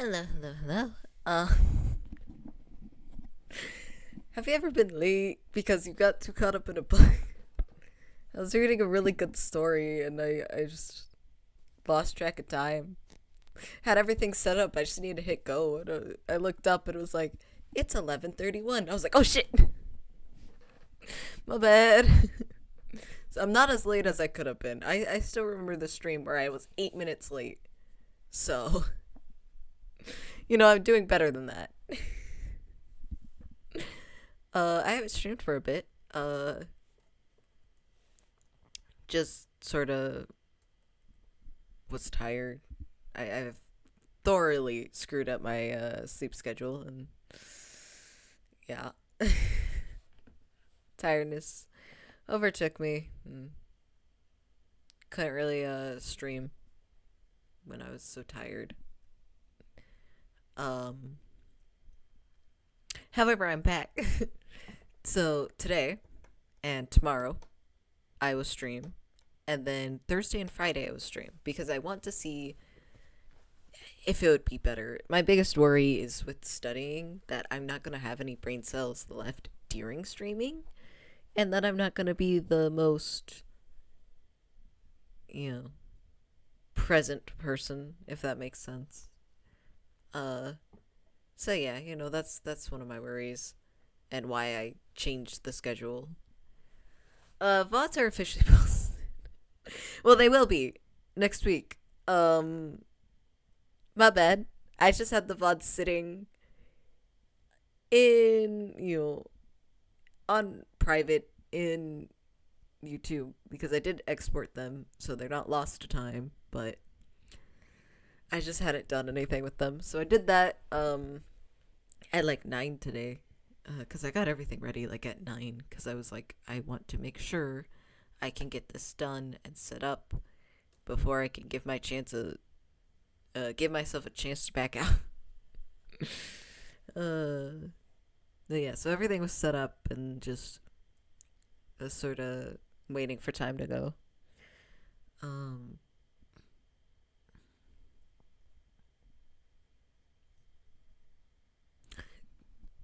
Hello, hello, hello. Have you ever been late because you got too caught up in a book? I was reading a really good story and I just lost track of time. Had everything set up, I just needed to hit go. And I looked up and it was like, it's 11:31. I was like, oh shit! My bad. So I'm not as late as I could have been. I still remember the stream where I was 8 minutes late. So, I'm doing better than that. I haven't streamed for a bit. Just sort of was tired. I've thoroughly screwed up my sleep schedule, and yeah, tiredness overtook me. Couldn't really stream when I was so tired. Um, However, I'm back. So today and tomorrow I will stream, and then Thursday and Friday I will stream because I want to see if it would be better. My biggest worry is with studying that I'm not going to have any brain cells left during streaming, and that I'm not going to be the most, you know, present person, if that makes sense. Uh, so yeah, that's one of my worries, and why I changed the schedule. VODs are officially posted. Well, they will be next week. My bad. I just had the VODs sitting in, on private in YouTube because I did export them, so they're not lost to time, but I just hadn't done anything with them. So I did that at like 9 today because I got everything ready like at 9 because I was like, I want to make sure I can get this done and set up before I can give myself a chance to back out. uh, yeah, so everything was set up and just sort of waiting for time to go. Um,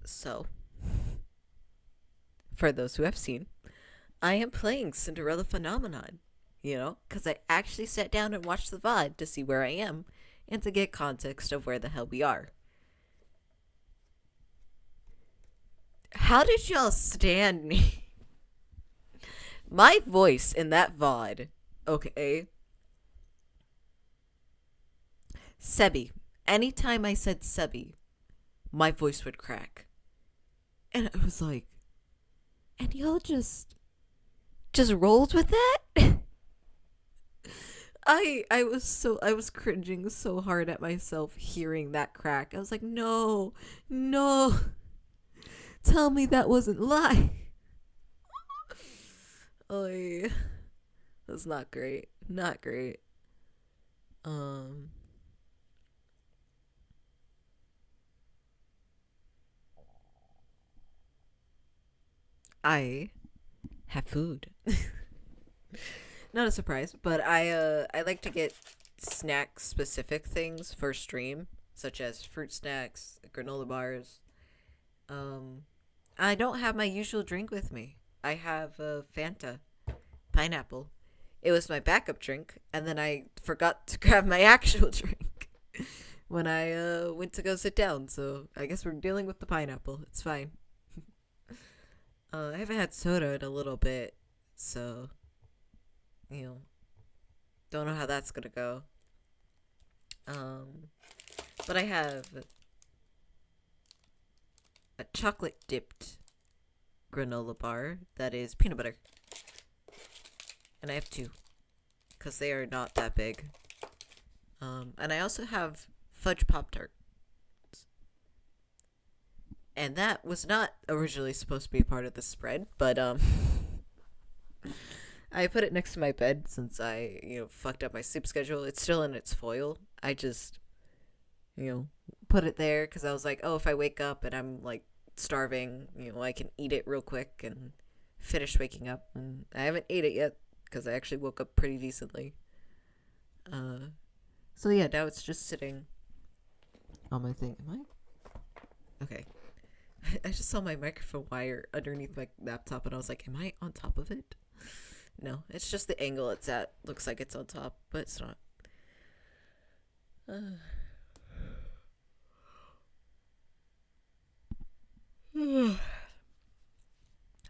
so, for those who have seen, I am playing Cinderella Phenomenon, because I actually sat down and watched the VOD to see where I am and to get context of where the hell we are. How did y'all stand me? My voice in that VOD, okay? Sebi. Anytime I said Sebi, my voice would crack. And I was like, and y'all just rolled with that? I was cringing so hard at myself hearing that crack. I was like, no, no, tell me that wasn't lie. Oh, that's not great. Not great. Um, I have food. Not a surprise, but I like to get snack specific things for stream, such as fruit snacks, granola bars. Um, I don't have my usual drink with me. I have Fanta, pineapple. It was my backup drink, and then I forgot to grab my actual drink when I went to go sit down. So I guess we're dealing with the pineapple. It's fine. I haven't had soda in a little bit, so you know, don't know how that's gonna go. Um, but I have a chocolate dipped granola bar that is peanut butter, and I have two because they are not that big. And I also have fudge pop tart, and that was not originally supposed to be a part of the spread, but I put it next to my bed since I, fucked up my sleep schedule. It's still in its foil. I just, put it there because I was like, oh, if I wake up and I'm like starving, I can eat it real quick and finish waking up. And I haven't ate it yet because I actually woke up pretty decently. So yeah, now it's just sitting on my thing. Am I? Okay. I just saw my microphone wire underneath my laptop and I was like, am I on top of it? No, it's just the angle it's at. Looks like it's on top, but it's not.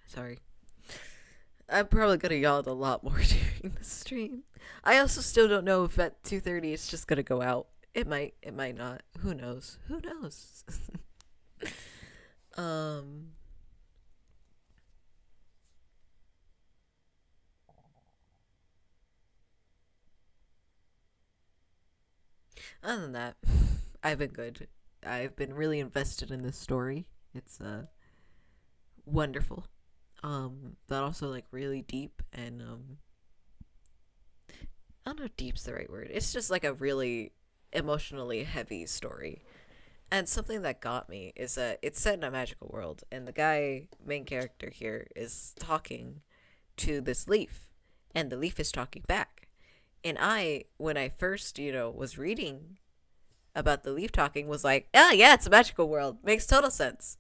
Sorry. I'm probably gonna yawn a lot more during the stream. I also still don't know if at 2:30 it's just gonna go out. It might not. Who knows? Who knows? Other than that, I've been good. I've been really invested in this story. It's wonderful. But also like really deep and I don't know if deep's the right word. It's just like a really emotionally heavy story. And something that got me is that it's set in a magical world, and the guy, main character here, is talking to this leaf, and the leaf is talking back. And when I first, was reading about the leaf talking, was like, oh yeah, it's a magical world. Makes total sense.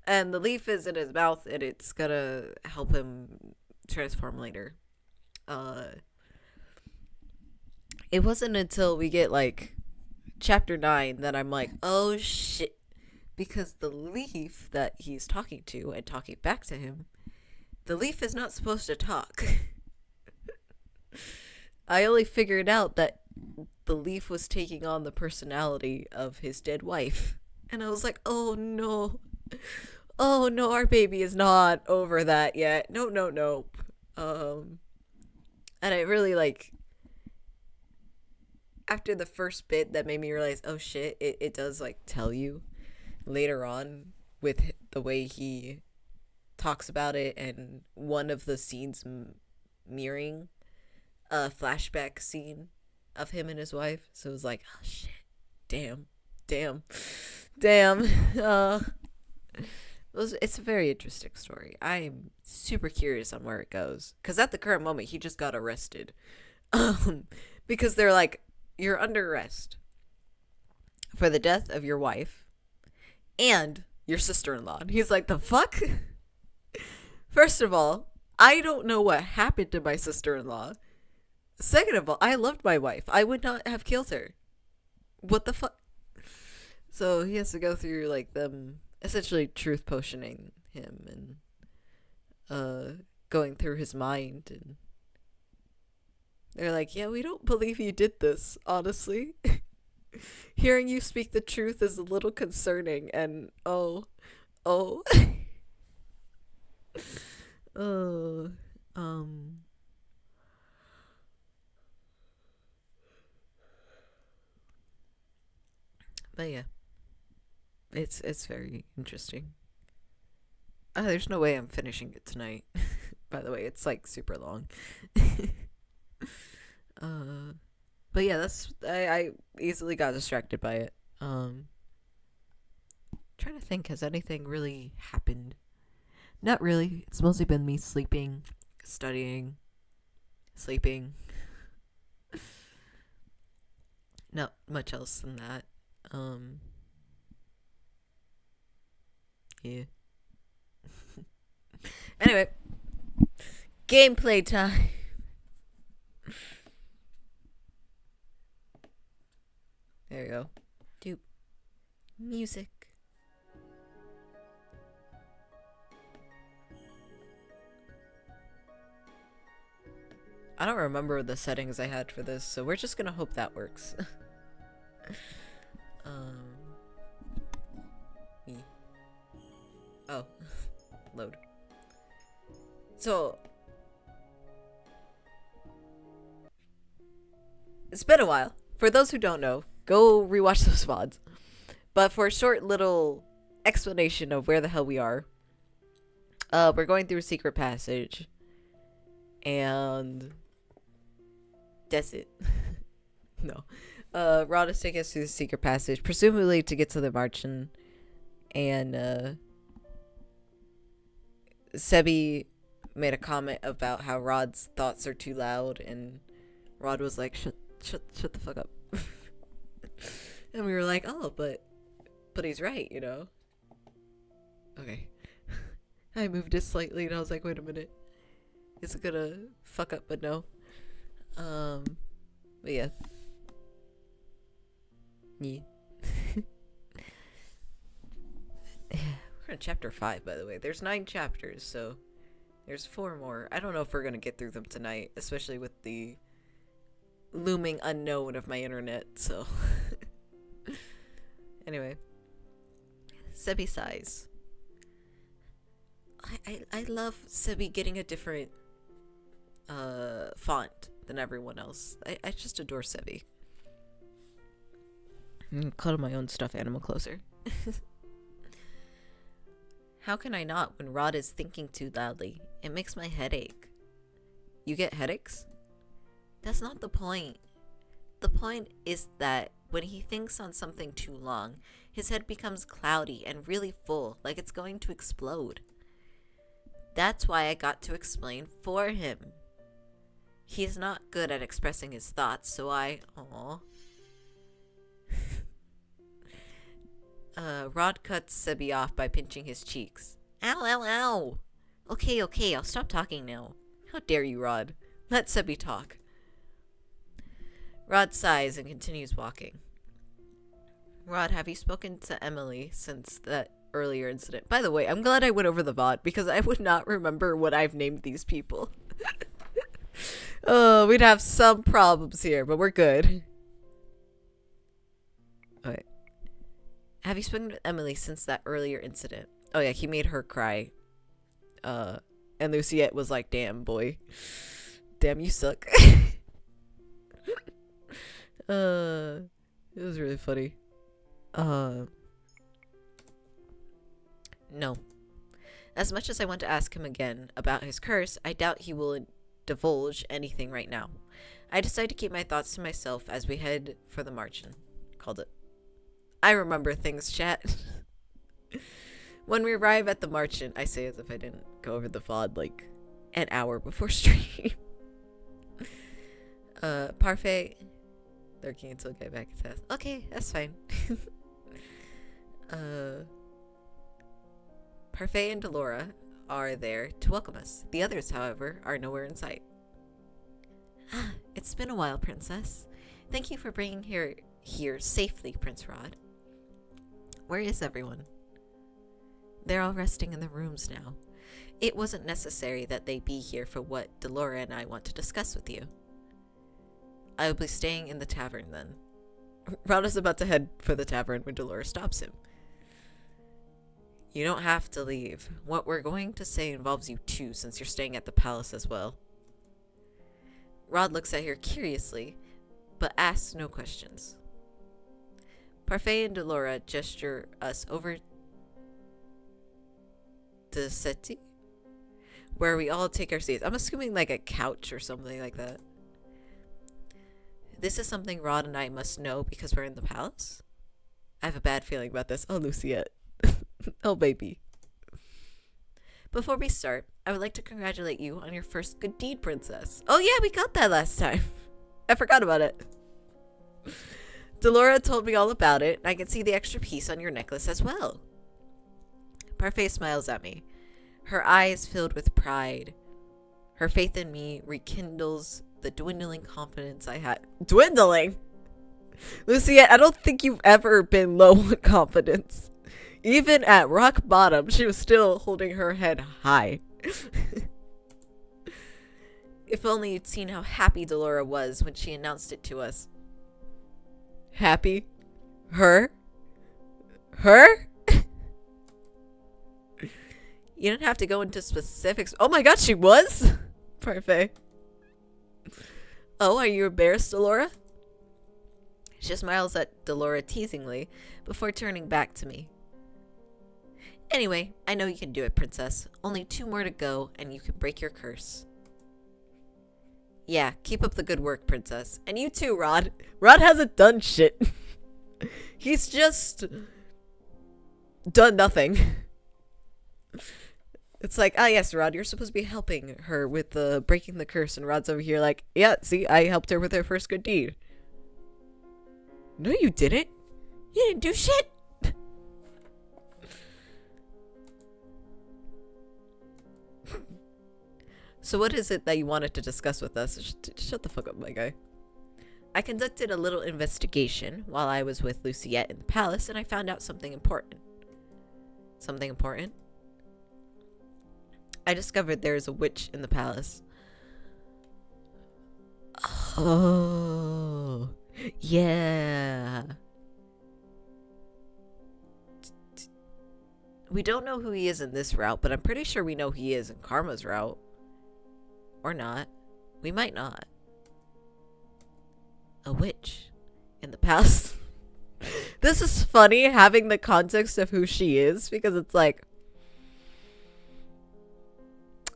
And the leaf is in his mouth, and it's gonna help him transform later. It wasn't until we get, like, chapter 9 that I'm like, oh shit. Because the leaf that he's talking to and talking back to him, the leaf is not supposed to talk. I only figured out that the leaf was taking on the personality of his dead wife. And I was like, oh no. Oh no, our baby is not over that yet. No. And I really, like, after the first bit that made me realize, oh shit, it does, like, tell you later on with the way he talks about it, and one of the scenes mirroring a flashback scene of him and his wife. So it was like, oh shit, damn. It's a very interesting story. I'm super curious on where it goes, because at the current moment he just got arrested, because they're like, you're under arrest for the death of your wife and your sister-in-law. And he's like, the fuck? First of all, I don't know what happened to my sister-in-law. Second of all, I loved my wife. I would not have killed her. What the fuck? So he has to go through, like, them essentially truth potioning him and going through his mind, and they're like, yeah, we don't believe you did this, honestly. Hearing you speak the truth is a little concerning, and oh. But yeah. It's very interesting. There's no way I'm finishing it tonight. By the way, it's like super long. But yeah, I easily got distracted by it. Trying to think, has anything really happened? Not really. It's mostly been me sleeping, studying, sleeping. Not much else than that. Yeah. Anyway, gameplay time. There we go. Do music. I don't remember the settings I had for this, so we're just gonna hope that works. Me. Oh. Load. So, it's been a while. For those who don't know, go rewatch those VODs. But for a short little explanation of where the hell we are, we're going through a secret passage, and that's it. No. Rod is taking us through the secret passage, presumably to get to the Martian, and Sebi made a comment about how Rod's thoughts are too loud, and Rod was like, shut the fuck up. And we were like, oh, but But he's right, you know? Okay. I moved it slightly and I was like, wait a minute. Is it gonna fuck up? But no. But yeah. Yeah. We're on chapter 5, by the way. There's 9 chapters, so there's 4 more. I don't know if we're gonna get through them tonight, especially with the looming unknown of my internet, so. Anyway. Sebi sighs. I love Sebi getting a different font than everyone else. I just adore Sebi. I'm cuddle my own stuffed animal closer. How can I not when Rod is thinking too loudly? It makes my head ache. You get headaches? That's not the point. The point is that when he thinks on something too long, his head becomes cloudy and really full, like it's going to explode. That's why I got to explain for him. He's not good at expressing his thoughts, so Aww. Rod cuts Sebi off by pinching his cheeks. Ow, ow, ow! Okay, I'll stop talking now. How dare you, Rod? Let Sebi talk. Rod sighs and continues walking. Rod, have you spoken to Emily since that earlier incident? By the way, I'm glad I went over the VOD because I would not remember what I've named these people. Oh, we'd have some problems here, but we're good. Okay. Have you spoken to Emily since that earlier incident? Oh yeah, he made her cry. And Luciette was like, damn, boy. Damn, you suck. It was really funny. No. As much as I want to ask him again about his curse, I doubt he will divulge anything right now. I decide to keep my thoughts to myself as we head for the margin. Called it. I remember things, chat. When we arrive at the margin, I say as if I didn't go over the VOD like an hour before stream. Parfait. Lurking until get back to test. Okay, that's fine. Parfait and Delora are there to welcome us. The others, however, are nowhere in sight. Ah, it's been a while, Princess. Thank you for bringing her here safely, Prince Rod. Where is everyone? They're all resting in the rooms now. It wasn't necessary that they be here for what Delora and I want to discuss with you. I will be staying in the tavern then. Rod is about to head for the tavern when Delora stops him. You don't have to leave. What we're going to say involves you too, since you're staying at the palace as well. Rod looks at her curiously, but asks no questions. Parfait and Delora gesture us over to the settee, where we all take our seats. I'm assuming like a couch or something like that. This is something Rod and I must know because we're in the palace. I have a bad feeling about this. Oh, Luciette. Oh, baby. Before we start, I would like to congratulate you on your first good deed, Princess. Oh yeah, we got that last time. I forgot about it. Delora told me all about it, and I can see the extra piece on your necklace as well. Parfait smiles at me, her eyes filled with pride. Her faith in me rekindles the dwindling confidence I had. Dwindling? Luciette, I don't think you've ever been low on confidence. Even at rock bottom, she was still holding her head high. If only you'd seen how happy Delora was when she announced it to us. Happy? Her? Her? You didn't have to go into specifics. Oh my god, she was? Perfect. Oh, are you embarrassed, Delora? She smiles at Delora teasingly before turning back to me. Anyway, I know you can do it, Princess. Only 2 more to go, and you can break your curse. Yeah, keep up the good work, Princess. And you too, Rod. Rod hasn't done shit. He's just done nothing. It's like, ah, yes, Rod, you're supposed to be helping her with breaking the curse, and Rod's over here like, yeah, see, I helped her with her first good deed. No, you didn't. You didn't do shit. So what is it that you wanted to discuss with us? Shut the fuck up, my guy. I conducted a little investigation while I was with Luciette in the palace, and I found out something important. Something important? I discovered there is a witch in the palace. Oh, yeah. We don't know who he is in this route, but I'm pretty sure we know who he is in Karma's route. Or not. We might not. A witch in the past. This is funny having the context of who she is, because it's like,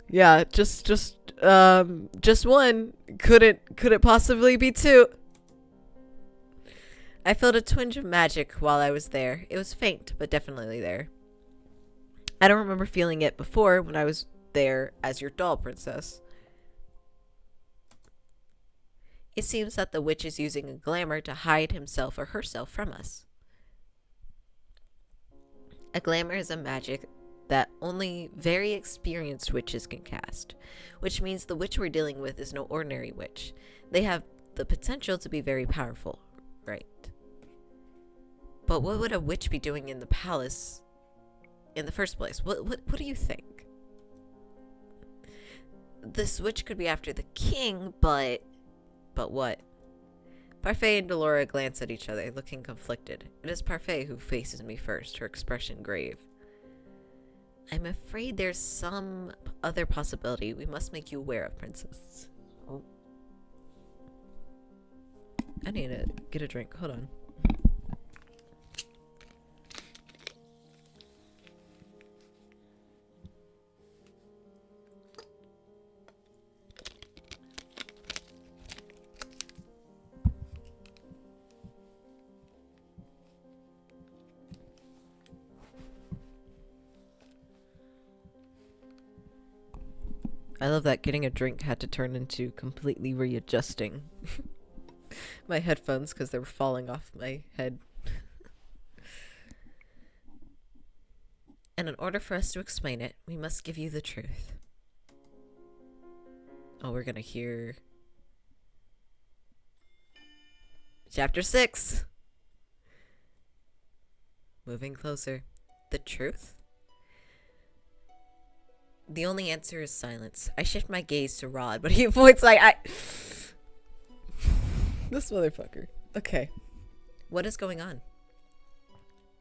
yeah, just one. Could it possibly be two? I felt a twinge of magic while I was there. It was faint, but definitely there. I don't remember feeling it before when I was there as your doll, princess. It seems that the witch is using a glamour to hide himself or herself from us. A glamour is a magic that only very experienced witches can cast, which means the witch we're dealing with is no ordinary witch. They have the potential to be very powerful, right? But what would a witch be doing in the palace in the first place? What do you think? This witch could be after the king, but what? Parfait and Delora glance at each other, looking conflicted. It is Parfait who faces me first, her expression grave. I'm afraid there's some other possibility we must make you aware of, princess. Oh. I need to get a drink. Hold on. I love that getting a drink had to turn into completely readjusting my headphones because they were falling off my head. And in order for us to explain it, we must give you the truth. Oh, we're gonna hear Chapter 6. Moving closer. The truth? The only answer is silence. I shift my gaze to Rod, but he avoids This motherfucker. Okay. What is going on?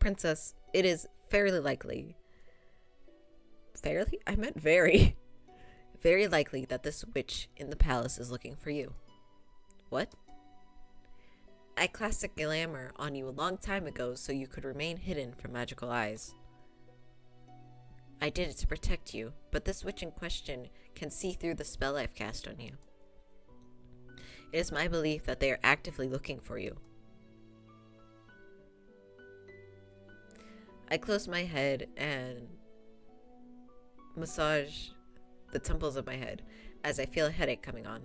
Princess, it is fairly likely. Fairly? I meant very. Very likely that this witch in the palace is looking for you. What? I cast a glamour on you a long time ago so you could remain hidden from magical eyes. I did it to protect you, but this witch in question can see through the spell I've cast on you. It is my belief that they are actively looking for you. I close my head and massage the temples of my head as I feel a headache coming on.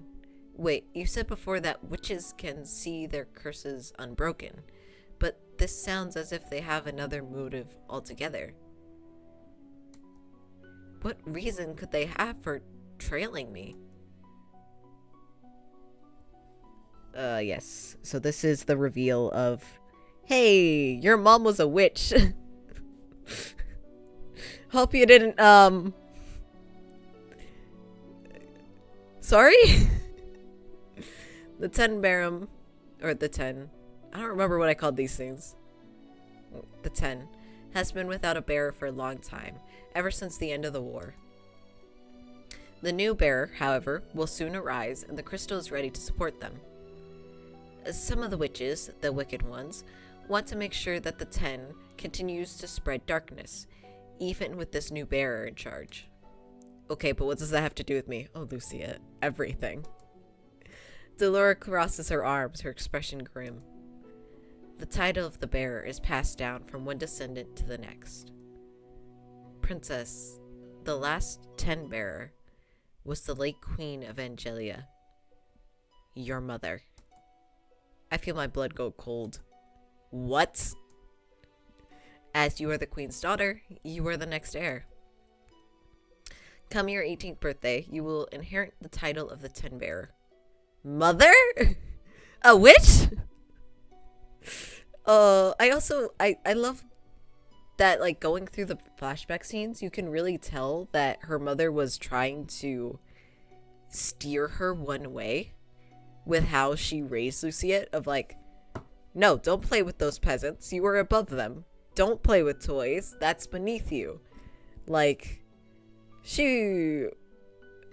Wait, you said before that witches can see their curses unbroken, but this sounds as if they have another motive altogether. What reason could they have for trailing me? Yes. So this is the reveal of, hey, your mom was a witch. Hope you didn't, sorry? The 10 Barum, or the 10, I don't remember what I called these things. The 10 has been without a bearer for a long time, ever since the end of the war. The new bearer, however, will soon arise, and the crystal is ready to support them. Some of the witches, the wicked ones, want to make sure that the 10 continues to spread darkness, even with this new bearer in charge. Okay, but what does that have to do with me? Oh, Lucia, everything. Delora crosses her arms, her expression grim. The title of the bearer is passed down from one descendant to the next. Princess, the last 10 bearer, was the late Queen of Angelia, your mother. I feel my blood go cold. What? As you are the queen's daughter, you are the next heir. Come your 18th birthday, you will inherit the title of the Ten Bearer. Mother? A witch? I love that, like, going through the flashback scenes, you can really tell that her mother was trying to steer her one way with how she raised Luciette, of like, no, don't play with those peasants. You are above them. Don't play with toys. That's beneath you. Like, she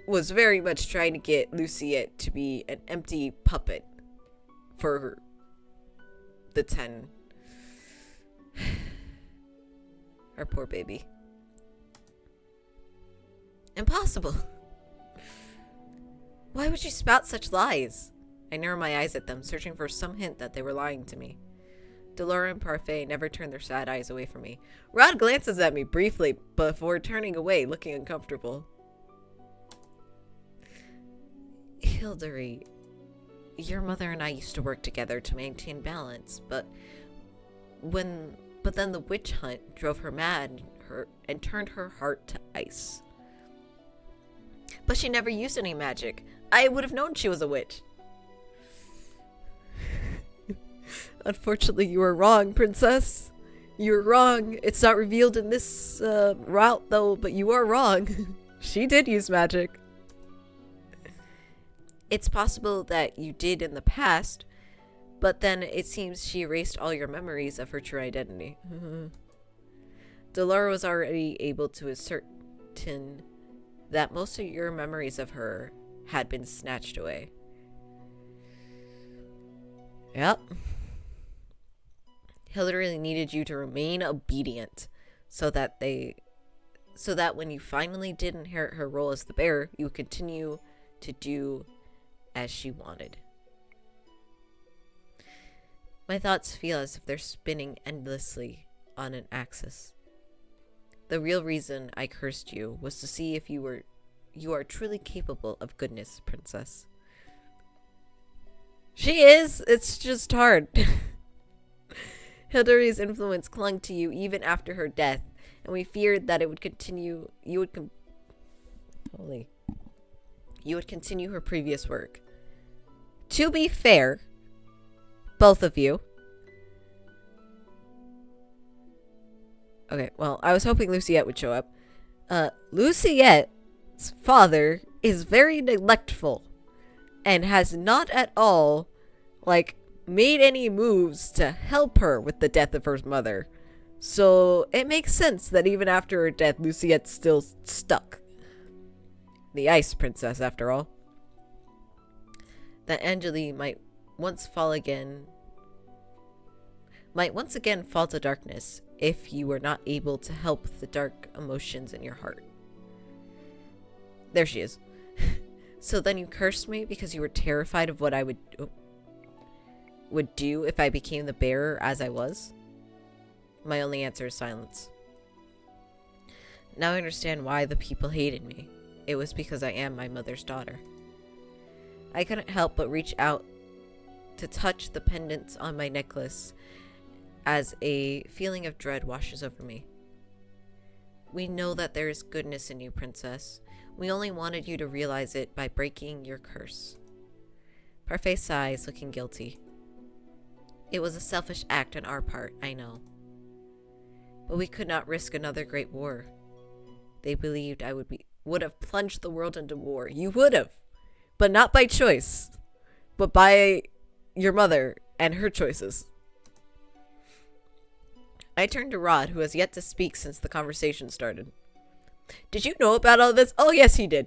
was very much trying to get Luciette to be an empty puppet for the 10. Our poor baby. Impossible. Why would you spout such lies? I narrow my eyes at them, searching for some hint that they were lying to me. Delora and Parfait never turn their sad eyes away from me. Rod glances at me briefly before turning away, looking uncomfortable. Hilary, your mother and I used to work together to maintain balance, but then the witch hunt drove her mad and turned her heart to ice. But she never used any magic. I would have known she was a witch. Unfortunately, you are wrong, princess. You're wrong. It's not revealed in this route, though, but you are wrong. She did use magic. It's possible that you did in the past, but then it seems she erased all your memories of her true identity. Delora was already able to ascertain that most of your memories of her had been snatched away. Yep. Hilary needed you to remain obedient so that when you finally did inherit her role as the bearer, you would continue to do as she wanted. My thoughts feel as if they're spinning endlessly on an axis. The real reason I cursed you was to see if you are truly capable of goodness, princess. She is. It's just hard. Hilary's influence clung to you even after her death, and we feared that it would continue. You would continue her previous work. To be fair, both of you. Okay, well, I was hoping Luciette would show up. Luciette's father is very neglectful and has not at all, like, made any moves to help her with the death of her mother. So it makes sense that even after her death, Luciette's still stuck. The Ice Princess, after all. That Angeli might once again fall to darkness if you were not able to help the dark emotions in your heart. There she is. So then you cursed me because you were terrified of what I would do if I became the bearer as I was? My only answer is silence. Now I understand why the people hated me. It was because I am my mother's daughter. I couldn't help but reach out to touch the pendants on my necklace as a feeling of dread washes over me. We know that there is goodness in you, princess. We only wanted you to realize it by breaking your curse. Parfait sighs, looking guilty. It was a selfish act on our part, I know. But we could not risk another great war. They believed I would have plunged the world into war. You would have, but not by choice, but by your mother and her choices. I turned to Rod, who has yet to speak since the conversation started. Did you know about all this? Oh, yes, he did.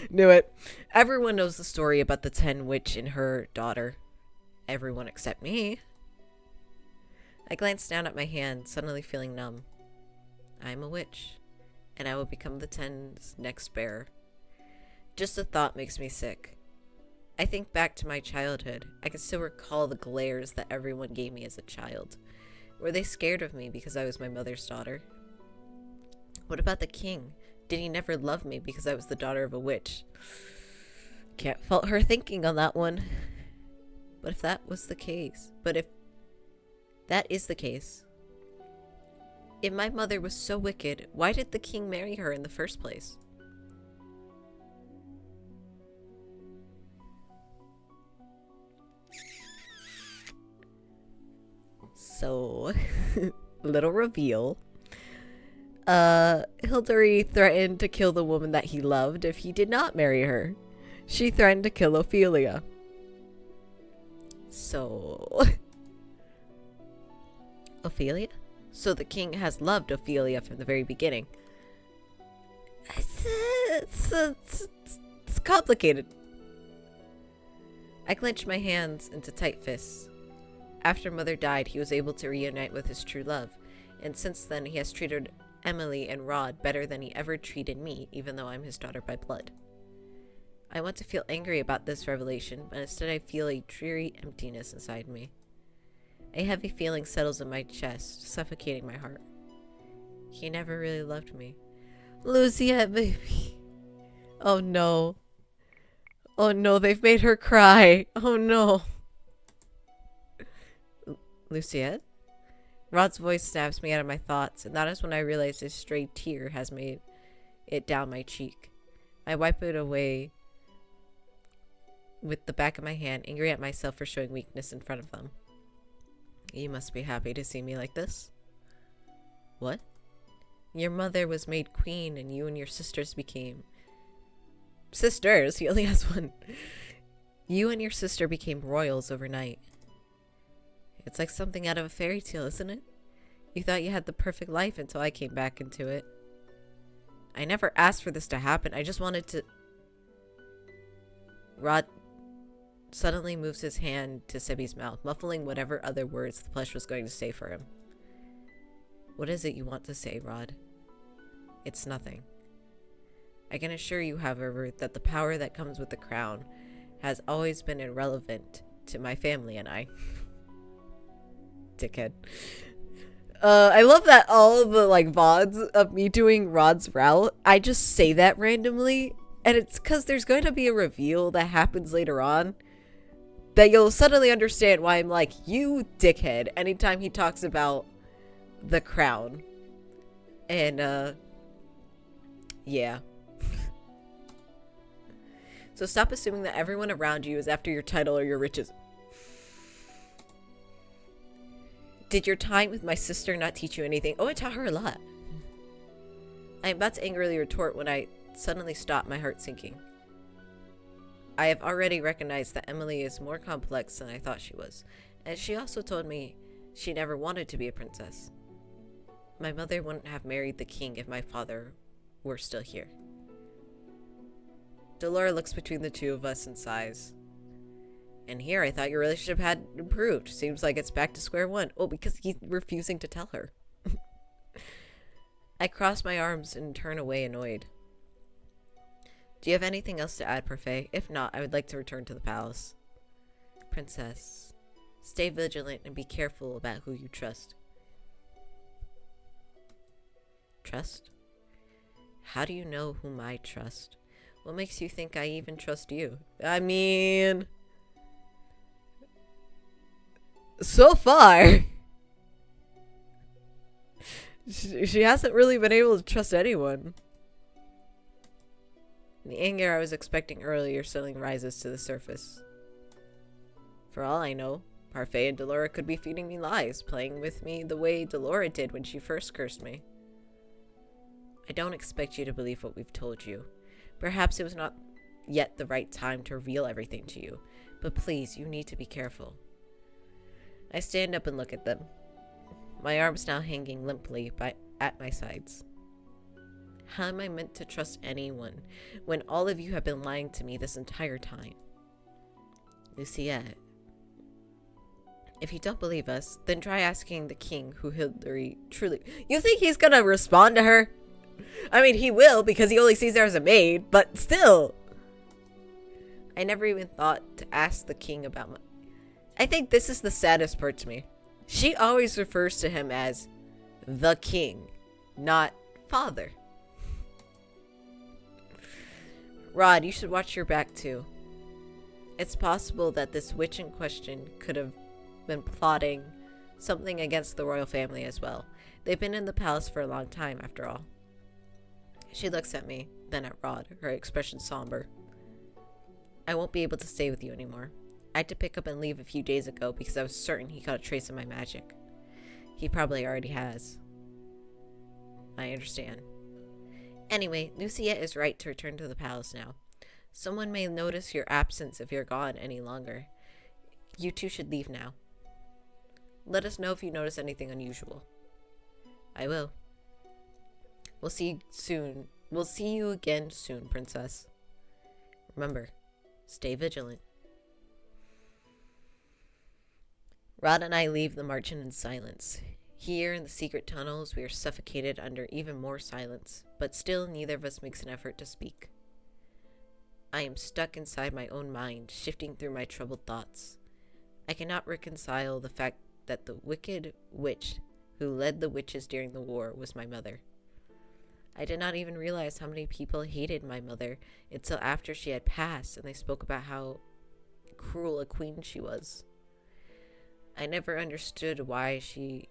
Knew it. Everyone knows the story about the 10 witch and her daughter. Everyone except me. I glanced down at my hand, suddenly feeling numb. I am a witch, and I will become the 10's next bearer. Just the thought makes me sick. I think back to my childhood. I can still recall the glares that everyone gave me as a child. Were they scared of me because I was my mother's daughter? What about the king? Did he never love me because I was the daughter of a witch? Can't fault her thinking on that one. But if that is the case, If my mother was so wicked, why did the king marry her in the first place? So, little reveal. Hilary threatened to kill the woman that he loved if he did not marry her. She threatened to kill Ophelia. So... Ophelia? So the king has loved Ophelia from the very beginning. It's complicated. I clenched my hands into tight fists. After Mother died, he was able to reunite with his true love, and since then he has treated Emily and Rod better than he ever treated me, even though I'm his daughter by blood. I want to feel angry about this revelation, but instead I feel a dreary emptiness inside me. A heavy feeling settles in my chest, suffocating my heart. He never really loved me. Luciette, baby. Oh no. Oh no, they've made her cry. Oh no. Luciette? Rod's voice snaps me out of my thoughts, and that is when I realize a stray tear has made it down my cheek. I wipe it away with the back of my hand, angry at myself for showing weakness in front of them. You must be happy to see me like this. What? Your mother was made queen, and you and your sisters became... Sisters? He only has one. You and your sister became royals overnight. It's like something out of a fairy tale, isn't it? You thought you had the perfect life until I came back into it. I never asked for this to happen. I just wanted to... Rod suddenly moves his hand to Sibby's mouth, muffling whatever other words the plush was going to say for him. What is it you want to say, Rod? It's nothing. I can assure you, however, that the power that comes with the crown has always been irrelevant to my family and I. Dickhead. I love that all of the like VODs of me doing Rod's route, I just say that randomly, and it's because there's going to be a reveal that happens later on that you'll suddenly understand why I'm like, you dickhead, anytime he talks about the crown. And yeah. So stop assuming that everyone around you is after your title or your riches. Did your time with my sister not teach you anything? Oh, it taught her a lot. I am about to angrily retort when I suddenly stop, my heart sinking. I have already recognized that Emily is more complex than I thought she was, and she also told me she never wanted to be a princess. My mother wouldn't have married the king if my father were still here. Delora looks between the two of us and sighs. And here I thought your relationship had improved. Seems like it's back to square one. Oh, because he's refusing to tell her. I cross my arms and turn away annoyed. Do you have anything else to add, Parfait? If not, I would like to return to the palace. Princess, stay vigilant and be careful about who you trust. Trust? How do you know whom I trust? What makes you think I even trust you? I mean... so far, she hasn't really been able to trust anyone. The anger I was expecting earlier suddenly rises to the surface. For all I know, Parfait and Delora could be feeding me lies, playing with me the way Delora did when she first cursed me. I don't expect you to believe what we've told you. Perhaps it was not yet the right time to reveal everything to you, but please, you need to be careful. I stand up and look at them, my arms now hanging limply at my sides. How am I meant to trust anyone when all of you have been lying to me this entire time? Luciette, if you don't believe us, then try asking the king who Hilary truly... You think he's gonna respond to her? I mean, he will, because he only sees her as a maid, but still. I never even thought to ask the king about my... I think this is the saddest part to me. She always refers to him as the king, not father. Rod, you should watch your back too. It's possible that this witch in question could have been plotting something against the royal family as well. They've been in the palace for a long time, after all. She looks at me, then at Rod, her expression somber. I won't be able to stay with you anymore. I had to pick up and leave a few days ago because I was certain he caught a trace of my magic. He probably already has. I understand. Anyway, Luciette is right to return to the palace now. Someone may notice your absence if you're gone any longer. You two should leave now. Let us know if you notice anything unusual. I will. We'll see you soon. We'll see you again soon, Princess. Remember, stay vigilant. Rod and I leave the margin in silence. Here in the secret tunnels, we are suffocated under even more silence, but still neither of us makes an effort to speak. I am stuck inside my own mind, shifting through my troubled thoughts. I cannot reconcile the fact that the wicked witch who led the witches during the war was my mother. I did not even realize how many people hated my mother until after she had passed and they spoke about how cruel a queen she was. I never understood why, since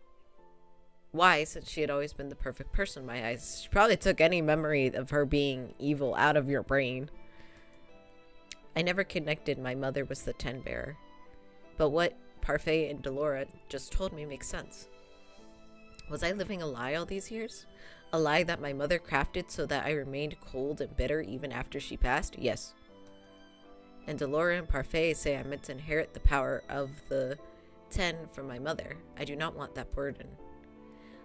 she had always been the perfect person in my eyes. She probably took any memory of her being evil out of your brain. I never connected my mother was the Ten Bearer. But what Parfait and Delora just told me makes sense. Was I living a lie all these years? A lie that my mother crafted so that I remained cold and bitter even after she passed? Yes. And Delora and Parfait say I meant to inherit the power of the 10 from my mother. I do not want that burden.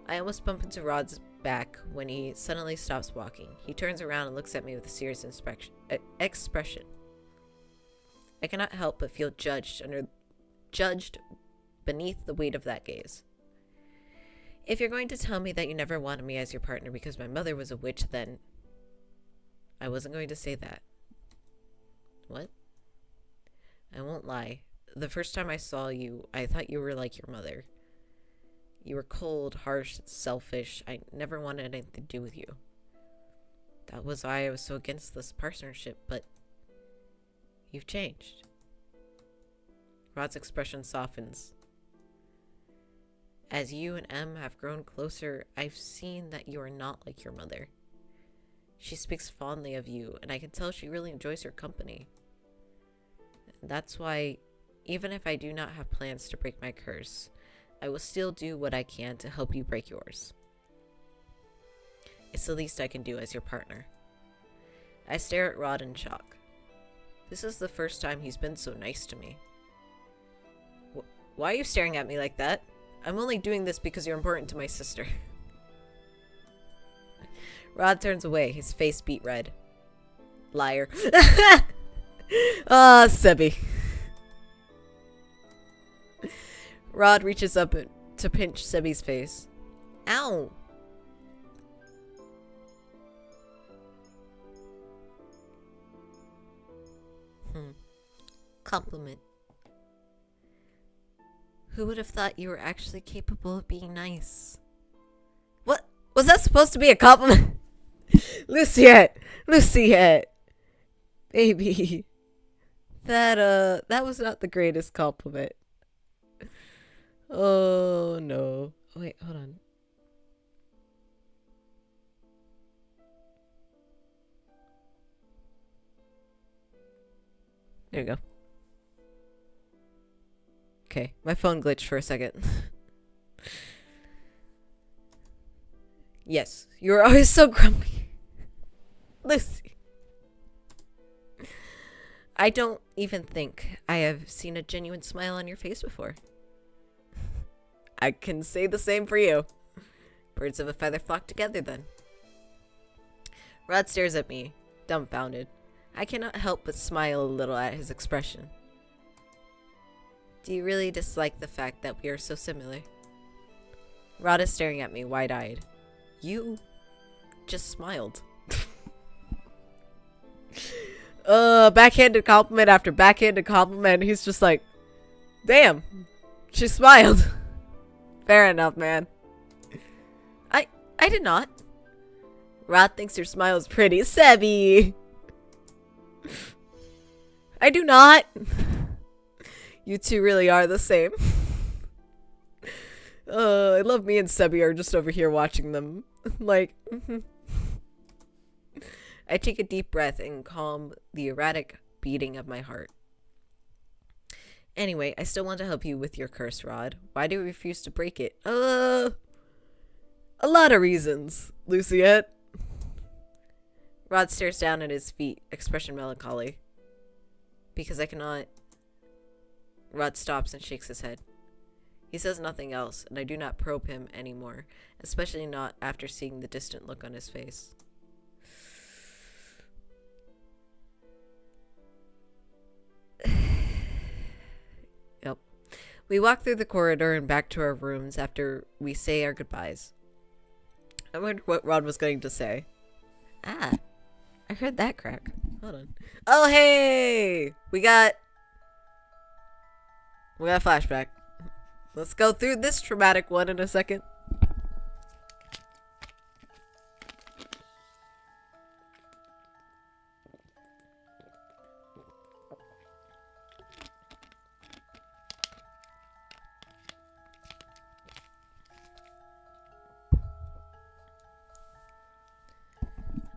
I almost bump into Rod's back when he suddenly stops walking. He turns around and looks at me with a serious expression. I cannot help but feel judged beneath the weight of that gaze. If you're going to tell me that you never wanted me as your partner because my mother was a witch, then I wasn't going to say that. What? I won't lie. The first time I saw you, I thought you were like your mother. You were cold, harsh, selfish. I never wanted anything to do with you. That was why I was so against this partnership, but you've changed. Rod's expression softens. As you and Em have grown closer, I've seen that you are not like your mother. She speaks fondly of you, and I can tell she really enjoys your company. That's why, even if I do not have plans to break my curse, I will still do what I can to help you break yours. It's the least I can do as your partner. I stare at Rod in shock. This is the first time he's been so nice to me. Why are you staring at me like that? I'm only doing this because you're important to my sister. Rod turns away, his face beet red. Liar. Ah, Sebi. Rod reaches up to pinch Sebi's face. Ow! Compliment. Who would have thought you were actually capable of being nice? What? Was that supposed to be a compliment? Luciette! Baby. That was not the greatest compliment. Oh, no. Wait, hold on. There you go. Okay, my phone glitched for a second. Yes, you were always so grumpy. Lucy. I don't even think I have seen a genuine smile on your face before. I can say the same for you. Birds of a feather flock together, then. Rod stares at me, dumbfounded. I cannot help but smile a little at his expression. Do you really dislike the fact that we are so similar? Rod is staring at me, wide-eyed. You just smiled. Backhanded compliment after backhanded compliment. He's just like, damn, she smiled. Fair enough, man. I did not. Rod thinks your smile is pretty. Sebi! I do not. You two really are the same. I love me and Sebi are just over here watching them. Like, I take a deep breath and calm the erratic beating of my heart. Anyway, I still want to help you with your curse, Rod. Why do you refuse to break it? A lot of reasons, Luciette. Rod stares down at his feet, expression melancholy. Because I cannot... Rod stops and shakes his head. He says nothing else, and I do not probe him anymore, especially not after seeing the distant look on his face. Yep. We walk through the corridor and back to our rooms after we say our goodbyes. I wondered what Rod was going to say. Ah, I heard that crack. Hold on. Oh, hey! We got a flashback. Let's go through this traumatic one in a second.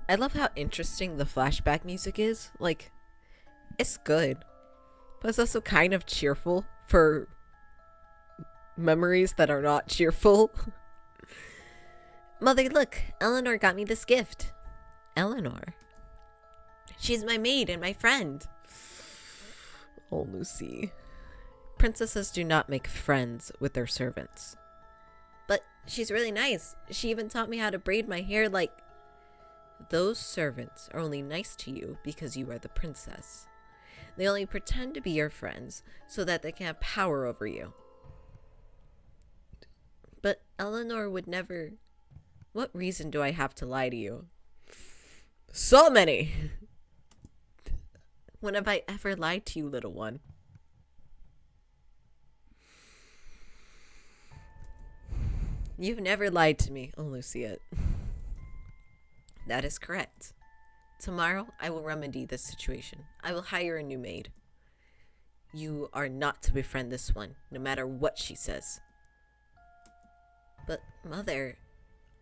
I love how interesting the flashback music is. Like, it's good, but it's also kind of cheerful for memories that are not cheerful. Mother, look, Eleanor got me this gift. Eleanor? She's my maid and my friend. Oh, Lucy. Princesses do not make friends with their servants. But she's really nice. She even taught me how to braid my hair like... Those servants are only nice to you because you are the princess. They only pretend to be your friends so that they can have power over you. But Eleanor would never... What reason do I have to lie to you? So many! When have I ever lied to you, little one? You've never lied to me. Oh, Luciette. That is correct. Tomorrow, I will remedy this situation. I will hire a new maid. You are not to befriend this one, no matter what she says. But, Mother,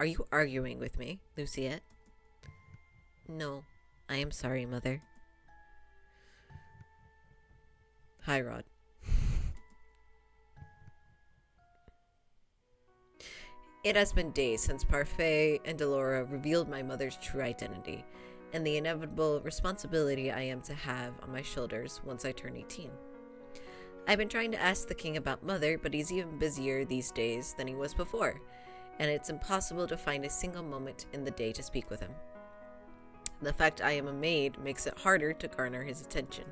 are you arguing with me, Luciette? No, I am sorry, Mother. Hi, Rod. It has been days since Parfait and Delora revealed my mother's true identity, and the inevitable responsibility I am to have on my shoulders once I turn 18. I've been trying to ask the king about Mother, but he's even busier these days than he was before, and it's impossible to find a single moment in the day to speak with him. The fact I am a maid makes it harder to garner his attention.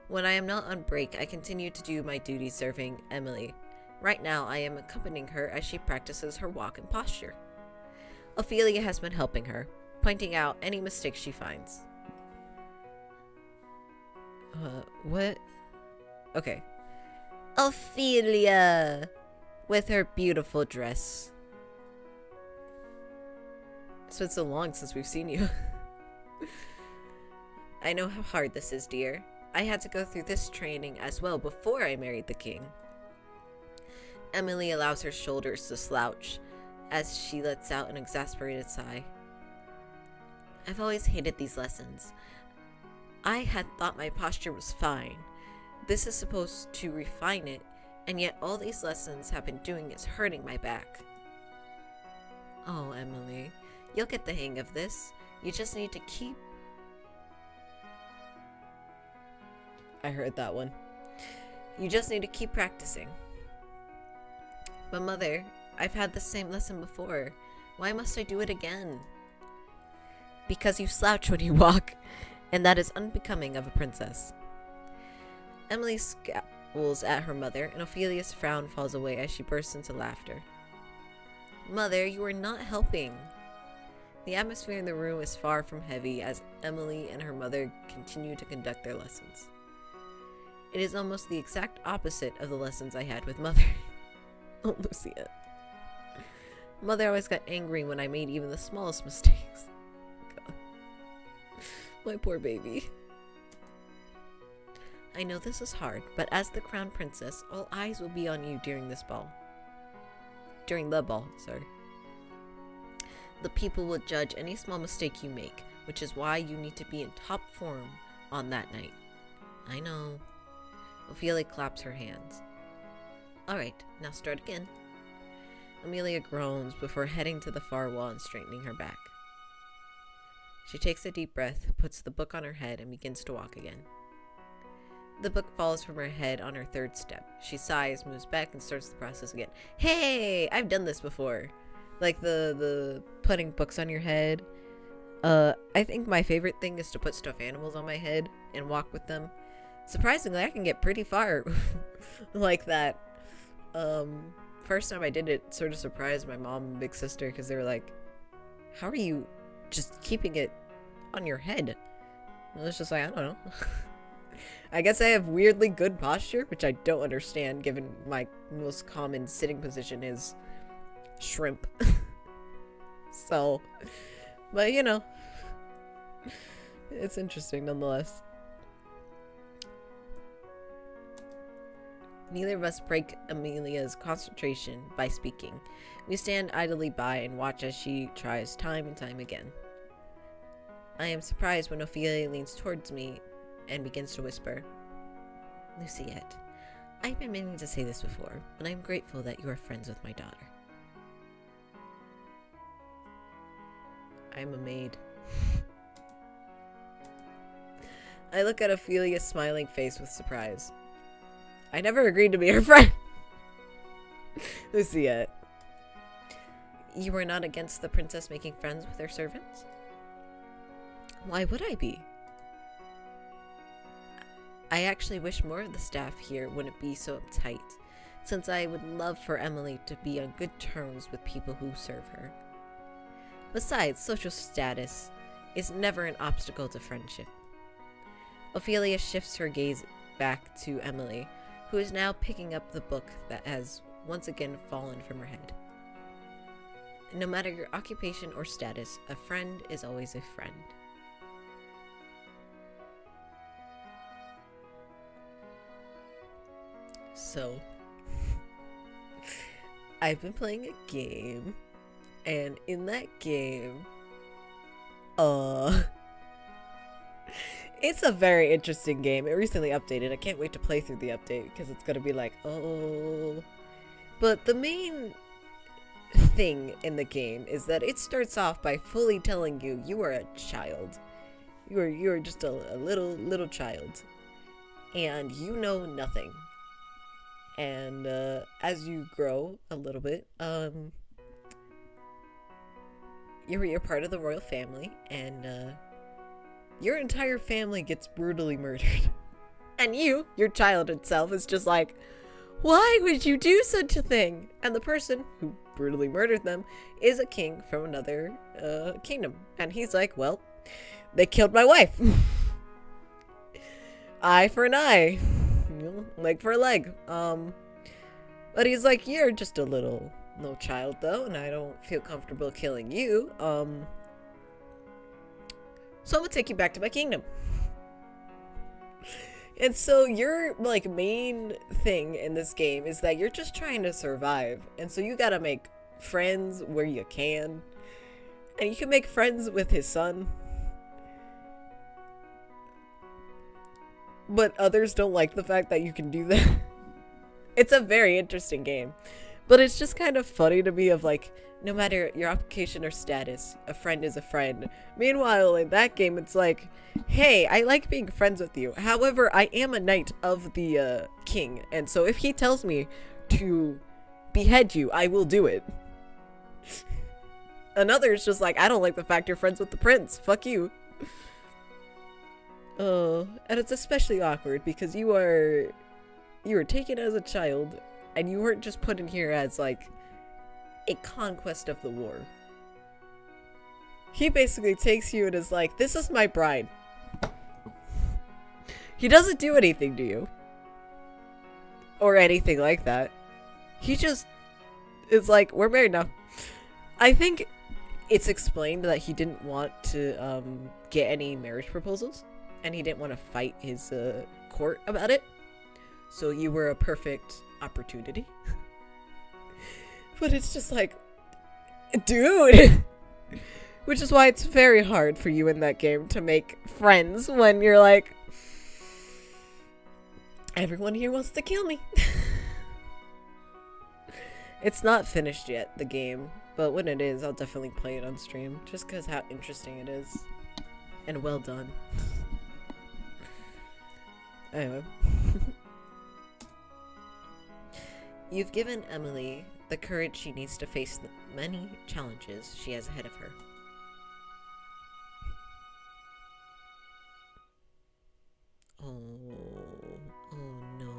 When I am not on break, I continue to do my duty serving Emily. Right now, I am accompanying her as she practices her walk and posture. Ophelia has been helping her, pointing out any mistakes she finds. What? Okay. Ophelia! With her beautiful dress. It's been so long since we've seen you. I know how hard this is, dear. I had to go through this training as well before I married the king. Emily allows her shoulders to slouch as she lets out an exasperated sigh. I've always hated these lessons. I had thought my posture was fine. This is supposed to refine it, and yet all these lessons have been doing is hurting my back. Oh, Emily, you'll get the hang of this. You just need to keep... I heard that one. You just need to keep practicing. But Mother, I've had the same lesson before. Why must I do it again? Because you slouch when you walk, and that is unbecoming of a princess. Emily scowls at her mother, and Ophelia's frown falls away as she bursts into laughter. Mother, you are not helping. The atmosphere in the room is far from heavy as Emily and her mother continue to conduct their lessons. It is almost the exact opposite of the lessons I had with Mother. Oh, Lucia. Mother always got angry when I made even the smallest mistakes. God. My poor baby. I know this is hard, but as the crown princess, all eyes will be on you during this ball. during the ball, sorry. The people will judge any small mistake you make, which is why you need to be in top form on that night. I know. Ophelia claps her hands. Alright, now start again. Amelia groans before heading to the far wall and straightening her back. She takes a deep breath, puts the book on her head, and begins to walk again. The book falls from her head on her third step. She sighs, moves back, and starts the process again. Hey! I've done this before. Like the putting books on your head. I think my favorite thing is to put stuffed animals on my head and walk with them. Surprisingly, I can get pretty far like that. First time I did it sort of surprised my mom and big sister because they were like, how are you just keeping it on your head? And I was just like, I don't know. I guess I have weirdly good posture, which I don't understand given my most common sitting position is shrimp. So, but you know, it's interesting nonetheless. Neither of us break Amelia's concentration by speaking. We stand idly by and watch as she tries time and time again. I am surprised when Ophelia leans towards me and begins to whisper, Luciette, I've been meaning to say this before, but I'm grateful that you are friends with my daughter. I'm a maid. I look at Ophelia's smiling face with surprise. I never agreed to be her friend. Luciette. You were not against the princess making friends with her servants? Why would I be? I actually wish more of the staff here wouldn't be so uptight, since I would love for Emily to be on good terms with people who serve her. Besides, social status is never an obstacle to friendship. Ophelia shifts her gaze back to Emily, who is now picking up the book that has once again fallen from her head. No matter your occupation or status, a friend is always a friend. So, I've been playing a game, and in that game, it's a very interesting game. It recently updated. I can't wait to play through the update because it's gonna be like, oh. But the main thing in the game is that it starts off by fully telling you you are a child. You are just a little child, and you know nothing. And as you grow a little bit, you're part of the royal family, and your entire family gets brutally murdered. And your child itself, is just like, why would you do such a thing? And the person who brutally murdered them is a king from another kingdom. And he's like, well, they killed my wife. Eye for an eye. Leg for a leg. But he's like, you're just a little child though, and I don't feel comfortable killing you. So I'm gonna take you back to my kingdom. And so your like main thing in this game is that you're just trying to survive. And so you gotta make friends where you can. And you can make friends with his son. But others don't like the fact that you can do that. It's a very interesting game. But it's just kind of funny to me of like, no matter your occupation or status, a friend is a friend. Meanwhile, in that game, it's like, hey, I like being friends with you. However, I am a knight of the king. And so if he tells me to behead you, I will do it. Another's just like, I don't like the fact you're friends with the prince. Fuck you. And it's especially awkward because you were taken as a child, and you weren't just put in here as like a conquest of the war. He basically takes you and is like, this is my bride. He doesn't do anything to you or anything like that. He just is like, we're married now. I think it's explained that he didn't want to get any marriage proposals, and he didn't want to fight his court about it. So you were a perfect opportunity. But it's just like, dude. Which is why it's very hard for you in that game to make friends when you're like, everyone here wants to kill me. It's not finished yet, the game, but when it is, I'll definitely play it on stream, just because how interesting it is. And well done. Anyway. You've given Emily the courage she needs to face the many challenges she has ahead of her. Oh no.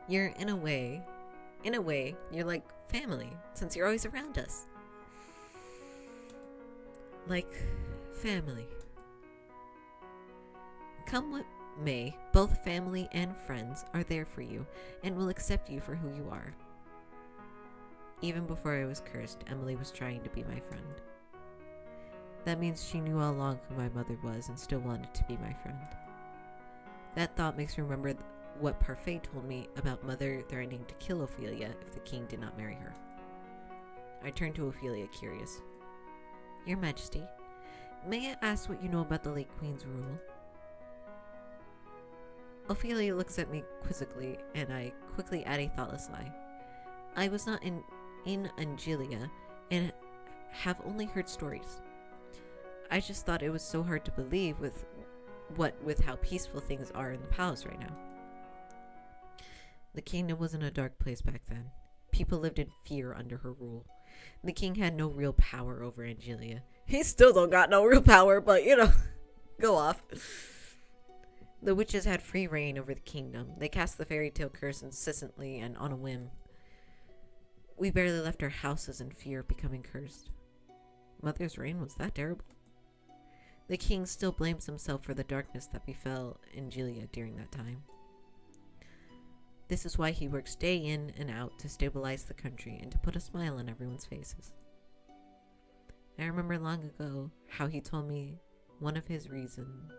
You're in a way, you're like family, since you're always around us. Like family. Come what may, both family and friends are there for you and will accept you for who you are. Even before I was cursed, Emily was trying to be my friend. That means she knew all along who my mother was and still wanted to be my friend. That thought makes me remember what Parfait told me about Mother threatening to kill Ophelia if the king did not marry her. I turned to Ophelia, curious. Your Majesty, may I ask what you know about the late Queen's rule? Ophelia looks at me quizzically, and I quickly add a thoughtless lie. I was not in Angelia, and have only heard stories. I just thought it was so hard to believe with how peaceful things are in the palace right now. The kingdom was in a dark place back then. People lived in fear under her rule. The king had no real power over Angelia. He still don't got no real power, but you know, go off. The witches had free reign over the kingdom. They cast the fairy tale curse incessantly and on a whim. We barely left our houses in fear of becoming cursed. Mother's reign was that terrible? The king still blames himself for the darkness that befell Angelia during that time. This is why he works day in and out to stabilize the country and to put a smile on everyone's faces. I remember long ago how he told me one of his reasons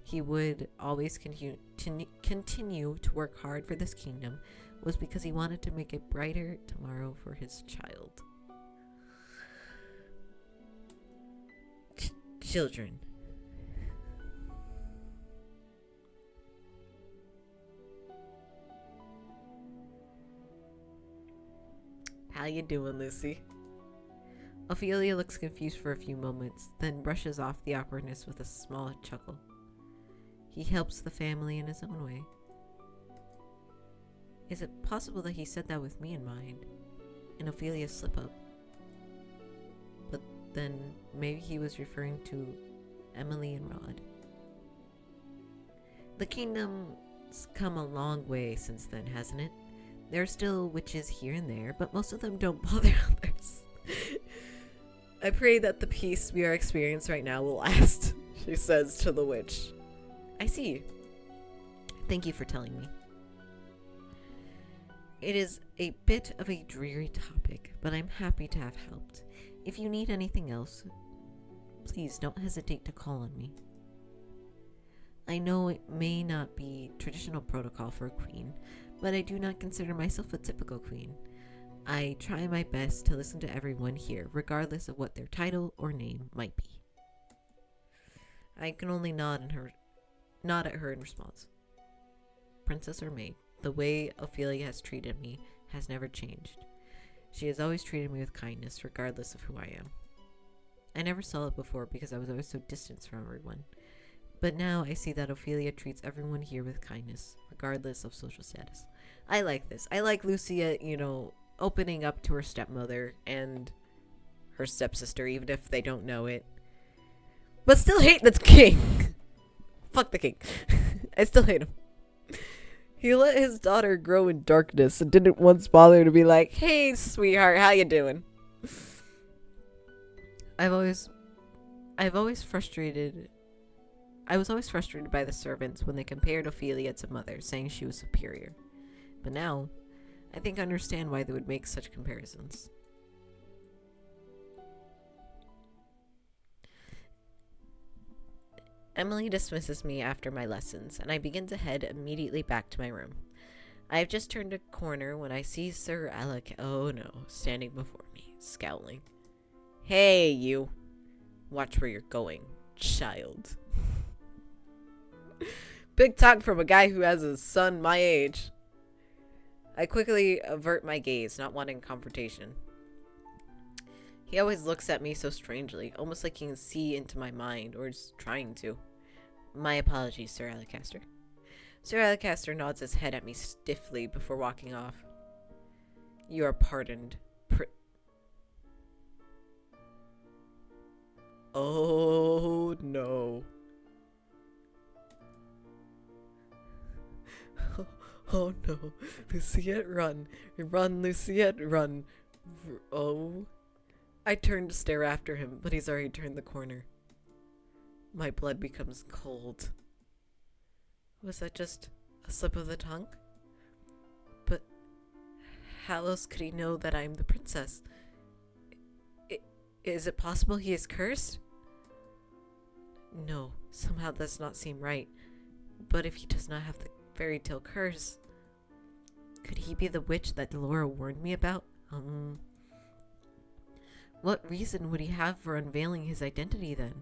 he would always continue to work hard for this kingdom was because he wanted to make a brighter tomorrow for his child. Children. How you doing, Lucy? Ophelia looks confused for a few moments, then brushes off the awkwardness with a small chuckle. He helps the family in his own way. Is it possible that he said that with me in mind, and Ophelia's slip-up? But then maybe he was referring to Emily and Rod. The kingdom's come a long way since then, hasn't it? There are still witches here and there, but most of them don't bother others. I pray that the peace we are experiencing right now will last, she says to the witch. I see. Thank you for telling me. It is a bit of a dreary topic, but I'm happy to have helped. If you need anything else, please don't hesitate to call on me. I know it may not be traditional protocol for a queen, but I do not consider myself a typical queen. I try my best to listen to everyone here, regardless of what their title or name might be. I can only nod at her in response. Princess or maid, the way Ophelia has treated me has never changed. She has always treated me with kindness, regardless of who I am. I never saw it before because I was always so distant from everyone. But now I see that Ophelia treats everyone here with kindness, regardless of social status. I like this. I like Lucia, opening up to her stepmother and her stepsister, even if they don't know it. But still hate the king. Fuck the king. I still hate him. He let his daughter grow in darkness and didn't once bother to be like, hey, sweetheart, how you doing? I was always frustrated by the servants when they compared Ophelia to Mother, saying she was superior. But now, I think I understand why they would make such comparisons. Emily dismisses me after my lessons, and I begin to head immediately back to my room. I have just turned a corner when I see Sir Alec. Oh no, standing before me, scowling. Hey, you. Watch where you're going, child. Big talk from a guy who has a son my age. I quickly avert my gaze, not wanting confrontation. He always looks at me so strangely, almost like he can see into my mind, or is trying to. My apologies, Sir Alacaster. Sir Alacaster nods his head at me stiffly before walking off. You are pardoned. Oh no. Oh no. Luciette, run. Run, Luciette, run. Oh. I turn to stare after him, but he's already turned the corner. My blood becomes cold. Was that just a slip of the tongue? But how else could he know that I'm the princess? Is it possible he is cursed? No, somehow that does not seem right. But if he does not have the fairy tale curse, could he be the witch that Delora warned me about? What reason would he have for unveiling his identity then?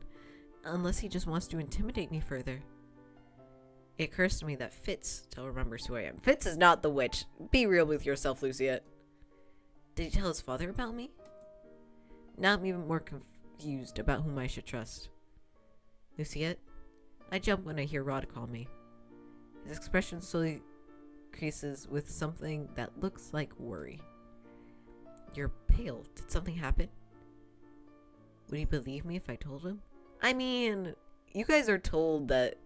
Unless he just wants to intimidate me further. It occurs to me that Fitz still remembers who I am. Fitz is not the witch. Be real with yourself, Luciette. Did he tell his father about me? Now I'm even more confused about whom I should trust. Luciette? I jump when I hear Rod call me. His expression slowly increases with something that looks like worry. You're pale. Did something happen? Would he believe me if I told him? I mean, you guys are told that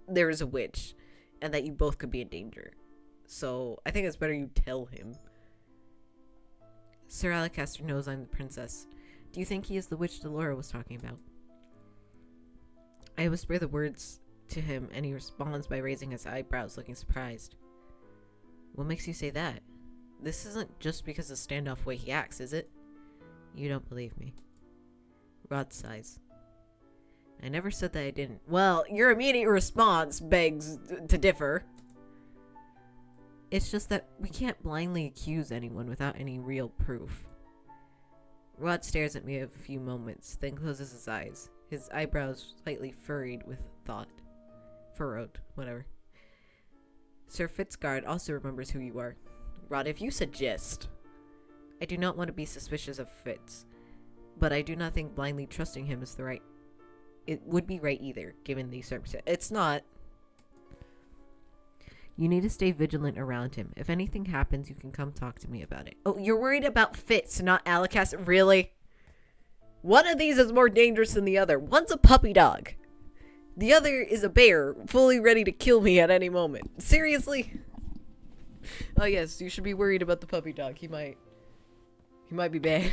there is a witch and that you both could be in danger. So I think it's better you tell him. Sir Alacaster knows I'm the princess. Do you think he is the witch Delora was talking about? I whisper the words to him and he responds by raising his eyebrows, looking surprised. What makes you say that? This isn't just because of the standoff way he acts, is it? You don't believe me. Rod sighs. I never said that I didn't. Well, your immediate response begs to differ. It's just that we can't blindly accuse anyone without any real proof. Rod stares at me a few moments, then closes his eyes, his eyebrows slightly furrowed with thought. Furrowed, whatever. Sir Fitzguard also remembers who you are. Rod, if you suggest. I do not want to be suspicious of Fitz, but I do not think blindly trusting him is the right. It would be right either, given these circumstances. It's not. You need to stay vigilant around him. If anything happens, you can come talk to me about it. Oh, you're worried about Fitz, not Alacaster? Really? One of these is more dangerous than the other. One's a puppy dog. The other is a bear, fully ready to kill me at any moment. Seriously? Oh yes, you should be worried about the puppy dog. He might be bad.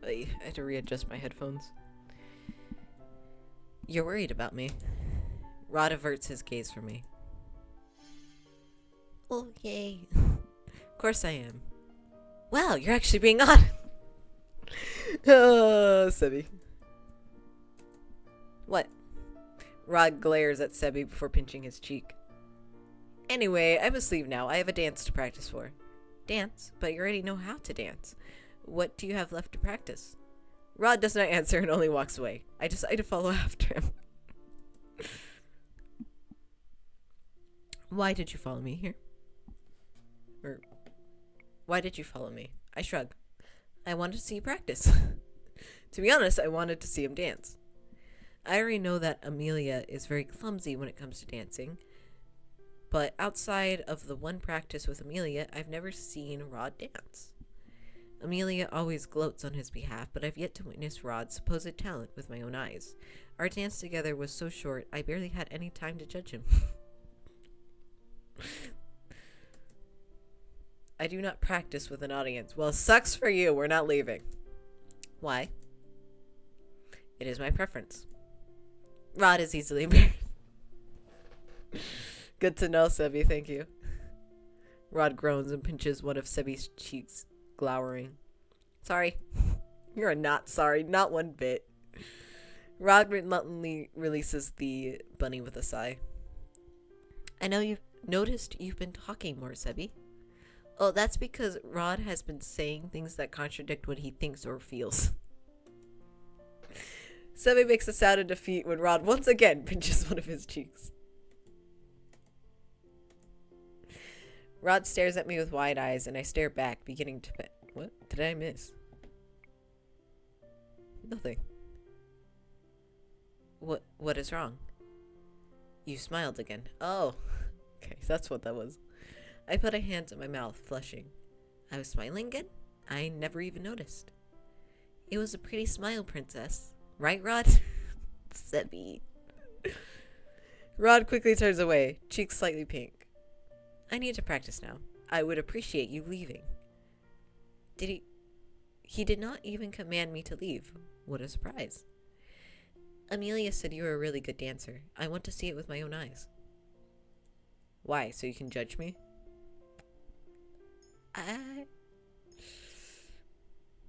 I had to readjust my headphones. You're worried about me. Rod averts his gaze from me. Oh, yay. Of course I am. Wow, you're actually being honest. Oh, Sebi. What? Rod glares at Sebi before pinching his cheek. Anyway, I must leave now. I have a dance to practice for. Dance? But you already know how to dance. What do you have left to practice? Rod does not answer and only walks away. I decide to follow after him. Why did you follow me here? Or, why did you follow me? I shrug. I wanted to see you practice. To be honest, I wanted to see him dance. I already know that Amelia is very clumsy when it comes to dancing, but outside of the one practice with Amelia, I've never seen Rod dance. Amelia always gloats on his behalf, but I've yet to witness Rod's supposed talent with my own eyes. Our dance together was so short, I barely had any time to judge him. I do not practice with an audience. Well, sucks for you. We're not leaving. Why? It is my preference. Rod is easily embarrassed. Good to know, Sebi. Thank you. Rod groans and pinches one of Sebi's cheeks. glowering. Sorry. You're not sorry, not one bit. Rod reluctantly releases the bunny with a sigh. I know you've noticed you've been talking more, Sebi. Oh, that's because Rod has been saying things that contradict what he thinks or feels. Sebi makes a sound of defeat when Rod once again pinches one of his cheeks. Rod stares at me with wide eyes, and I stare back, beginning to bet. What did I miss? Nothing. What is wrong? You smiled again. Oh. Okay, that's what that was. I put a hand to my mouth, flushing. I was smiling again? I never even noticed. It was a pretty smile, princess. Right, Rod? Sebi. Rod quickly turns away, cheeks slightly pink. I need to practice now. I would appreciate you leaving. He did not even command me to leave. What a surprise. Amelia said you were a really good dancer. I want to see it with my own eyes. Why? So you can judge me?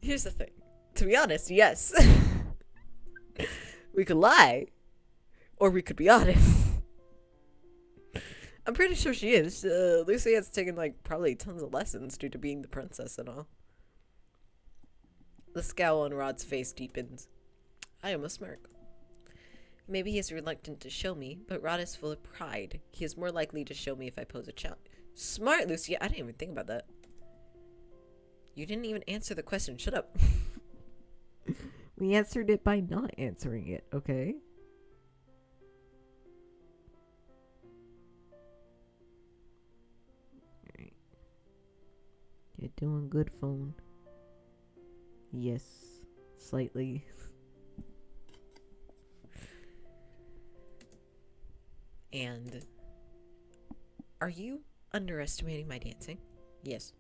Here's the thing. To be honest, yes. We could lie. Or we could be honest. I'm pretty sure she is. Lucy has taken, probably tons of lessons due to being the princess and all. The scowl on Rod's face deepens. I almost smirk. Maybe he is reluctant to show me, but Rod is full of pride. He is more likely to show me if I pose a challenge. Smart, Lucy. I didn't even think about that. You didn't even answer the question. Shut up. We answered it by not answering it, okay? Alright. You're doing good, phone. Yes. Slightly. And are you underestimating my dancing? Yes.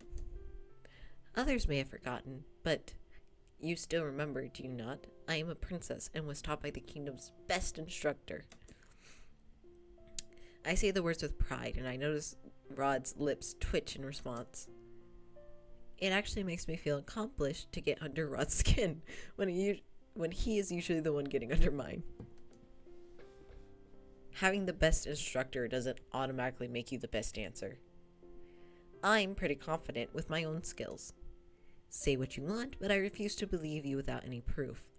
Others may have forgotten, but you still remember, do you not? I am a princess and was taught by the kingdom's best instructor. I say the words with pride, and I notice Rod's lips twitch in response. It actually makes me feel accomplished to get under Rod's skin when he is usually the one getting under mine. Having the best instructor doesn't automatically make you the best dancer. I'm pretty confident with my own skills. Say what you want, but I refuse to believe you without any proof.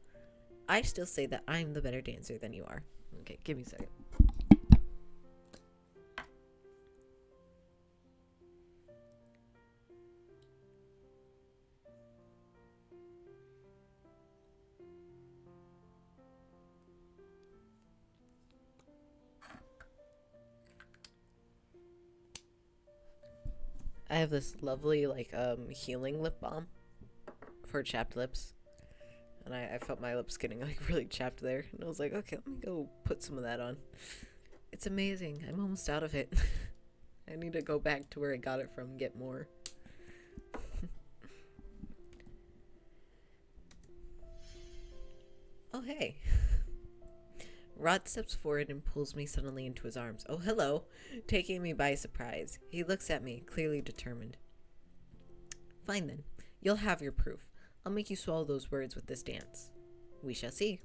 I still say that I'm the better dancer than you are. Okay, give me a second. I have this lovely, healing lip balm for chapped lips. And I felt my lips getting, really chapped there. And I was like, okay, let me go put some of that on. It's amazing. I'm almost out of it. I need to go back to where I got it from and get more. Oh, hey. Rod steps forward and pulls me suddenly into his arms. Oh, hello. Taking me by surprise. He looks at me, clearly determined. Fine then. You'll have your proof. I'll make you swallow those words with this dance. We shall see.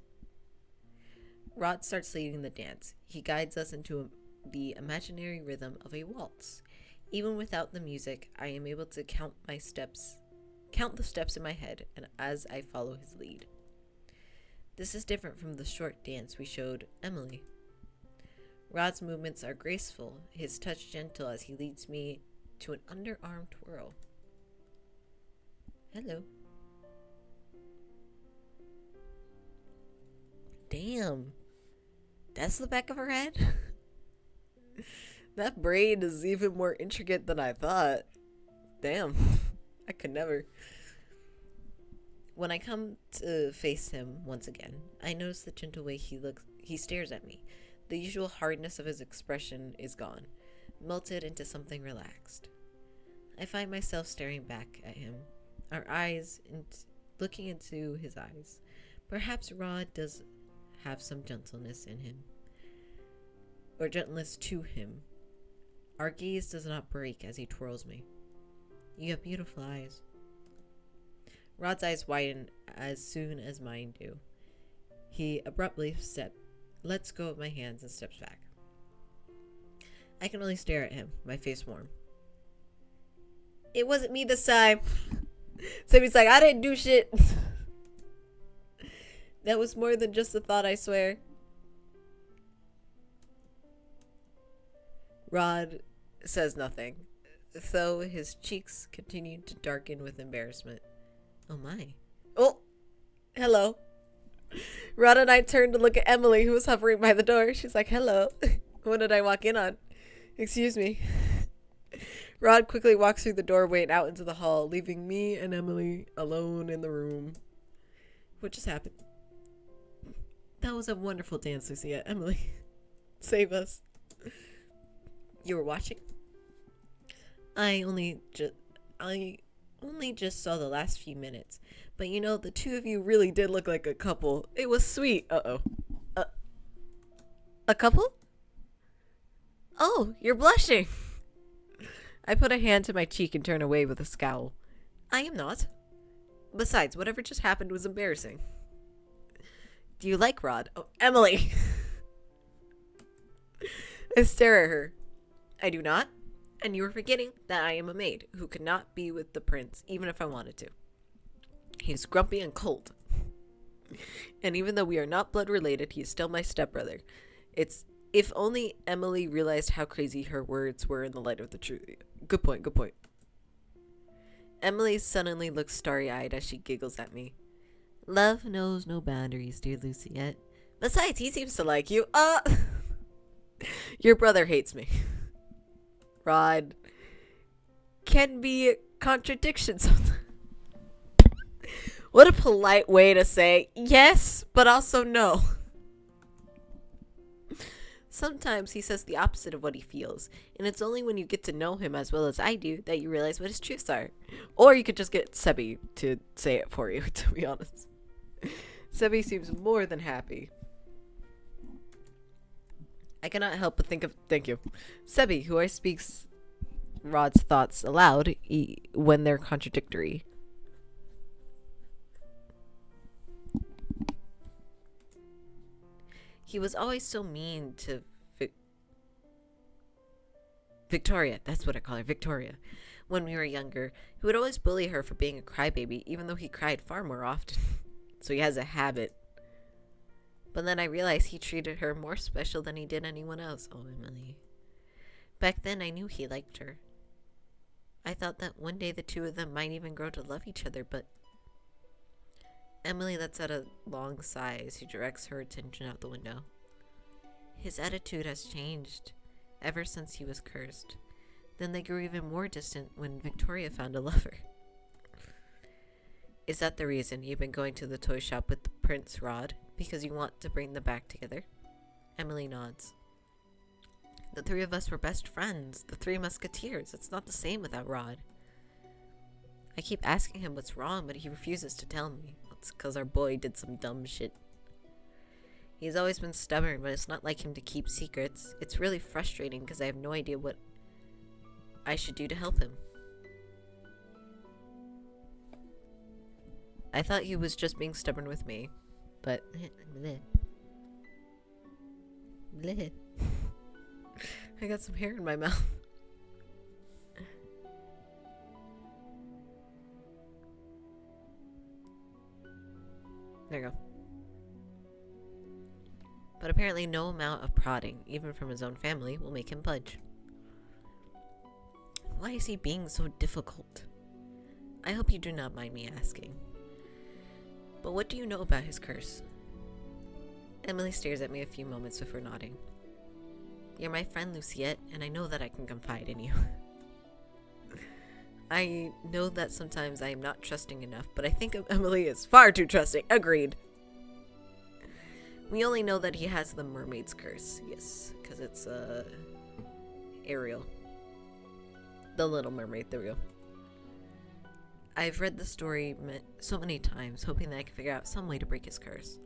Rod starts leading the dance. He guides us into the imaginary rhythm of a waltz. Even without the music, I am able to count the steps in my head, and as I follow his lead. This is different from the short dance we showed Emily. Rod's movements are graceful, his touch gentle as he leads me to an underarm twirl. Hello. Damn. That's the back of her head? That braid is even more intricate than I thought. Damn. I could never. When I come to face him once again, I notice the gentle way he stares at me. The usual hardness of his expression is gone, melted into something relaxed. I find myself staring back at him, our eyes looking into his eyes. Perhaps Rod does have some gentleness in him, or gentleness to him. Our gaze does not break as he twirls me. You have beautiful eyes. Rod's eyes widen as soon as mine do. He abruptly lets go of my hands and steps back. I can only stare at him, my face warm. It wasn't me this time. Sammy's like, I didn't do shit. That was more than just a thought, I swear. Rod says nothing, though his cheeks continue to darken with embarrassment. Oh my. Oh, hello. Rod and I turned to look at Emily, who was hovering by the door. She's like, hello. What did I walk in on? Excuse me. Rod quickly walks through the doorway and out into the hall, leaving me and Emily alone in the room. What just happened? That was a wonderful dance, Lucia. Emily, save us. You were watching? I only just saw the last few minutes. But you know, the two of you really did look like a couple. It was sweet. Uh-oh. A couple? Oh, you're blushing. I put a hand to my cheek and turn away with a scowl. I am not. Besides, whatever just happened was embarrassing. Do you like Rod? Oh, Emily! I stare at her. I do not. And you are forgetting that I am a maid who could not be with the prince, even if I wanted to. He's grumpy and cold. And even though we are not blood related, he is still my stepbrother. If only Emily realized how crazy her words were in the light of the truth. Good point, good point. Emily suddenly looks starry-eyed as she giggles at me. Love knows no boundaries, dear Luciette. Besides, he seems to like you. Your brother hates me. Rod can be contradictions. What a polite way to say yes, but also no. Sometimes he says the opposite of what he feels, and it's only when you get to know him as well as I do that you realize what his truths are. Or you could just get Sebi to say it for you, to be honest. Sebi seems more than happy. I cannot help but think of... Thank you. Sebi, who always speaks Rod's thoughts aloud when they're contradictory. He was always so mean to Victoria. That's what I call her, Victoria. When we were younger, he would always bully her for being a crybaby, even though he cried far more often. So he has a habit. But then I realized he treated her more special than he did anyone else. Oh, Emily. Back then, I knew he liked her. I thought that one day the two of them might even grow to love each other, but... Emily lets out a long sigh as he directs her attention out the window. His attitude has changed ever since he was cursed. Then they grew even more distant when Victoria found a lover. Is that the reason you've been going to the toy shop with Prince Rod? Because you want to bring them back together? Emily nods. The three of us were best friends, the three musketeers. It's not the same without Rod. I keep asking him what's wrong, but he refuses to tell me. It's because our boy did some dumb shit. He's always been stubborn, but it's not like him to keep secrets. It's really frustrating because I have no idea what I should do to help him. I thought he was just being stubborn with me, but... Bleh. I got some hair in my mouth. There you go. But apparently no amount of prodding, even from his own family, will make him budge. Why is he being so difficult? I hope you do not mind me asking. But what do you know about his curse? Emily stares at me a few moments before nodding. You're my friend, Luciette, and I know that I can confide in you. I know that sometimes I am not trusting enough, but I think Emily is far too trusting. Agreed. We only know that he has the mermaid's curse. Yes, because it's Ariel. The Little Mermaid. There we go. I've read the story so many times, hoping that I can figure out some way to break his curse.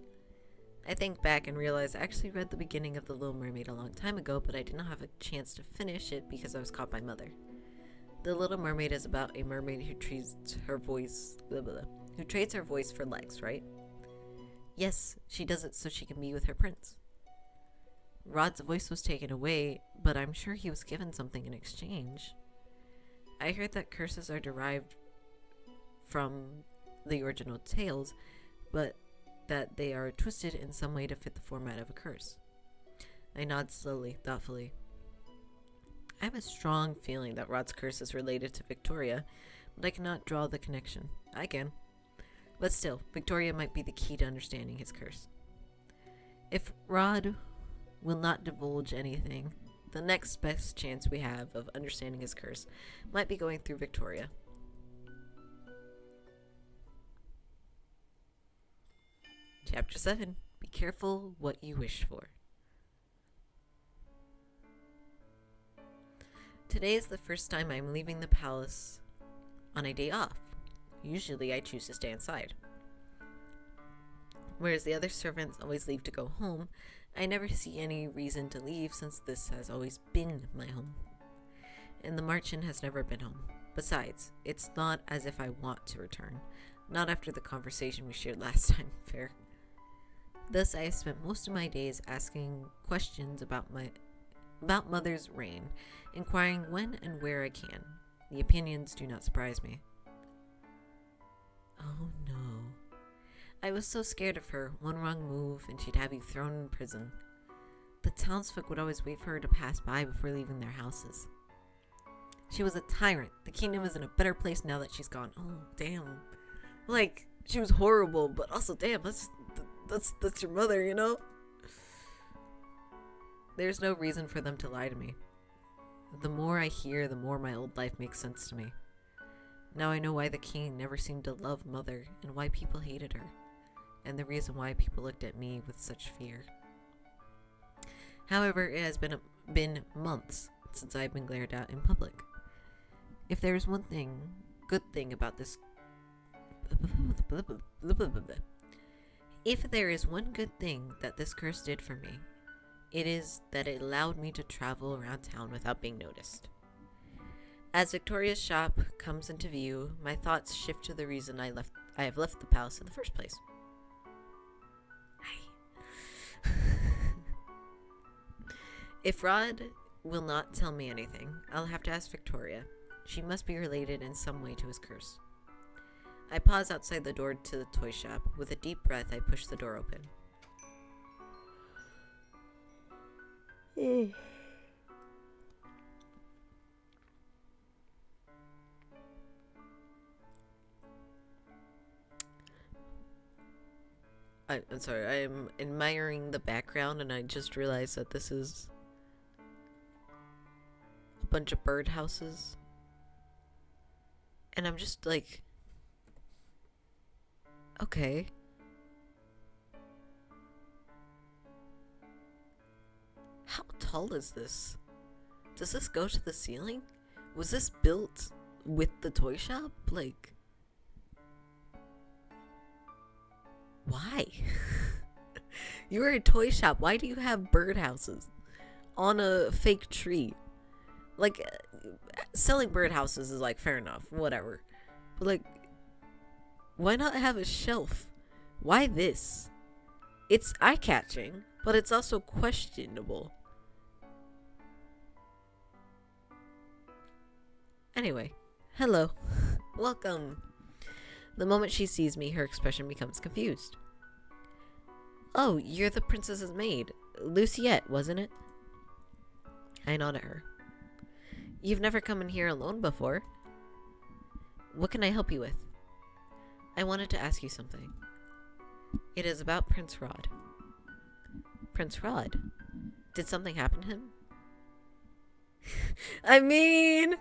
I think back and realize I actually read the beginning of The Little Mermaid a long time ago, but I did not have a chance to finish it because I was caught by Mother. The Little Mermaid is about a mermaid who treats her voice... Blah, blah, blah. who trades her voice for legs, right? Yes, she does it so she can be with her prince. Rod's voice was taken away, but I'm sure he was given something in exchange. I heard that curses are derived from the original tales, but that they are twisted in some way to fit the format of a curse. I nod slowly, thoughtfully. I have a strong feeling that Rod's curse is related to Victoria, but I cannot draw the connection. I can. But still, Victoria might be the key to understanding his curse. If Rod will not divulge anything, the next best chance we have of understanding his curse might be going through Victoria. Chapter 7. Be careful what you wish for. Today is the first time I'm leaving the palace on a day off. Usually I choose to stay inside. Whereas the other servants always leave to go home, I never see any reason to leave since this has always been my home. And the merchant has never been home. Besides, it's not as if I want to return. Not after the conversation we shared last time, fair. Thus, I have spent most of my days asking questions about Mother's reign, inquiring when and where I can. The opinions do not surprise me. Oh no. I was so scared of her. One wrong move and she'd have you thrown in prison. The townsfolk would always wait for her to pass by before leaving their houses. She was a tyrant. The kingdom is in a better place now that she's gone. Oh, damn. Like, she was horrible, but also, damn, that's your mother, you know? There's no reason for them to lie to me. The more I hear, the more my old life makes sense to me. Now I know why the king never seemed to love Mother, and why people hated her, and the reason why people looked at me with such fear. However, it has been months since I've been glared at in public. If there is one good thing about this... If there is one good thing that this curse did for me, it is that it allowed me to travel around town without being noticed. As Victoria's shop comes into view, my thoughts shift to the reason I have left the palace in the first place. Hi. If Rod will not tell me anything, I'll have to ask Victoria. She must be related in some way to his curse. I pause outside the door to the toy shop. With a deep breath, I push the door open. I'm sorry, I'm admiring the background and I just realized that this is a bunch of birdhouses. And I'm just like, okay. How tall is this? Does this go to the ceiling? Was this built with the toy shop? Like, why? You were a toy shop. Why do you have birdhouses on a fake tree? Like, selling birdhouses is like fair enough, whatever. But like, why not have a shelf? Why this? It's eye-catching, but it's also questionable. Anyway, hello. Welcome. The moment she sees me, her expression becomes confused. Oh, you're the princess's maid. Luciette, wasn't it? I nod at her. You've never come in here alone before. What can I help you with? I wanted to ask you something. It is about Prince Rod. Prince Rod? Did something happen to him? I mean,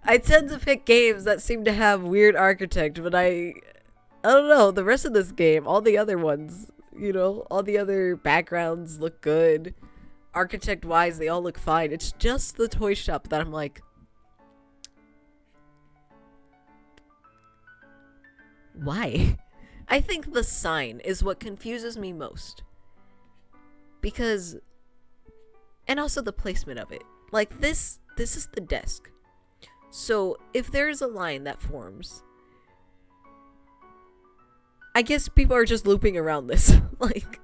I tend to pick games that seem to have weird architect, but I don't know, the rest of this game, all the other ones, you know, all the other backgrounds look good. Architect-wise, they all look fine. It's just the toy shop that I'm like, why? I think the sign is what confuses me most. Because, and also the placement of it. Like, this is the desk. So, if there is a line that forms, I guess people are just looping around this. Like,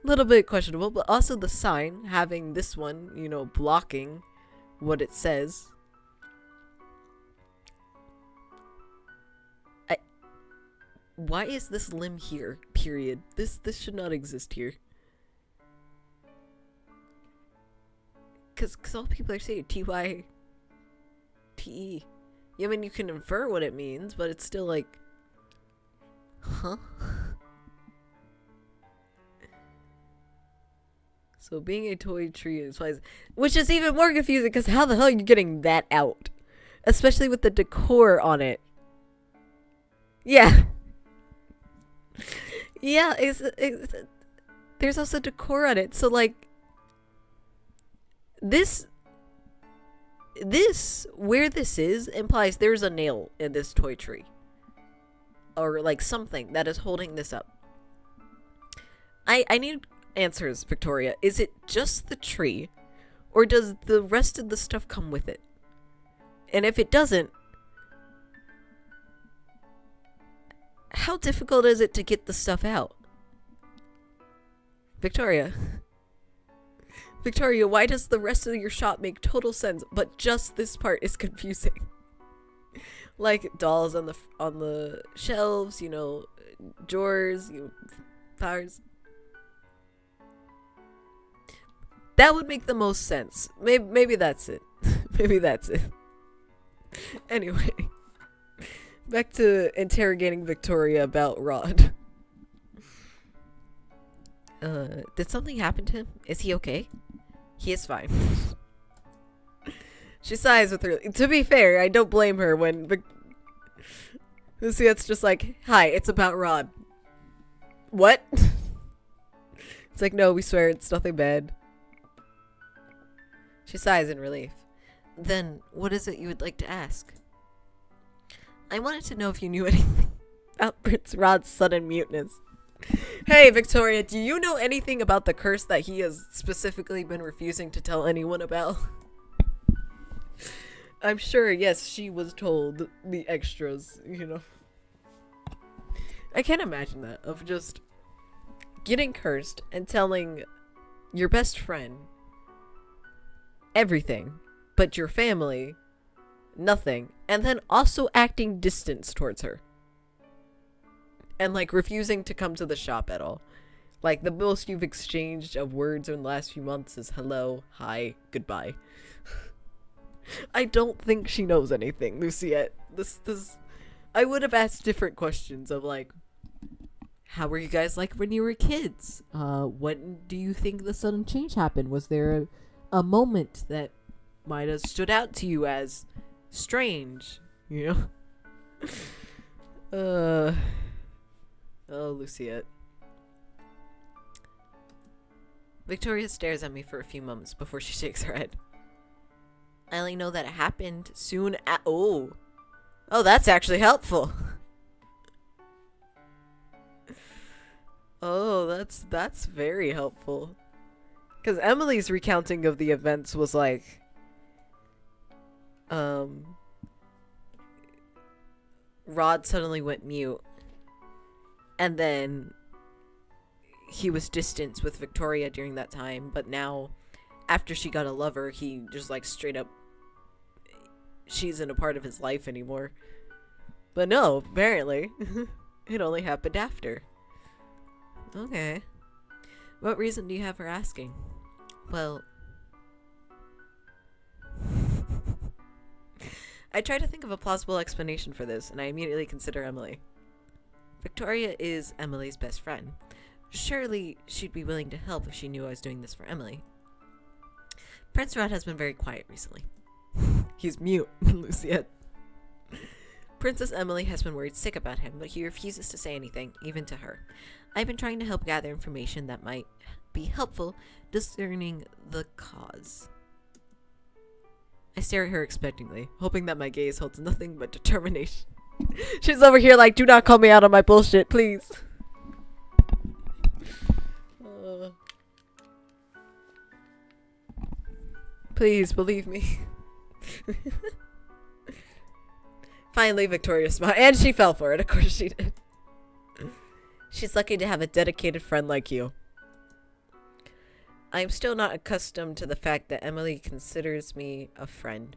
a little bit questionable, but also the sign having this one, you know, blocking what it says. Why is this limb here? Period. This should not exist here. Cause all people are saying TYTE. Yeah, I mean, you can infer what it means, but it's still like, huh? So being a toy tree implies, which is even more confusing because how the hell are you getting that out? Especially with the decor on it. Yeah. Yeah, there's also decor on it. So like, this, where this is, implies there's a nail in this toy tree. Or like something that is holding this up. I need answers, Victoria. Is it just the tree? Or does the rest of the stuff come with it? And if it doesn't, how difficult is it to get the stuff out? Victoria. Victoria, why does the rest of your shop make total sense, but just this part is confusing? Like dolls on the shelves, you know, drawers, flowers. That would make the most sense. Maybe that's it. Maybe that's it. Anyway. Back to interrogating Victoria about Rod. Did something happen to him? Is he okay? He is fine. She sighs with her. To be fair, I don't blame her when Luciette's just like, hi, it's about Rod. What? It's like, no, we swear it's nothing bad. She sighs in relief. Then, what is it you would like to ask? I wanted to know if you knew anything about Prince Rod's sudden muteness. Hey, Victoria, do you know anything about the curse that he has specifically been refusing to tell anyone about? I'm sure, yes, she was told the extras, you know. I can't imagine that, of just getting cursed and telling your best friend everything, but your family nothing, and then also acting distance towards her. And like refusing to come to the shop at all. Like the most you've exchanged of words in the last few months is hello, hi, goodbye. I don't think she knows anything, Luciette. This I would have asked different questions of like, how were you guys like when you were kids? When do you think the sudden change happened? Was there a moment that might have stood out to you as strange, you know? Oh, Luciette. Victoria stares at me for a few moments before she shakes her head. I only know that it happened soon at— Oh, that's actually helpful. Oh, that's very helpful. Because Emily's recounting of the events was like, Rod suddenly went mute. And then he was distanced with Victoria during that time. But now, after she got a lover, he just like straight up, she isn't a part of his life anymore. But no, apparently, it only happened after. Okay. What reason do you have for asking? Well, I try to think of a plausible explanation for this, and I immediately consider Emily. Victoria is Emily's best friend. Surely she'd be willing to help if she knew I was doing this for Emily. Prince Rod has been very quiet recently. He's mute, Luciette. Princess Emily has been worried sick about him, but he refuses to say anything, even to her. I've been trying to help gather information that might be helpful discerning the cause. I stare at her expectantly, hoping that my gaze holds nothing but determination. She's over here like, do not call me out on my bullshit, please. Please, believe me. Finally, Victoria smiled, and she fell for it. Of course she did. She's lucky to have a dedicated friend like you. I am still not accustomed to the fact that Emily considers me a friend.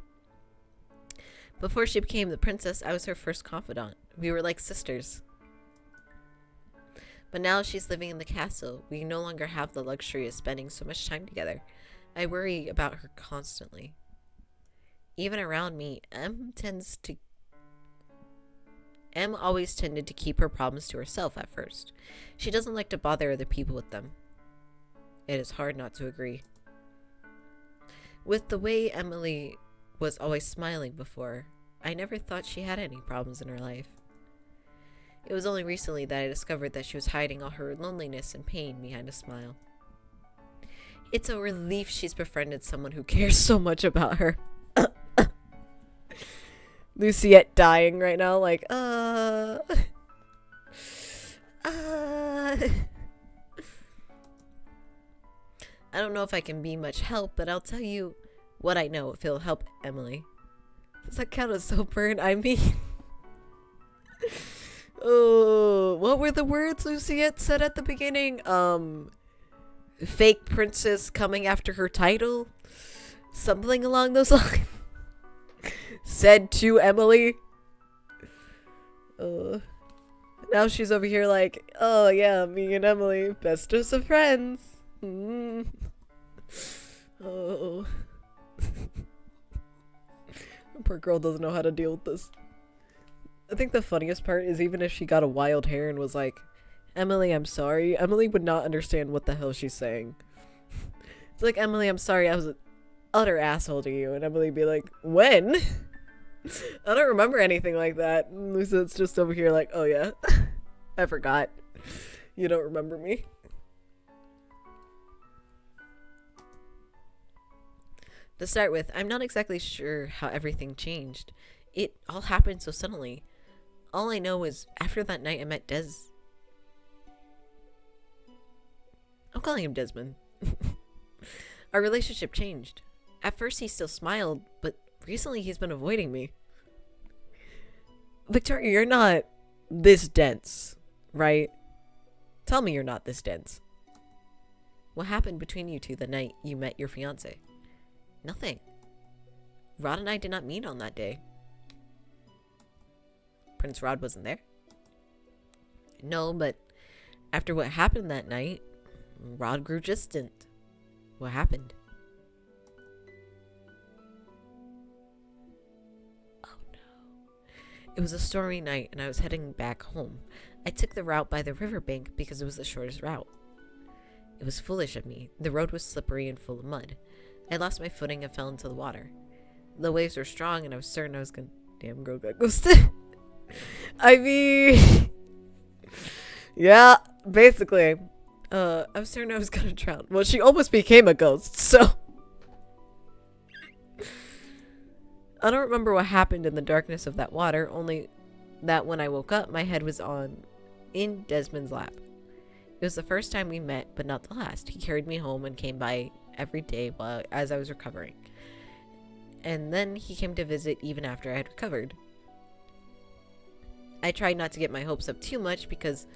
Before she became the princess, I was her first confidant. We were like sisters. But now she's living in the castle. We no longer have the luxury of spending so much time together. I worry about her constantly. Even around me, Em always tended to keep her problems to herself at first. She doesn't like to bother other people with them. It is hard not to agree. With the way Emily was always smiling before, I never thought she had any problems in her life. It was only recently that I discovered that she was hiding all her loneliness and pain behind a smile. It's a relief she's befriended someone who cares so much about her. Luciette dying right now, like, I don't know if I can be much help, but I'll tell you what I know if it'll help Emily. Does that count as soap burn? I mean... Oh, what were the words Luciette said at the beginning? Fake princess coming after her title? Something along those lines. Said to Emily. Now she's over here like, oh yeah, me and Emily, bestest of friends. Oh. Poor girl doesn't know how to deal with this. I think the funniest part is even if she got a wild hair and was like, Emily, I'm sorry, Emily would not understand what the hell she's saying. It's like, Emily, I'm sorry, I was an utter asshole to you. And Emily be like, when? I don't remember anything like that. And Luciette's just over here like, oh yeah, I forgot. You don't remember me. To start with, I'm not exactly sure how everything changed. It all happened so suddenly. All I know is after that night I met I'm calling him Desmond. Our relationship changed. At first he still smiled, but recently he's been avoiding me. Victoria, you're not this dense, right? Tell me you're not this dense. What happened between you two the night you met your fiancé? Nothing. Rod and I did not meet on that day. Prince Rod wasn't there? No, but after what happened that night, Rod grew distant. What happened? Oh no. It was a stormy night and I was heading back home. I took the route by the riverbank because it was the shortest route. It was foolish of me. The road was slippery and full of mud. I lost my footing and fell into the water. The waves were strong and I was certain I was gonna... Damn, girl got ghosted. I mean... yeah, basically. I was certain I was gonna drown. Well, she almost became a ghost, so... I don't remember what happened in the darkness of that water, only that when I woke up, my head was in Desmond's lap. It was the first time we met, but not the last. He carried me home and came by every day as I was recovering. And then he came to visit even after I had recovered. I tried not to get my hopes up too much because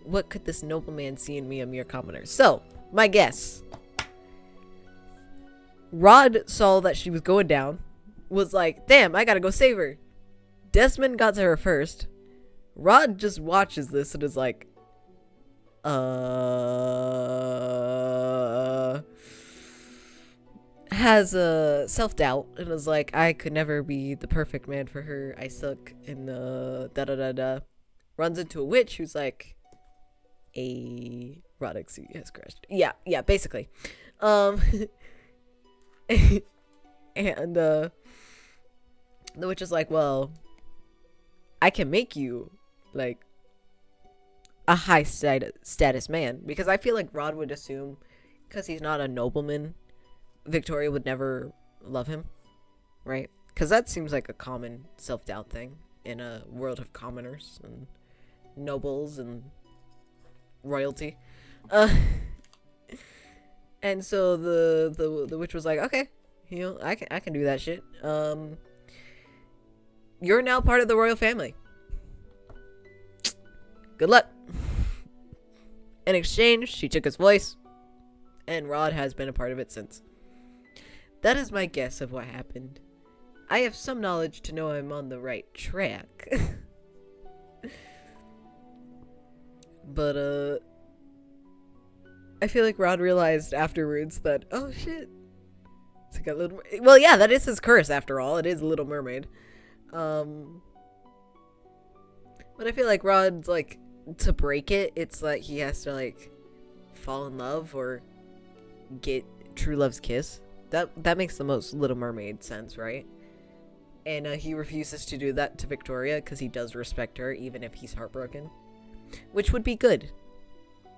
what could this nobleman see in me, a mere commoner? So, my guess. Rod saw that she was going down, was like, damn, I gotta go save her. Desmond got to her first. Rod just watches this and is like, has a self-doubt and is like, I could never be the perfect man for her. I suck in the da-da-da-da. Runs into a witch who's like, a Rodixie has crashed. Yeah, basically. And the witch is like, well, I can make you like a high status man, because I feel like Rod would assume because he's not a nobleman, Victoria would never love him, right? Because that seems like a common self-doubt thing in a world of commoners and nobles and royalty. And so the witch was like, okay, you know, I can do that shit. You're now part of the royal family. Good luck. In exchange, she took his voice, and Rod has been a part of it since. That is my guess of what happened. I have some knowledge to know I'm on the right track. But, I feel like Rod realized afterwards that, oh shit. It's like a little, well, yeah, that is his curse after all. It is Little Mermaid. But I feel like Rod's, like, to break it, it's like he has to, like, fall in love or get true love's kiss. That makes the most Little Mermaid sense, right? And he refuses to do that to Victoria because he does respect her, even if he's heartbroken. Which would be good.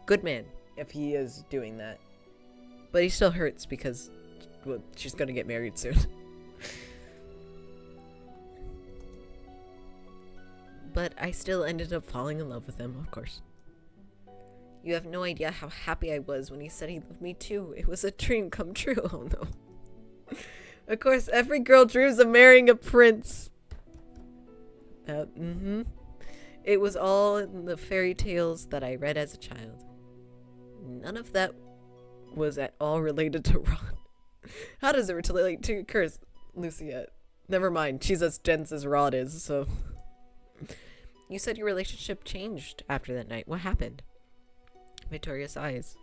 Good man, if he is doing that. But he still hurts because, well, she's gonna get married soon. But I still ended up falling in love with him, of course. You have no idea how happy I was when he said he loved me too. It was a dream come true. Oh no. Of course, every girl dreams of marrying a prince. It was all in the fairy tales that I read as a child. None of that was at all related to Rod. How does it relate to your curse, Luciette? Never mind, she's as dense as Rod is, so... You said your relationship changed after that night. What happened? Victoria sighs.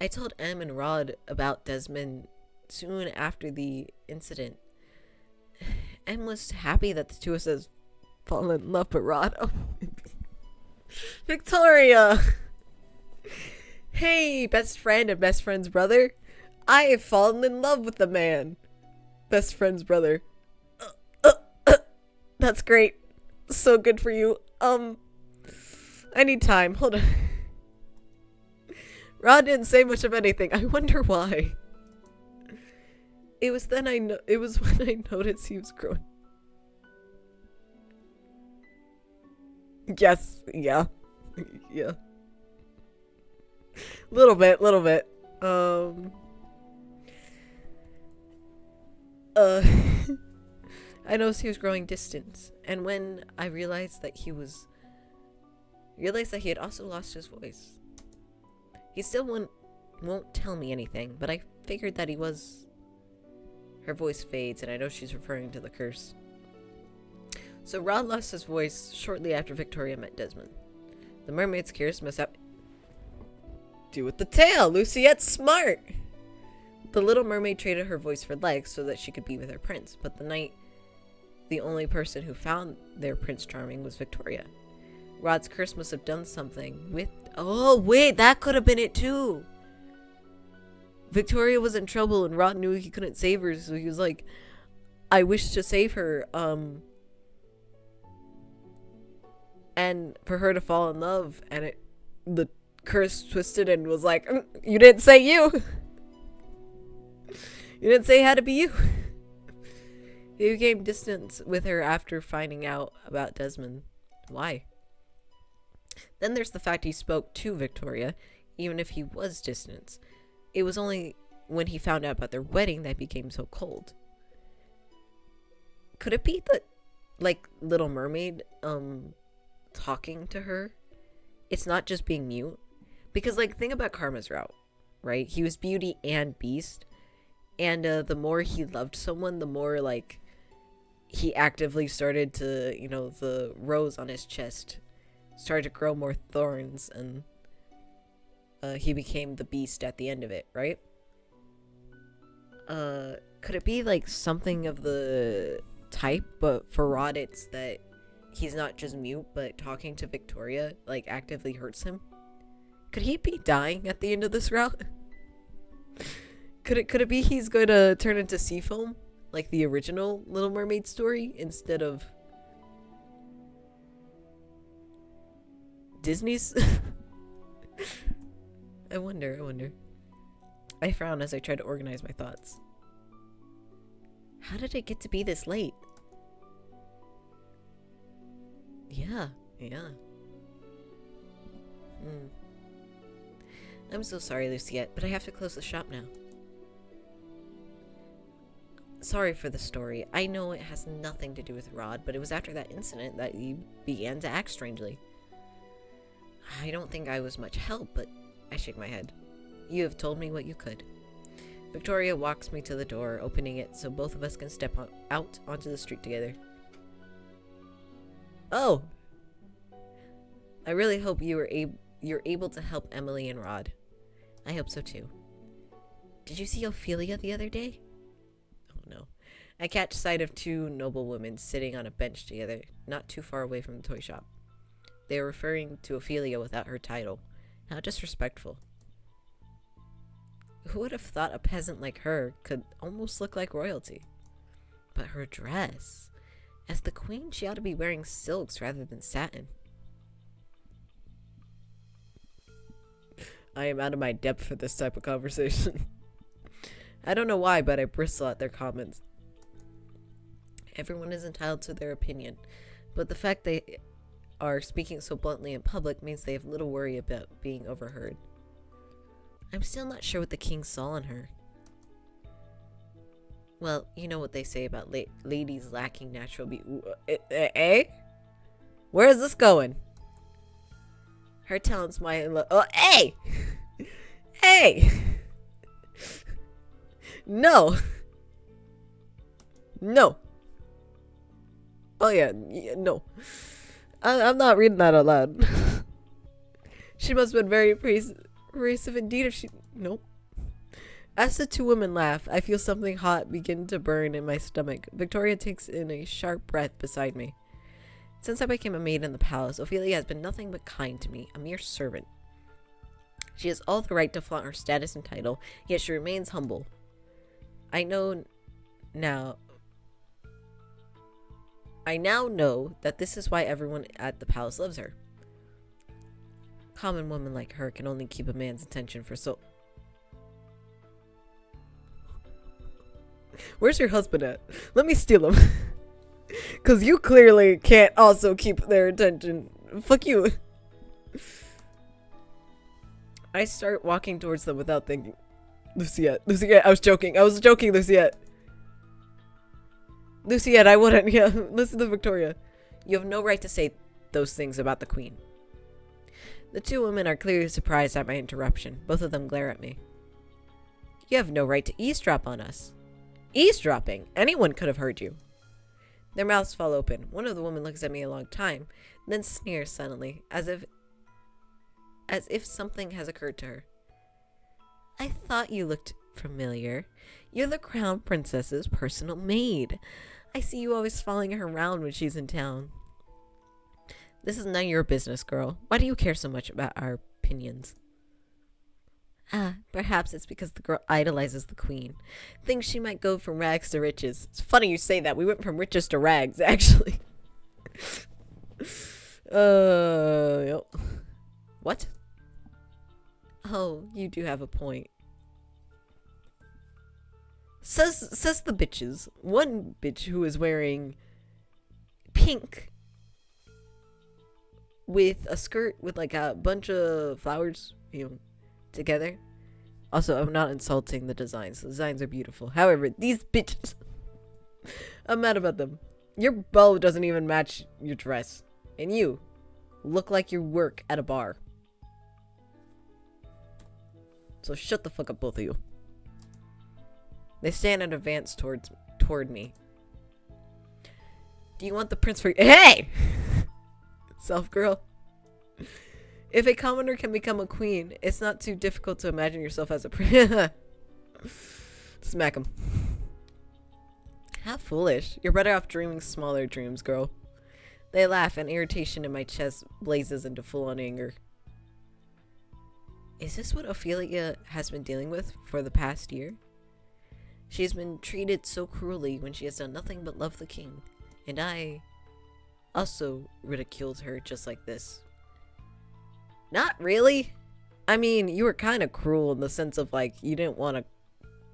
I told Em and Rod about Desmond soon after the incident. Em was happy that the two of us fallen in love, but Rod... Oh. Victoria! Hey, best friend and best friend's brother. I have fallen in love with the man. Best friend's brother. That's great. So good for you. I need time. Hold on. Rod didn't say much of anything. I wonder why. It was when I noticed he was growing. Yes. Yeah. Yeah. Little bit. I noticed he was growing distance, and when I realized that he had also lost his voice. He still won't tell me anything, but I figured that he was. Her voice fades, and I know she's referring to the curse. So Rod lost his voice shortly after Victoria met Desmond. The mermaid's curse must have do with the tail. Luciette's smart. The Little Mermaid traded her voice for legs so that she could be with her prince, but the only person who found their Prince Charming was Victoria. Rod's curse must have done something with... Oh, wait, that could have been it too. Victoria was in trouble and Rod knew he couldn't save her, so he was like, I wish to save her, and for her to fall in love, and the curse twisted and was like, you didn't say you. You didn't say it had to be you. He became distant with her after finding out about Desmond. Why? Then there's the fact he spoke to Victoria, even if he was distant. It was only when he found out about their wedding that he became so cold. Could it be that, like, Little Mermaid, talking to her? It's not just being mute? Because, like, think about Karma's route, right? He was Beauty and Beast. And, the more he loved someone, the more, like, he actively started to, you know, the rose on his chest started to grow more thorns, and he became the beast at the end of it, right? Could it be like something of the type, but for Rod it's that he's not just mute, but talking to Victoria like actively hurts him? Could he be dying at the end of this route? Could it be he's going to turn into sea foam, like the original Little Mermaid story, instead of Disney's? I wonder. I frown as I try to organize my thoughts. How did it get to be this late? Yeah. I'm so sorry, Luciette, but I have to close the shop now. Sorry for the story. I know it has nothing to do with Rod, but it was after that incident that you began to act strangely. I don't think I was much help, but I shake my head. You have told me what you could. Victoria walks me to the door, opening it so both of us can step out onto the street together. Oh! I really hope you're able to help Emily and Rod. I hope so too. Did you see Ophelia the other day? Oh no. I catch sight of two noble women sitting on a bench together, not too far away from the toy shop. They are referring to Ophelia without her title. How disrespectful. Who would have thought a peasant like her could almost look like royalty? But her dress. As the queen, she ought to be wearing silks rather than satin. I am out of my depth for this type of conversation. I don't know why, but I bristle at their comments. Everyone is entitled to their opinion, but the fact they are speaking so bluntly in public means they have little worry about being overheard. I'm still not sure what the king saw in her. Well, you know what they say about ladies lacking natural beauty. Eh? Where is this going? Her talents might oh, hey! Hey! No! No! Oh yeah, no. I'm not reading that out loud. She must have been very abrasive indeed if she... Nope. As the two women laugh, I feel something hot begin to burn in my stomach. Victoria takes in a sharp breath beside me. Since I became a maid in the palace, Ophelia has been nothing but kind to me, a mere servant. She has all the right to flaunt her status and title, yet she remains humble. I now know that this is why everyone at the palace loves her. A common woman like her can only keep a man's attention for so... Where's your husband at? Let me steal him. Because you clearly can't also keep their attention. Fuck you. I start walking towards them without thinking. Luciette, I was joking, Luciette. Luciette, I wouldn't. Yeah, listen to Victoria. You have no right to say those things about the queen. The two women are clearly surprised at my interruption. Both of them glare at me. You have no right to eavesdrop on us. Eavesdropping? Anyone could have heard you. Their mouths fall open. One of the women looks at me a long time, then sneers suddenly, as if something has occurred to her. I thought you looked familiar. You're the crown princess's personal maid. I see you always following her around when she's in town. This is none of your business, girl. Why do you care so much about our opinions? Ah, perhaps it's because the girl idolizes the queen. Thinks she might go from rags to riches. It's funny you say that. We went from riches to rags, actually. Yep. What? Oh, you do have a point. Says the bitches. One bitch who is wearing pink with a skirt with like a bunch of flowers, you know, together. Also, I'm not insulting the designs. The designs are beautiful. However, these bitches, I'm mad about them. Your bow doesn't even match your dress. And you look like you work at a bar. So shut the fuck up, both of you. They stand and advance toward me. Do you want the prince for... Hey! Self girl. If a commoner can become a queen, it's not too difficult to imagine yourself as a prince. Smack him. How foolish. You're better off dreaming smaller dreams, girl. They laugh, and irritation in my chest blazes into full-on anger. Is this what Ophelia has been dealing with for the past year? She has been treated so cruelly when she has done nothing but love the king. And I also ridiculed her just like this. Not really. I mean, you were kind of cruel in the sense of, like, you didn't want to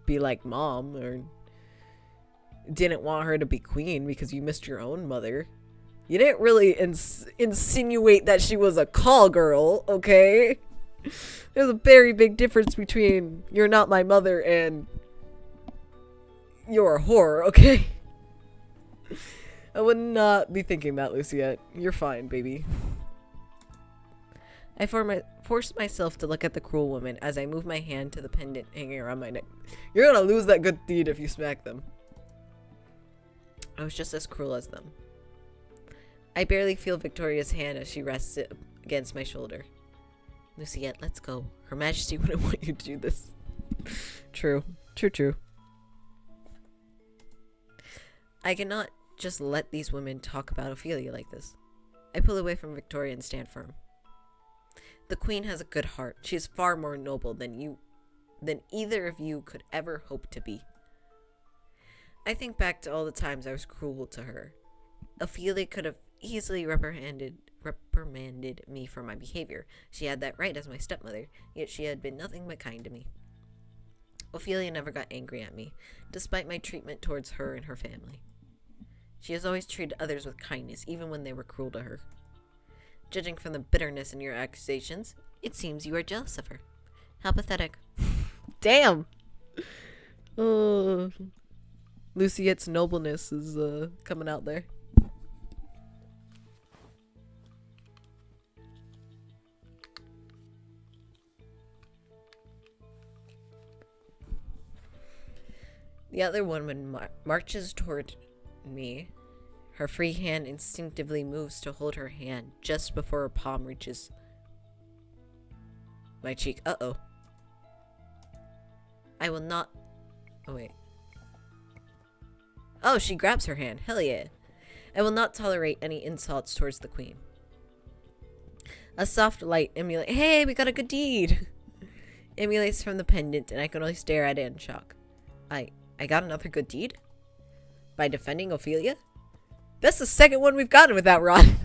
be like mom, or didn't want her to be queen because you missed your own mother. You didn't really insinuate that she was a call girl, okay? There's a very big difference between you're not my mother and you're a whore, okay? I would not be thinking that, Luciette. You're fine, baby. I forced myself to look at the cruel woman as I moved my hand to the pendant hanging around my neck. You're gonna lose that good deed if you smack them. I was just as cruel as them. I barely feel Victoria's hand as she rests it against my shoulder. Lucette, let's go. Her Majesty wouldn't want you to do this. True. True. I cannot just let these women talk about Ophelia like this. I pull away from Victoria and stand firm. The Queen has a good heart. She is far more noble than either of you could ever hope to be. I think back to all the times I was cruel to her. Ophelia could have easily reprimanded me for my behavior. She had that right as my stepmother, yet she had been nothing but kind to me. Ophelia never got angry at me, despite my treatment towards her and her family. She has always treated others with kindness, even when they were cruel to her. Judging from the bitterness in your accusations, it seems you are jealous of her. How pathetic. Damn! Oh, Lucette's nobleness is coming out there. The other woman marches toward me. Her free hand instinctively moves to hold her hand just before her palm reaches my cheek. Uh-oh. I will not... Oh, wait. Oh, she grabs her hand. Hell yeah. I will not tolerate any insults towards the Queen. A soft light emulates... Hey, we got a good deed! Emulates from the pendant, and I can only stare at it in shock. I got another good deed? By defending Ophelia? That's the second one we've gotten with that rod.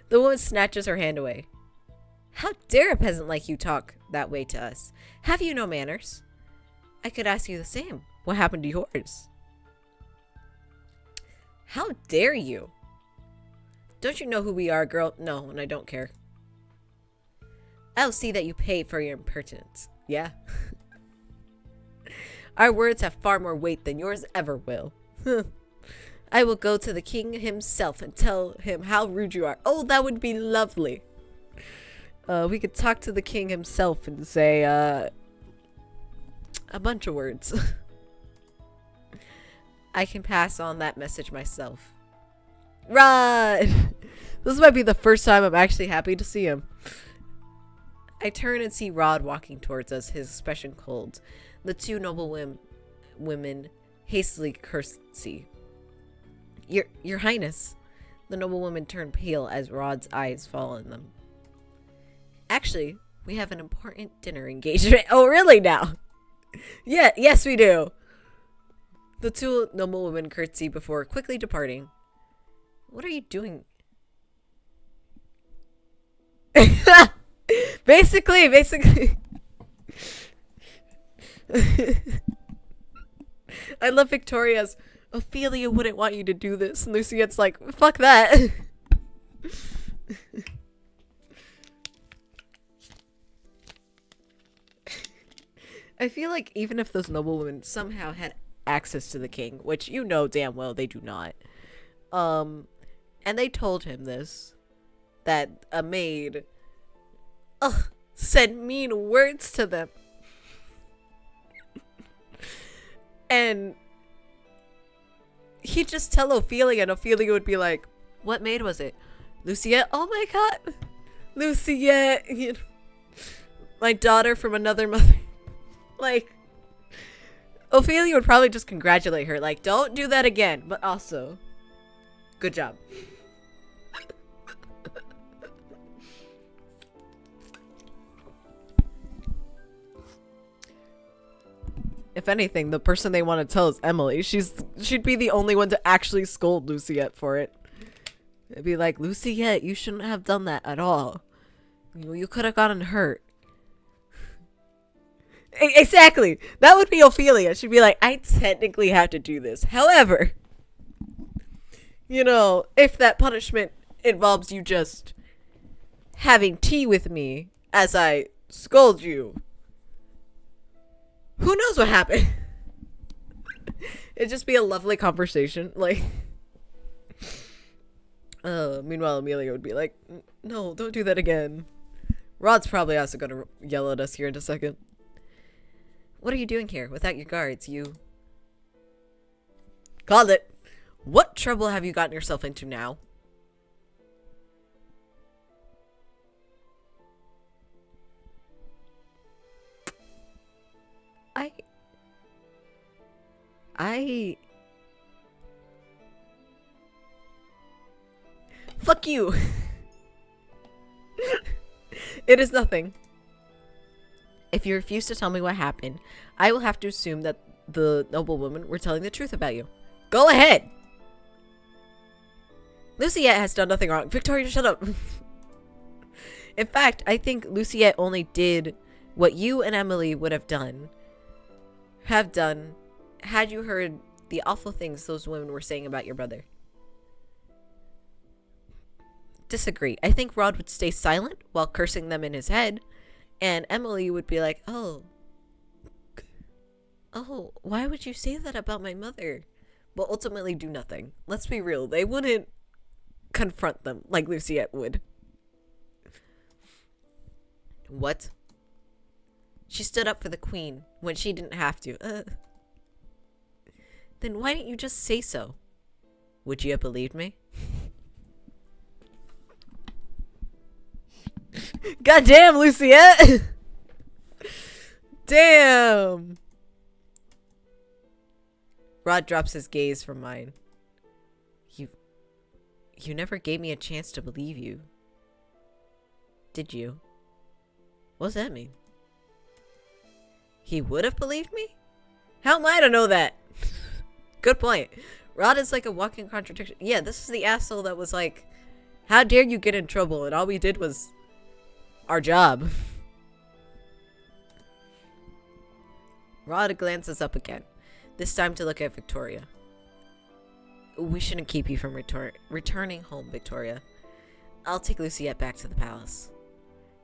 The woman snatches her hand away. How dare a peasant like you talk that way to us? Have you no manners? I could ask you the same. What happened to yours? How dare you? Don't you know who we are, girl? No, and I don't care. I'll see that you pay for your impertinence. Yeah. Our words have far more weight than yours ever will. I will go to the king himself and tell him how rude you are. Oh, that would be lovely. We could talk to the king himself and say, a bunch of words. I can pass on that message myself. Rod! This might be the first time I'm actually happy to see him. I turn and see Rod walking towards us, his expression cold. The two noble women hastily curtsy. Your Highness. The noble woman turned pale as Rod's eyes fall on them. Actually, we have an important dinner engagement. Oh, really now? Yeah, yes we do. The two noble women curtsy before quickly departing. What are you doing? Basically. I love Victoria's. Ophelia wouldn't want you to do this. And Lucette's like, fuck that. I feel like even if those noblewomen somehow had access to the king, which you know damn well they do not, and they told him this, that a maid said mean words to them. And he'd just tell Ophelia, and Ophelia would be like, what maid was it? Lucette? Oh my god. Lucette. You know, my daughter from another mother. Like, Ophelia would probably just congratulate her. Like, don't do that again. But also, good job. If anything, the person they want to tell is Emily. She'd be the only one to actually scold Lucette for it. It'd be like, Lucette, you shouldn't have done that at all. You could have gotten hurt. Exactly. That would be Ophelia. She'd be like, I technically have to do this. However, you know, if that punishment involves you just having tea with me as I scold you, who knows what happened? It'd just be a lovely conversation. Like, Meanwhile, Amelia would be like, no, don't do that again. Rod's probably also gonna yell at us here in a second. What are you doing here without your guards? You... Called it. What trouble have you gotten yourself into now? Fuck you! It is nothing. If you refuse to tell me what happened, I will have to assume that the noblewomen were telling the truth about you. Go ahead! Luciette has done nothing wrong. Victoria, shut up! In fact, I think Luciette only did what you and Emily would have done had you heard the awful things those women were saying about your brother. Disagree. I think Rod would stay silent while cursing them in his head, and Emily would be like, oh, why would you say that about my mother? But ultimately do nothing. Let's be real. They wouldn't confront them like Luciette would. What? She stood up for the queen when she didn't have to. Then why didn't you just say so? Would you have believed me? Goddamn, Luciette! Damn! Rod drops his gaze from mine. You never gave me a chance to believe you. Did you? What does that mean? He would have believed me? How am I to know that? Good point. Rod is like a walking contradiction. Yeah, this is the asshole that was like, how dare you get in trouble? And all we did was our job. Rod glances up again, this time to look at Victoria. We shouldn't keep you from returning home, Victoria. I'll take Luciette back to the palace.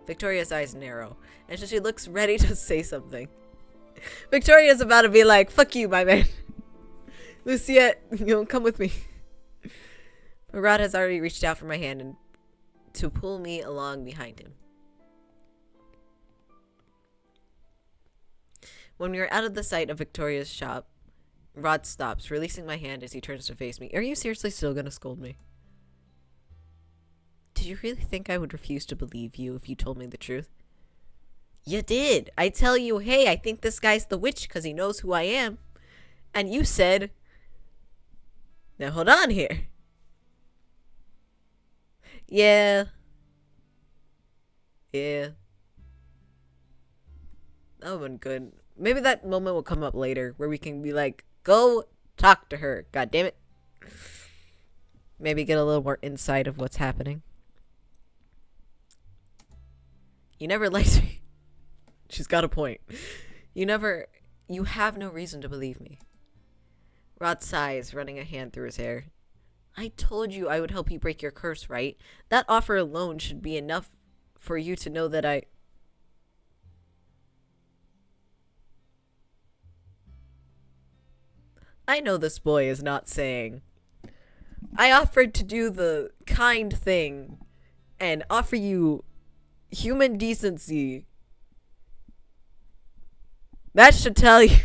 Victoria's eyes narrow, and she looks ready to say something. Victoria's about to be like, fuck you, my man. Luciette, come with me. But Rod has already reached out for my hand and to pull me along behind him. When we are out of the sight of Victoria's shop, Rod stops, releasing my hand as he turns to face me. Are you seriously still gonna scold me? Did you really think I would refuse to believe you if you told me the truth? You did. I tell you, hey, I think this guy's the witch because he knows who I am. And you said, now hold on here. Yeah. That would have been good. Maybe that moment will come up later where we can be like, go talk to her. God damn it. Maybe get a little more insight of what's happening. You never liked me. She's got a point. You have no reason to believe me. Rod sighs, running a hand through his hair. I told you I would help you break your curse, right? That offer alone should be enough for you to know that I know this boy is not saying, I offered to do the kind thing and offer you human decency. That should tell you.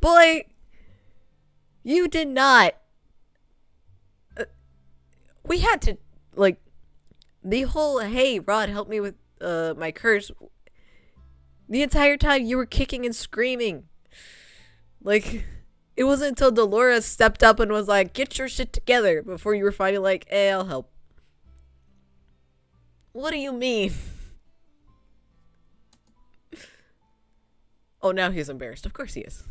Boy, you did not. We had to, like, the whole, hey, Rod, help me with my curse. The entire time you were kicking and screaming. Like, it wasn't until Dolores stepped up and was like, get your shit together, before you were finally like, hey, I'll help. What do you mean? Oh, now he's embarrassed. Of course he is.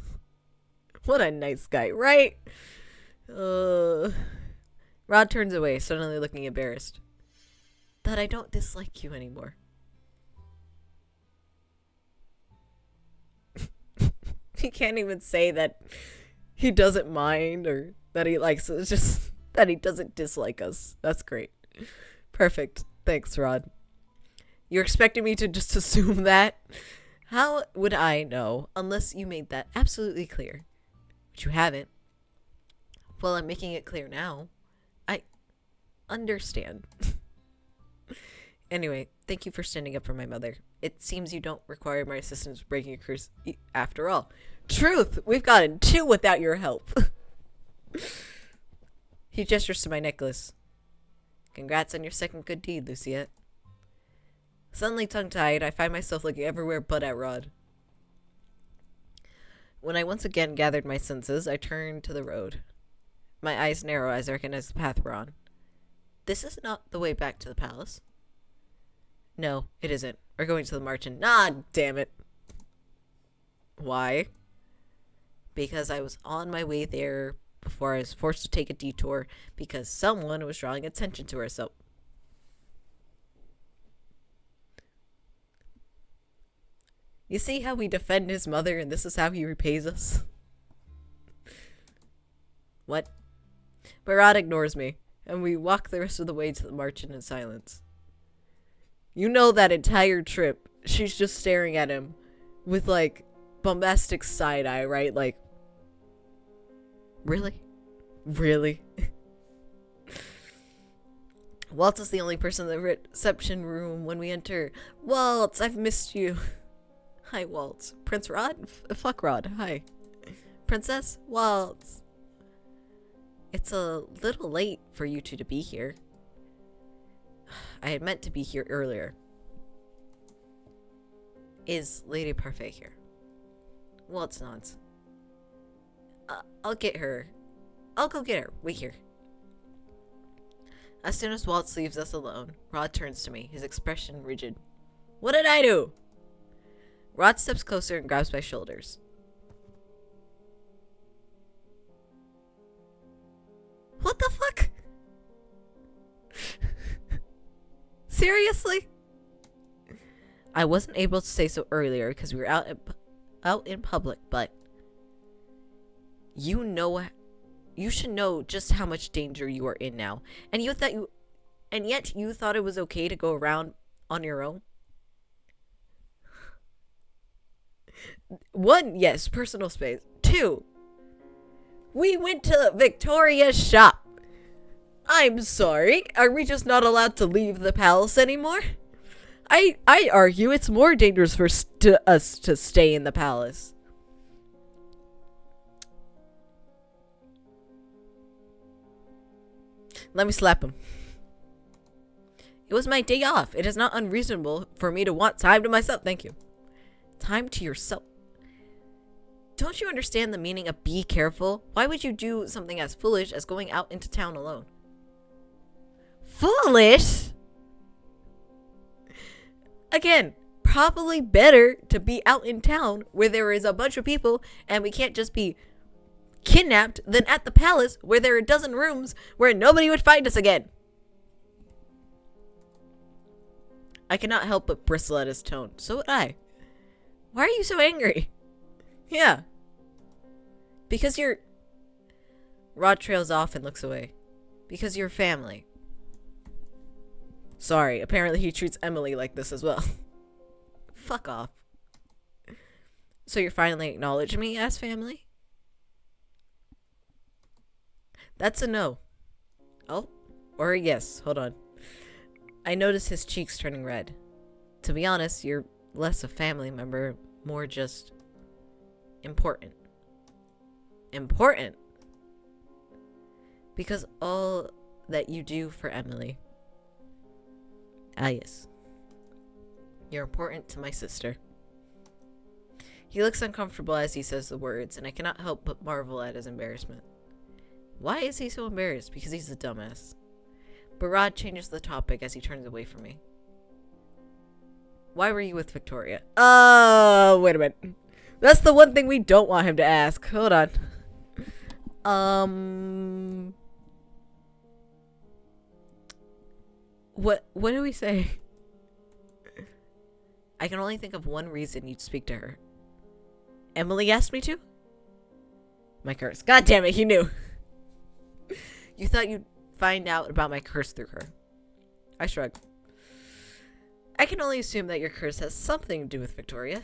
What a nice guy, right? Rod turns away, suddenly looking embarrassed. That I don't dislike you anymore. He can't even say that he doesn't mind or that he likes us. It's just that he doesn't dislike us. That's great. Perfect. Thanks, Rod. You're expecting me to just assume that? How would I know unless you made that absolutely clear? But you haven't. Well, I'm making it clear now. understand. Anyway, thank you for standing up for my mother. It seems you don't require my assistance breaking a curse after all. Truth! We've gotten 2 without your help. He gestures to my necklace. Congrats on your second good deed, Luciette. Suddenly tongue-tied, I find myself looking everywhere but at Rod. When I once again gathered my senses, I turned to the road. My eyes narrow as I recognize the path we're on. This is not the way back to the palace. No, it isn't. We're going to the margin. Ah, damn it. Why? Because I was on my way there before I was forced to take a detour because someone was drawing attention to herself. You see how we defend his mother and this is how he repays us? What? But Rod ignores me, and we walk the rest of the way to the margin in silence. You know that entire trip, she's just staring at him with, like, bombastic side-eye, right? Like, really? Really? Waltz is the only person in the reception room when we enter. Waltz, I've missed you. Hi, Waltz. Prince Rod? Fuck Rod. Hi. Princess? Waltz. It's a little late for you two to be here. I had meant to be here earlier. Is Lady Parfait here? Waltz nods. I'll get her. I'll go get her. Wait here. As soon as Waltz leaves us alone, Rod turns to me, his expression rigid. What did I do? Rod steps closer and grabs my shoulders. What the fuck? Seriously? I wasn't able to say so earlier because we were out in public, but you should know just how much danger you are in now. And yet you thought it was okay to go around on your own? 1, yes, personal space. 2, we went to Victoria's shop. I'm sorry, are we just not allowed to leave the palace anymore? I argue it's more dangerous for us to stay in the palace. Let me slap him. It was my day off. It is not unreasonable for me to want time to myself. Thank you. Time to yourself. Don't you understand the meaning of be careful? Why would you do something as foolish as going out into town alone? Foolish? Again, probably better to be out in town where there is a bunch of people and we can't just be kidnapped than at the palace where there are a dozen rooms where nobody would find us again. I cannot help but bristle at his tone. So would I. Why are you so angry? Yeah. Because you're... Rod trails off and looks away. Because you're family. Sorry, apparently he treats Emily like this as well. Fuck off. So you're finally acknowledging me as family? That's a no. Oh, or a yes. Hold on. I notice his cheeks turning red. To be honest, you're less a family member, more just important. Important? Because all that you do for Emily. Ah, yes. You're important to my sister. He looks uncomfortable as he says the words, and I cannot help but marvel at his embarrassment. Why is he so embarrassed? Because he's a dumbass. But Rod changes the topic as he turns away from me. Why were you with Victoria? Oh, wait a minute. That's the one thing we don't want him to ask. Hold on. What do we say? I can only think of one reason you'd speak to her. Emily asked me to? My curse. God damn it, he knew. You thought you'd find out about my curse through her. I shrug. I can only assume that your curse has something to do with Victoria.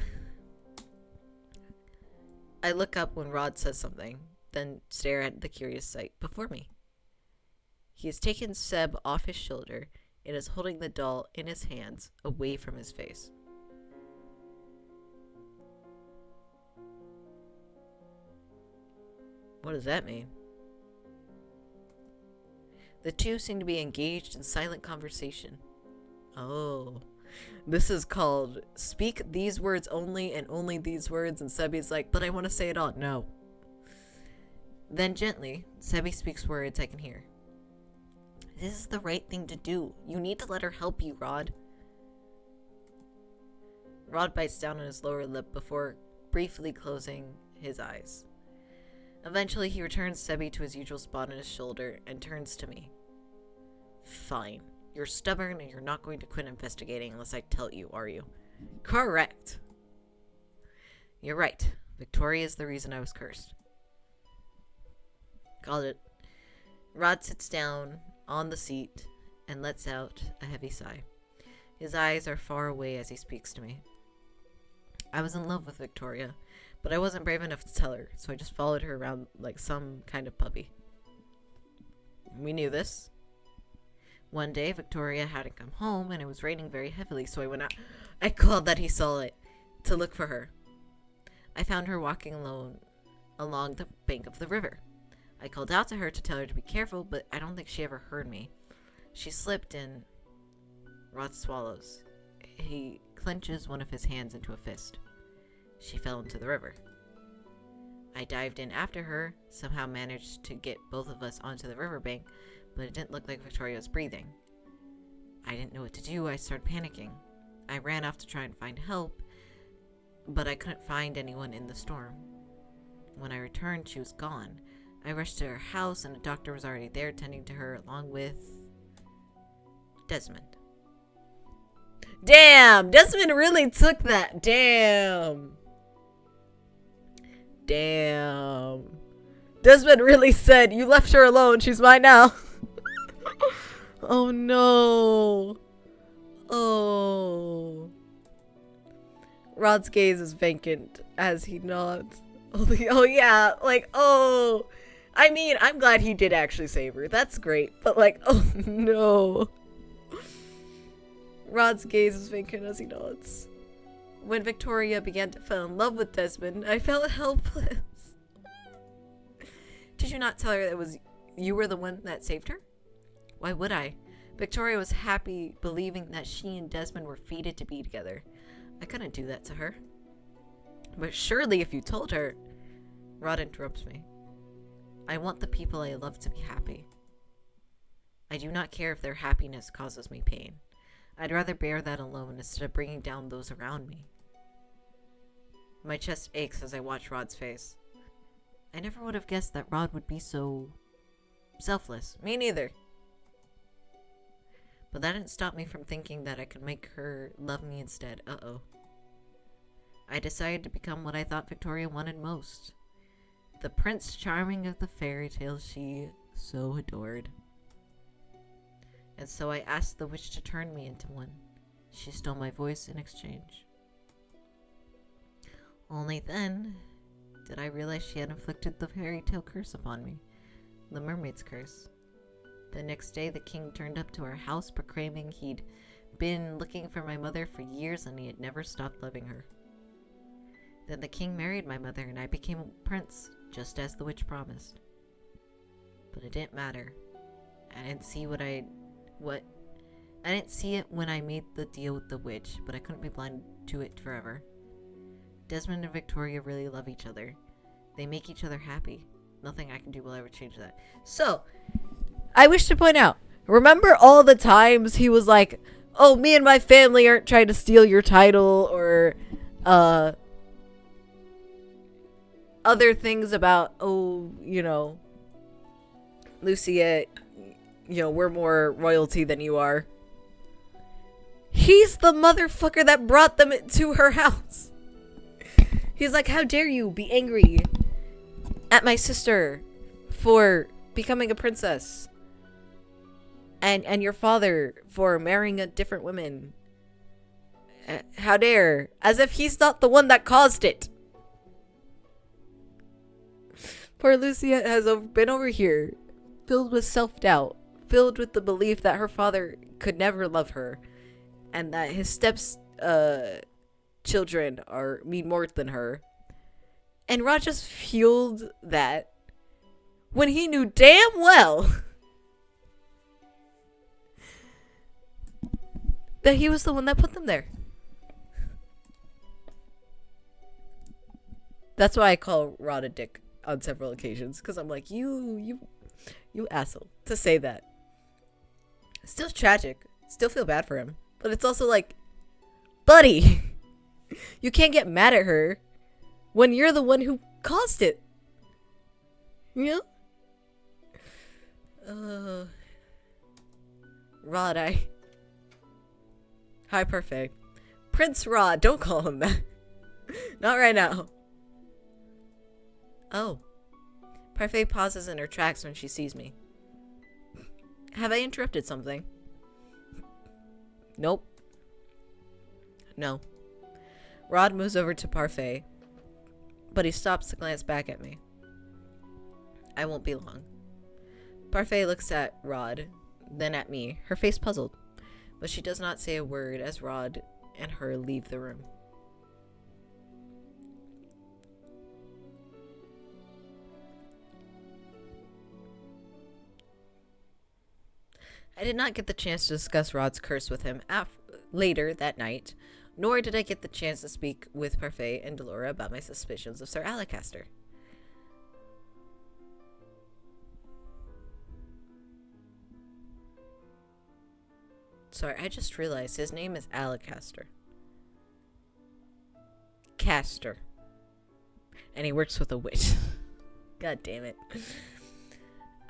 I look up when Rod says something, then stare at the curious sight before me. He has taken Seb off his shoulder and is holding the doll in his hands away from his face. What does that mean? The two seem to be engaged in silent conversation. Oh. This is called speak these words only and only these words, and Sebi's like, but I want to say it all. No. Then gently, Sebi speaks words I can hear. This is the right thing to do. You need to let her help you, Rod. Rod bites down on his lower lip before briefly closing his eyes. Eventually, he returns Sebi to his usual spot on his shoulder and turns to me. Fine. You're stubborn and you're not going to quit investigating unless I tell you, are you? Correct. You're right. Victoria is the reason I was cursed. Got it. Rod sits down on the seat and lets out a heavy sigh. His eyes are far away as he speaks to me. I was in love with Victoria, but I wasn't brave enough to tell her, so I just followed her around like some kind of puppy. We knew this. One day, Victoria hadn't come home, and it was raining very heavily, so I went out. I called that he saw it, to look for her. I found her walking alone along the bank of the river. I called out to her to tell her to be careful, but I don't think she ever heard me. She slipped and... Rod swallows. He clenches one of his hands into a fist. She fell into the river. I dived in after her, somehow managed to get both of us onto the riverbank, but it didn't look like Victoria was breathing. I didn't know what to do. I started panicking. I ran off to try and find help, but I couldn't find anyone in the storm. When I returned, she was gone. I rushed to her house, and a doctor was already there tending to her, along with Desmond. Damn! Desmond really took that. Damn. Desmond really said, you left her alone. She's mine now. Oh, no. Oh. Rod's gaze is vacant as he nods. Oh, yeah. Like, oh. I mean, I'm glad he did actually save her. That's great. But, like, oh, no. Rod's gaze is vacant as he nods. When Victoria began to fall in love with Desmond, I felt helpless. Did you not tell her that you were the one that saved her? Why would I? Victoria was happy believing that she and Desmond were fated to be together. I couldn't do that to her. But surely if you told her... Rod interrupts me. I want the people I love to be happy. I do not care if their happiness causes me pain. I'd rather bear that alone instead of bringing down those around me. My chest aches as I watch Rod's face. I never would have guessed that Rod would be so... selfless. Me neither. But that didn't stop me from thinking that I could make her love me instead. Uh-oh. I decided to become what I thought Victoria wanted most. The Prince Charming of the fairy tales she so adored. And so I asked the witch to turn me into one. She stole my voice in exchange. Only then did I realize she had inflicted the fairy tale curse upon me. The mermaid's curse. The next day the king turned up to our house proclaiming he'd been looking for my mother for years and he had never stopped loving her. Then the king married my mother and I became a prince, just as the witch promised. But it didn't matter. I didn't see I didn't see it when I made the deal with the witch, but I couldn't be blind to it forever. Desmond and Victoria really love each other. They make each other happy. Nothing I can do will ever change that. So, I wish to point out, remember all the times he was like, oh, me and my family aren't trying to steal your title, or, other things about, oh, you know, Lucia, you know, we're more royalty than you are. He's the motherfucker that brought them to her house. He's like, how dare you be angry at my sister for becoming a princess? And your father for marrying a different woman. How dare? As if he's not the one that caused it. Poor Lucia has been over here, filled with self-doubt, filled with the belief that her father could never love her, and that his children mean more than her. And Rod just fueled that when he knew damn well that he was the one that put them there. That's why I call Rod a dick on several occasions, because I'm like, you asshole, to say that. Still tragic. Still feel bad for him. But it's also like, buddy, you can't get mad at her when you're the one who caused it. You know? Rod, Hi, Parfait. Prince Rod, don't call him that. Not right now. Oh. Parfait pauses in her tracks when she sees me. Have I interrupted something? Nope. No. Rod moves over to Parfait, but he stops to glance back at me. I won't be long. Parfait looks at Rod, then at me, her face puzzled, but she does not say a word as Rod and her leave the room. I did not get the chance to discuss Rod's curse with him later that night, nor did I get the chance to speak with Parfait and Delora about my suspicions of Sir Alacaster. Sorry, I just realized his name is Alacaster. Caster. And he works with a witch. God damn it.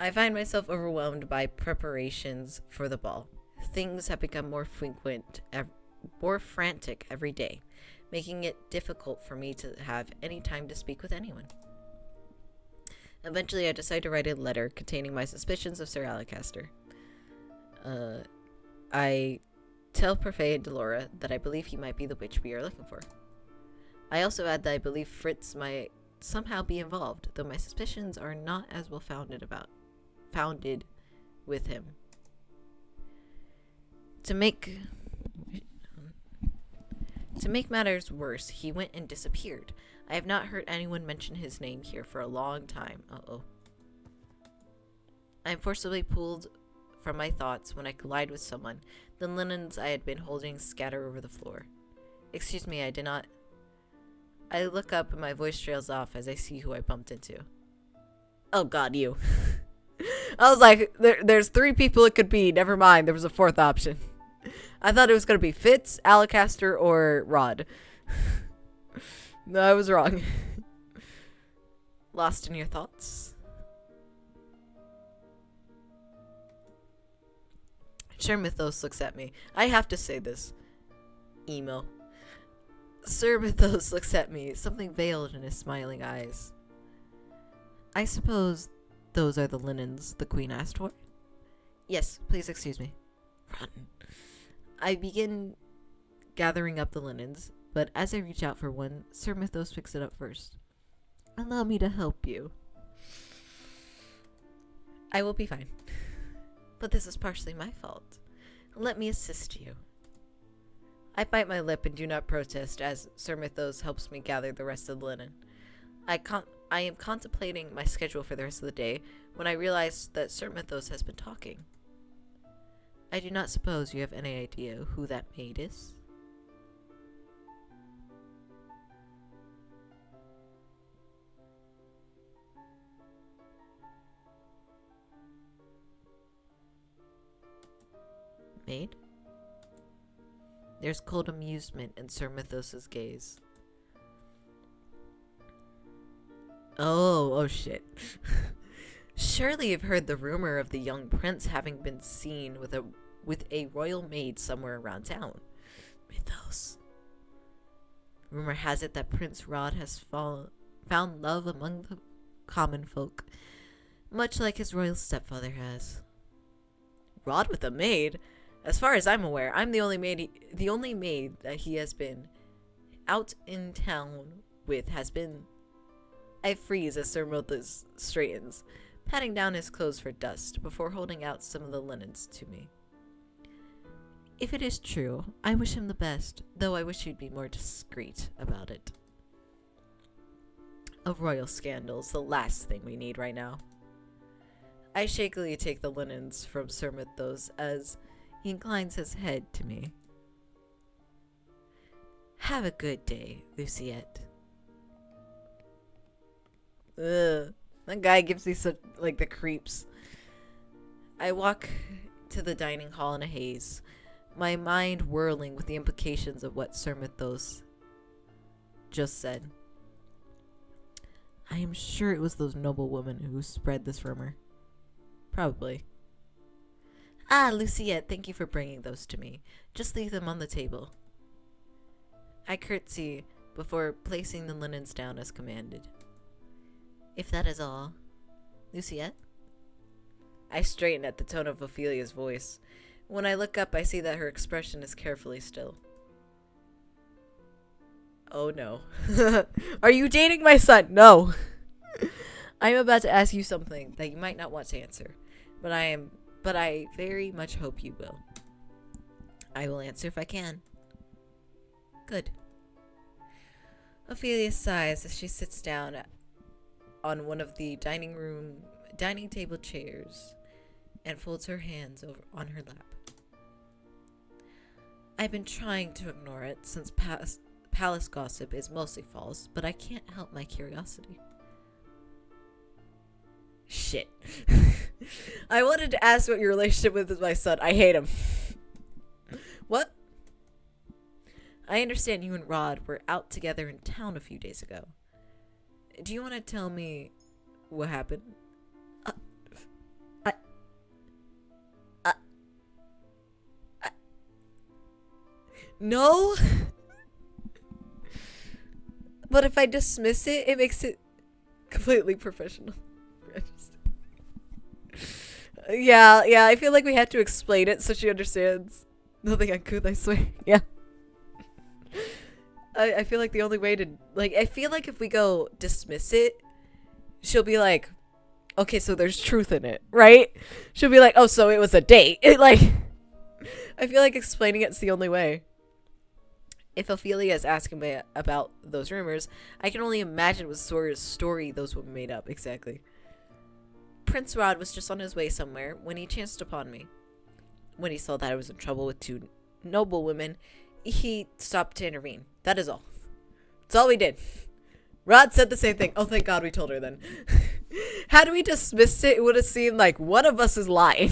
I find myself overwhelmed by preparations for the ball. Things have become more frantic every day, making it difficult for me to have any time to speak with anyone. Eventually, I decide to write a letter containing my suspicions of Sir Alacaster. I tell Parfait and Delora that I believe he might be the witch we are looking for. I also add that I believe Fritz might somehow be involved, though my suspicions are not as well founded with him. To make matters worse, he went and disappeared. I have not heard anyone mention his name here for a long time. I am forcibly pulled from my thoughts when I collide with someone. The linens I had been holding scatter over the floor. Excuse me, I did not. I look up and my voice trails off as I see who I bumped into. Oh god, you. I was like, there's 3 people it could be. Never mind, there was a 4th option. I thought it was going to be Fitz, Alacaster, or Rod. No, I was wrong. Lost in your thoughts? Sir Mythos looks at me. I have to say this. Emo. Sir Mythos looks at me, something veiled in his smiling eyes. I suppose those are the linens the queen asked for? Yes, please excuse me. Run. I begin gathering up the linens, but as I reach out for one, Sir Mythos picks it up first. Allow me to help you. I will be fine. But this is partially my fault. Let me assist you. I bite my lip and do not protest as Sir Mythos helps me gather the rest of the linen. I am contemplating my schedule for the rest of the day when I realize that Sir Mythos has been talking. I do not suppose you have any idea who that maid is? Maid? There's cold amusement in Sir Mythos's gaze. Oh shit. Surely you've heard the rumor of the young prince having been seen with a royal maid somewhere around town. Mythos. Rumor has it that Prince Rod has found love among the common folk, much like his royal stepfather has. Rod with a maid? As far as I'm aware, I'm the only maid that he has been out in town with has been. I freeze as Sir Mythos straightens. patting down his clothes for dust before holding out some of the linens to me. If it is true, I wish him the best, though I wish he'd be more discreet about it. A royal scandal's the last thing we need right now. I shakily take the linens from Sir Mythos as he inclines his head to me. Have a good day, Luciette. Ugh, that guy gives me such, like, the creeps. I walk to the dining hall in a haze, my mind whirling with the implications of what Sir Mythos just said. I am sure it was those noble women who spread this rumor. Probably. Ah, Luciette, thank you for bringing those to me. Just leave them on the table. I curtsy before placing the linens down as commanded. If that is all. Luciette? I straighten at the tone of Ophelia's voice. When I look up, I see that her expression is carefully still. Oh no. Are you dating my son? No. I am about to ask you something that you might not want to answer, but I very much hope you will. I will answer if I can. Good. Ophelia sighs as she sits down on one of the dining table chairs and folds her hands over on her lap. I've been trying to ignore it since palace gossip is mostly false, but I can't help my curiosity. Shit. I wanted to ask what your relationship with my son. I hate him. What? I understand you and Rod were out together in town a few days ago. Do you want to tell me what happened? No? But if I dismiss it, it makes it completely professional. Yeah, I feel like we have to explain it so she understands. Nothing uncouth, I swear. Yeah. I feel like the only way to, like, I feel like if we go dismiss it, she'll be like, okay, so there's truth in it, right? She'll be like, oh, so it was a date. I feel like explaining it's the only way. If Ophelia is asking me about those rumors, I can only imagine what sort of story those women made up, exactly. Prince Rod was just on his way somewhere when he chanced upon me. When he saw that I was in trouble with two noble women, he stopped to intervene. That is all. That's all we did. Rod said the same thing. Oh, thank God we told her then. Had we dismissed it, it would have seemed like one of us is lying.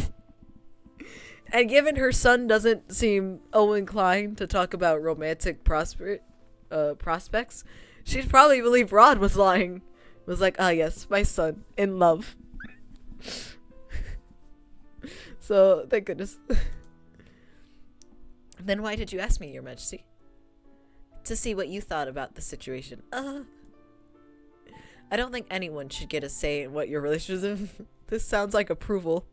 And given her son doesn't seem inclined to talk about romantic prospects, she'd probably believe Rod was lying. Was like, ah, yes, my son, in love. So, thank goodness. Then why did you ask me, Your Majesty? To see what you thought about the situation. I don't think anyone should get a say in what your relationship is. This sounds like approval.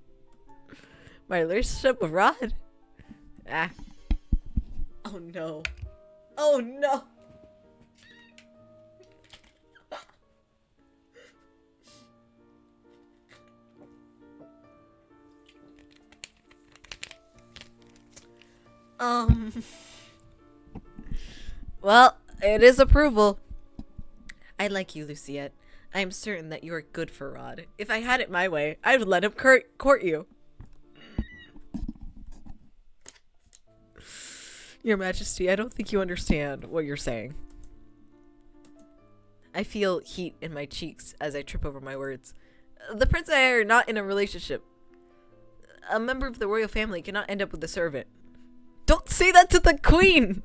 My relationship with Rod? Ah. Oh no. Oh no. Well, it is approval. I like you, Luciette. I am certain that you are good for Rod. If I had it my way, I would let him court you. Your Majesty, I don't think you understand what you're saying. I feel heat in my cheeks as I trip over my words. The prince and I are not in a relationship. A member of the royal family cannot end up with a servant. Don't say that to the queen,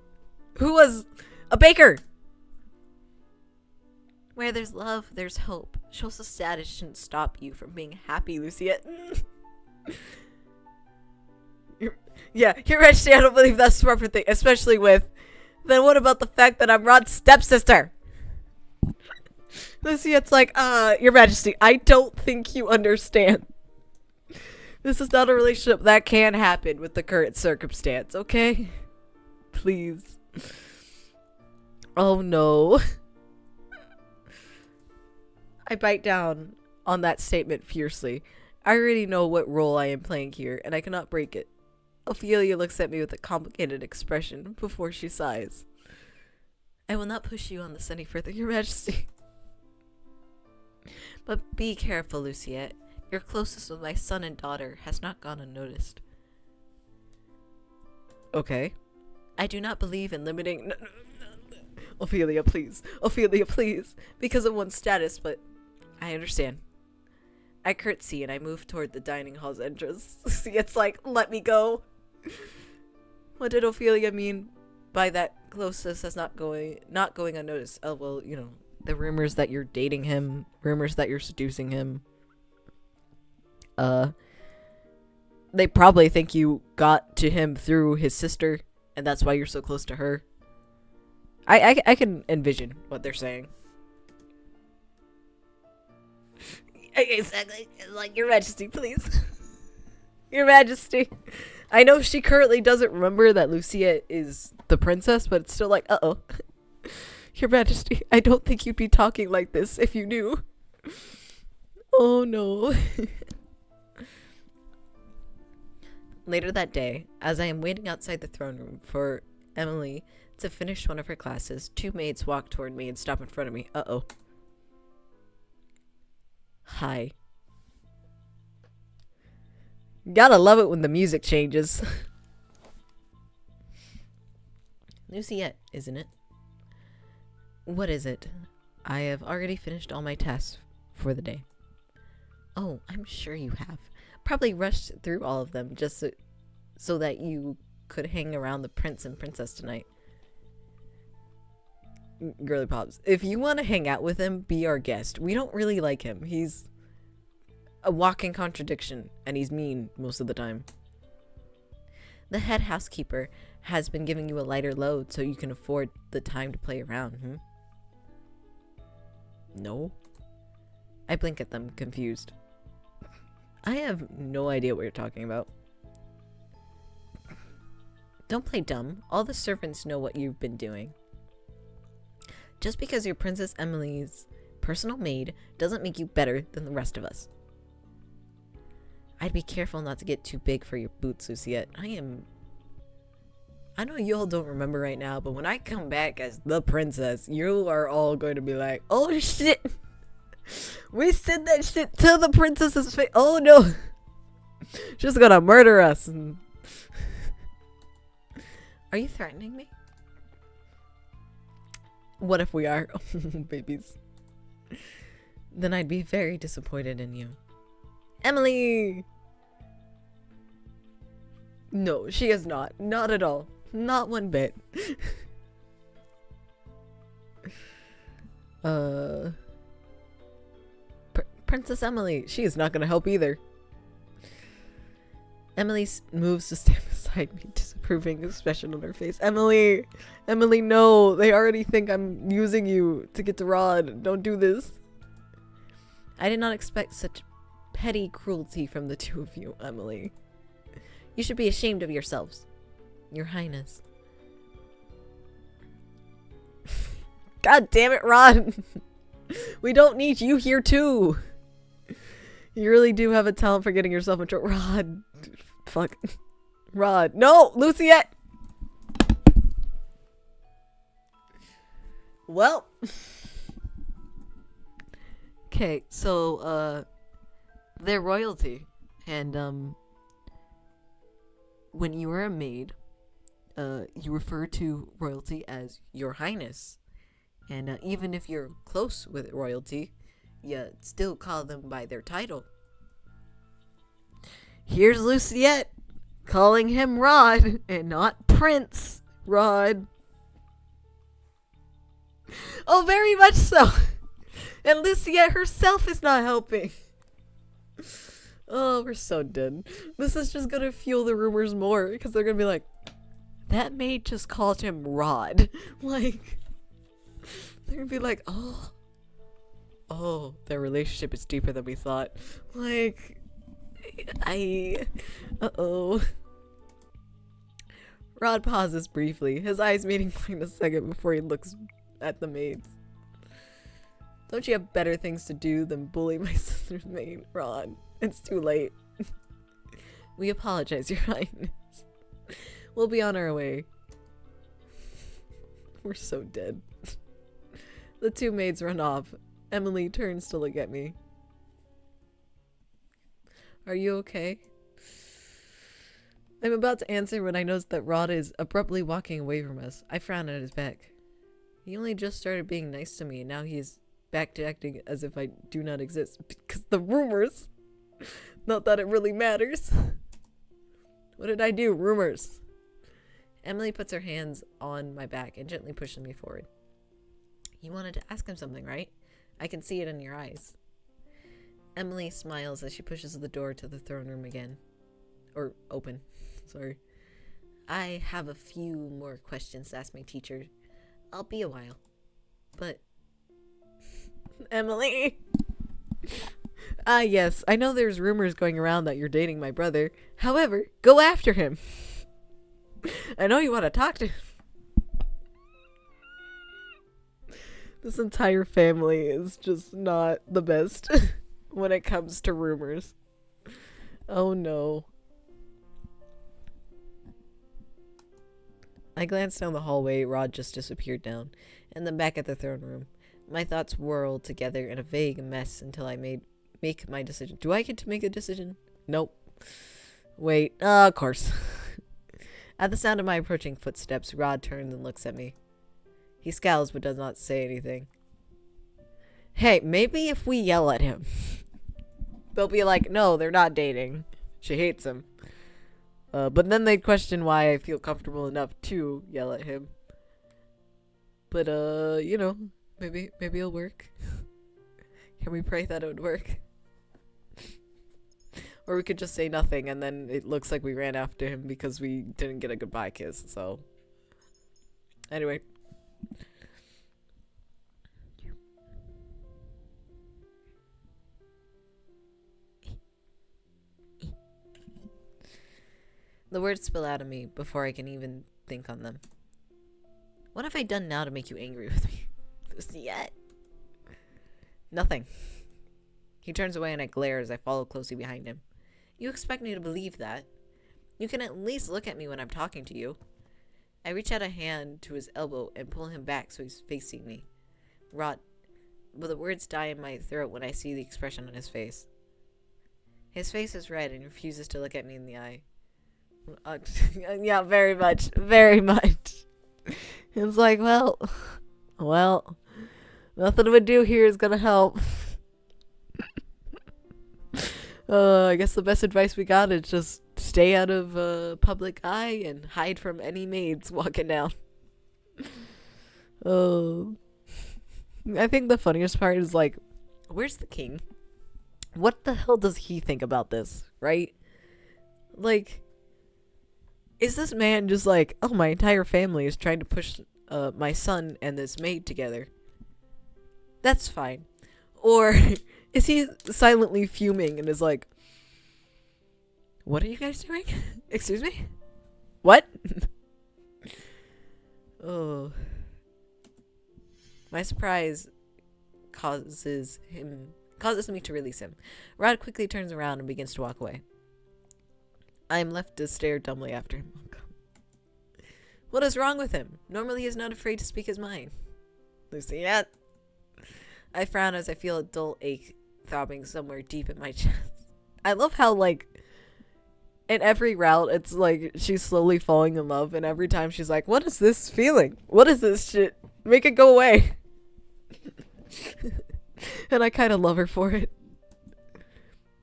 who was a baker. Where there's love, there's hope. Social status shouldn't stop you from being happy, Luciette. Your Majesty, I don't believe that's the proper thing, especially with, then what about the fact that I'm Rod's stepsister? Luciette's like, Your Majesty, I don't think you understand. This is not a relationship that can happen with the current circumstance, okay? Please. Oh no. I bite down on that statement fiercely. I already know what role I am playing here, and I cannot break it. Ophelia looks at me with a complicated expression before she sighs. I will not push you on this any further, Your Majesty. But be careful, Luciette. Your closeness with my son and daughter has not gone unnoticed. Okay. I do not believe in limiting... No. Ophelia, please. Ophelia, please. Because of one's status, but... I understand. I curtsy and I move toward the dining hall's entrance. See, it's like, let me go. What did Ophelia mean by that closeness as not going unnoticed? Oh, well, you know, the rumors that you're dating him, rumors that you're seducing him. They probably think you got to him through his sister, and that's why you're so close to her. I can envision what they're saying. Exactly. Like, Your Majesty, please. Your Majesty. I know she currently doesn't remember that Lucia is the princess, but it's still like, uh-oh. Your Majesty, I don't think you'd be talking like this if you knew. Oh, no. Later that day, as I am waiting outside the throne room for Emily to finish one of her classes, two maids walk toward me and stop in front of me. Uh-oh. Hi. Gotta love it when the music changes. Luciette, isn't it? What is it? I have already finished all my tasks for the day. Oh, I'm sure you have. Probably rushed through all of them just so that you could hang around the prince and princess tonight. Girly Pops, if you want to hang out with him, be our guest. We don't really like him. He's a walking contradiction, and he's mean most of the time. The head housekeeper has been giving you a lighter load so you can afford the time to play around, No? I blink at them, confused. I have no idea what you're talking about. Don't play dumb. All the servants know what you've been doing. Just because you're Princess Emily's personal maid doesn't make you better than the rest of us. I'd be careful not to get too big for your boots, Luciette. I know you all don't remember right now, but when I come back as the princess, you are all going to be like, oh shit! We said that shit to the princess's face. Oh no! She's gonna murder us. Are you threatening me? What if we are? Babies. Then I'd be very disappointed in you. Emily! No, she is not. Not at all. Not one bit. Princess Emily. She is not going to help either. Emily moves to stand beside me, disapproving expression on her face. Emily! Emily, no! They already think I'm using you to get to Rod. Don't do this. I did not expect such petty cruelty from the two of you, Emily. You should be ashamed of yourselves. Your Highness. God damn it, Rod! We don't need you here too! You really do have a talent for getting yourself into Rod. Fuck. Rod. No! Luciette! Well. Okay, so, they're royalty. And, when you are a maid, you refer to royalty as Your Highness. And, even if you're close with royalty, you still call them by their title. Here's Luciette calling him Rod and not Prince Rod. Oh, very much so. And Luciette herself is not helping. Oh, we're so dead. This is just gonna fuel the rumors more because they're gonna be like, that maid just called him Rod. Like, they're gonna be like, oh, their relationship is deeper than we thought. Like, uh-oh. Rod pauses briefly, his eyes meeting mine a second before he looks at the maids. Don't you have better things to do than bully my sister? brother's maid, Rod. It's too late. We apologize, Your Highness. We'll be on our way. We're so dead. The two maids run off. Emily turns to look at me. Are you okay? I'm about to answer when I notice that Rod is abruptly walking away from us. I frown at his back. He only just started being nice to me, and now he's back to acting as if I do not exist. Because the rumors. Not that it really matters. What did I do? Rumors. Emily puts her hands on my back and gently pushes me forward. You wanted to ask him something, right? I can see it in your eyes. Emily smiles as she pushes the door to the throne room again. Or open. Sorry. I have a few more questions to ask my teacher. I'll be a while. But... Emily! Yes. I know there's rumors going around that you're dating my brother. However, go after him. I know you want to talk to him. This entire family is just not the best when it comes to rumors. Oh no. I glanced down the hallway. Rod just disappeared down, and then back at the throne room. My thoughts whirled together in a vague mess until I make my decision. Do I get to make a decision? Nope. Wait. Of course. At the sound of my approaching footsteps, Rod turns and looks at me. He scowls but does not say anything. Hey, maybe if we yell at him, they'll be like, no, they're not dating. She hates him. But then they'd question why I feel comfortable enough to yell at him. But, you know, maybe it'll work. Can we pray that it would work? Or we could just say nothing and then it looks like we ran after him because we didn't get a goodbye kiss, so. Anyway. The words spill out of me before I can even think on them. What have I done now to make you angry with me? Just yet? Nothing. He turns away and I glare as I follow closely behind him. You expect me to believe that? You can at least look at me when I'm talking to you. I reach out a hand to his elbow and pull him back so he's facing me. Rod. But the words die in my throat when I see the expression on his face. His face is red and refuses to look at me in the eye. Yeah, very much. Very much. It's like, well, nothing I would do here is gonna help. I guess the best advice we got is just stay out of public eye and hide from any maids walking down. I think the funniest part is like, where's the king? What the hell does he think about this, right? Like, is this man just like, oh, my entire family is trying to push my son and this maid together? That's fine. Or is he silently fuming and is like, what are you guys doing? Excuse me? What? Oh. My surprise causes me to release him. Rod quickly turns around and begins to walk away. I am left to stare dumbly after him. What is wrong with him? Normally he is not afraid to speak his mind. Lucy, yeah. I frown as I feel a dull ache throbbing somewhere deep in my chest. I love how, like, in every route, it's like she's slowly falling in love, and every time she's like, what is this feeling? What is this shit? Make it go away. And I kind of love her for it.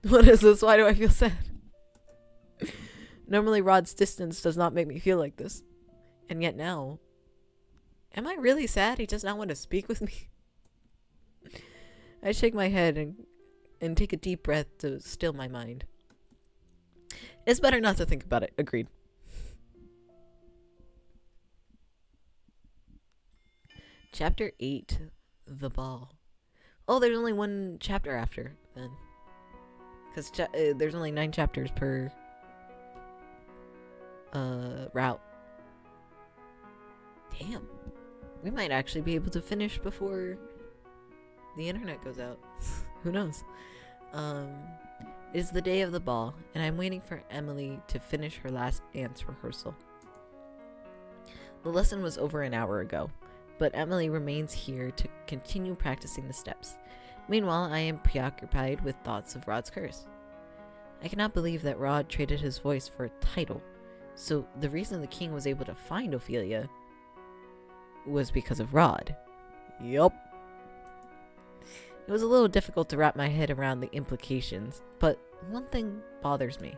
What is this? Why do I feel sad? Normally, Rod's distance does not make me feel like this. And yet now, am I really sad? He does not want to speak with me. I shake my head and take a deep breath to still my mind. It's better not to think about it. Agreed. Chapter 8. The Ball. Oh, there's only one chapter after, then. Because there's only 9 chapters per route. Damn. We might actually be able to finish before the internet goes out. Who knows? It is the day of the ball, and I'm waiting for Emily to finish her last dance rehearsal. The lesson was over an hour ago, but Emily remains here to continue practicing the steps. Meanwhile, I am preoccupied with thoughts of Rod's curse. I cannot believe that Rod traded his voice for a title, so the reason the king was able to find Ophelia was because of Rod. Yup. It was a little difficult to wrap my head around the implications, but one thing bothers me.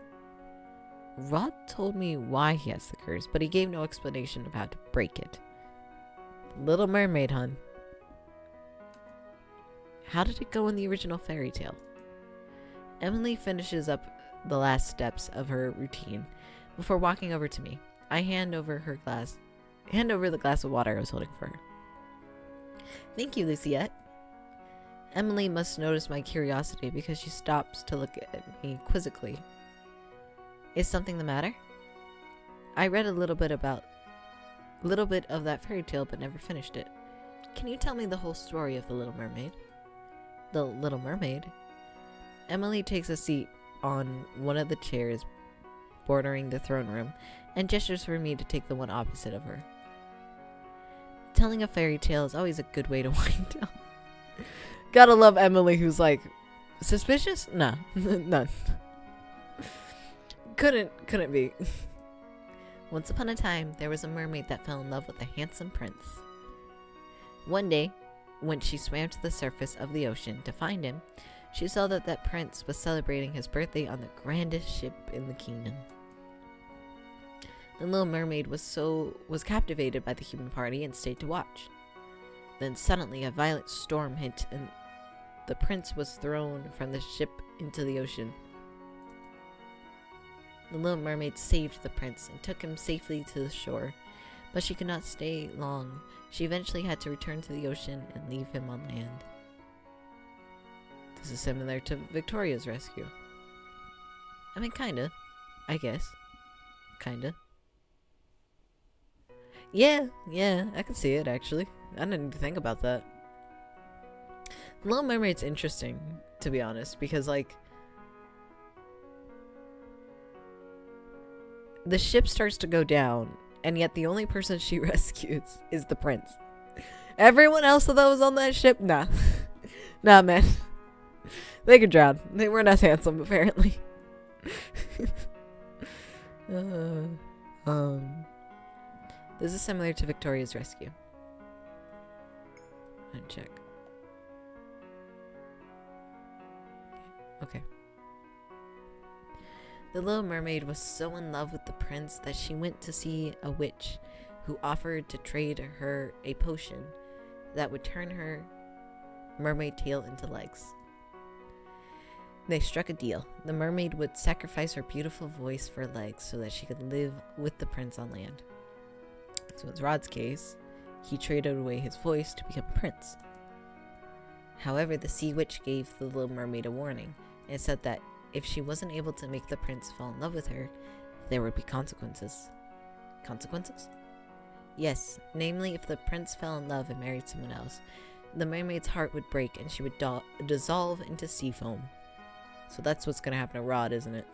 Rod told me why he has the curse, but he gave no explanation of how to break it. Little Mermaid, hun. How did it go in the original fairy tale? Emily finishes up the last steps of her routine before walking over to me. I hand over the glass of water I was holding for her. Thank you, Luciette. Emily must notice my curiosity because she stops to look at me quizzically. Is something the matter? I read a little bit of that fairy tale but never finished it. Can you tell me the whole story of the Little Mermaid? The Little Mermaid? Emily takes a seat on one of the chairs bordering the throne room and gestures for me to take the one opposite of her. Telling a fairy tale is always a good way to wind down. Gotta love Emily, who's like, suspicious? Nah, none. Couldn't be. Once upon a time, there was a mermaid that fell in love with a handsome prince. One day, when she swam to the surface of the ocean to find him, she saw that that prince was celebrating his birthday on the grandest ship in the kingdom. The little mermaid was captivated by the human party and stayed to watch. Then suddenly a violent storm hit and the prince was thrown from the ship into the ocean. The little mermaid saved the prince and took him safely to the shore, but she could not stay long. She eventually had to return to the ocean and leave him on land. This is similar to Victoria's rescue. I mean, kinda. I guess. Kinda. Yeah, I can see it, actually. I didn't even think about that. The Little Mermaid's interesting, to be honest, because, like, the ship starts to go down, and yet the only person she rescues is the prince. Everyone else that was on that ship, nah. Nah, man. They could drown. They weren't as handsome, apparently. This is similar to Victoria's rescue. I'd check. Okay. The Little Mermaid was so in love with the prince that she went to see a witch who offered to trade her a potion that would turn her mermaid tail into legs. They struck a deal. The mermaid would sacrifice her beautiful voice for legs so that she could live with the prince on land. So in Rod's case, he traded away his voice to become a prince. However, the sea witch gave the Little Mermaid a warning and said that if she wasn't able to make the prince fall in love with her, there would be consequences. Consequences? Yes, namely if the prince fell in love and married someone else, the mermaid's heart would break and she would dissolve into sea foam. So that's what's going to happen to Rod, isn't it?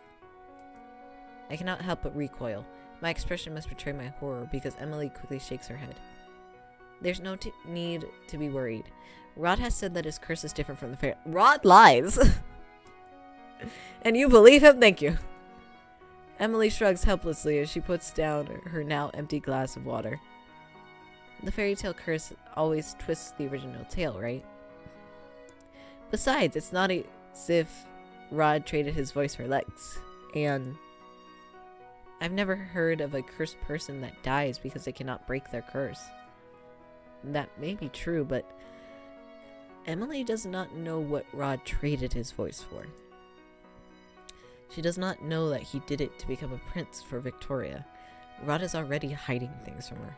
I cannot help but recoil. My expression must betray my horror because Emily quickly shakes her head. There's no need to be worried. Rod has said that his curse is different from the fairy. Rod lies! And you believe him? Thank you. Emily shrugs helplessly as she puts down her now empty glass of water. The fairy tale curse always twists the original tale, right? Besides, it's not as if Rod traded his voice for legs. And I've never heard of a cursed person that dies because they cannot break their curse. That may be true, but Emily does not know what Rod traded his voice for. She does not know that he did it to become a prince for Victoria. Rod is already hiding things from her.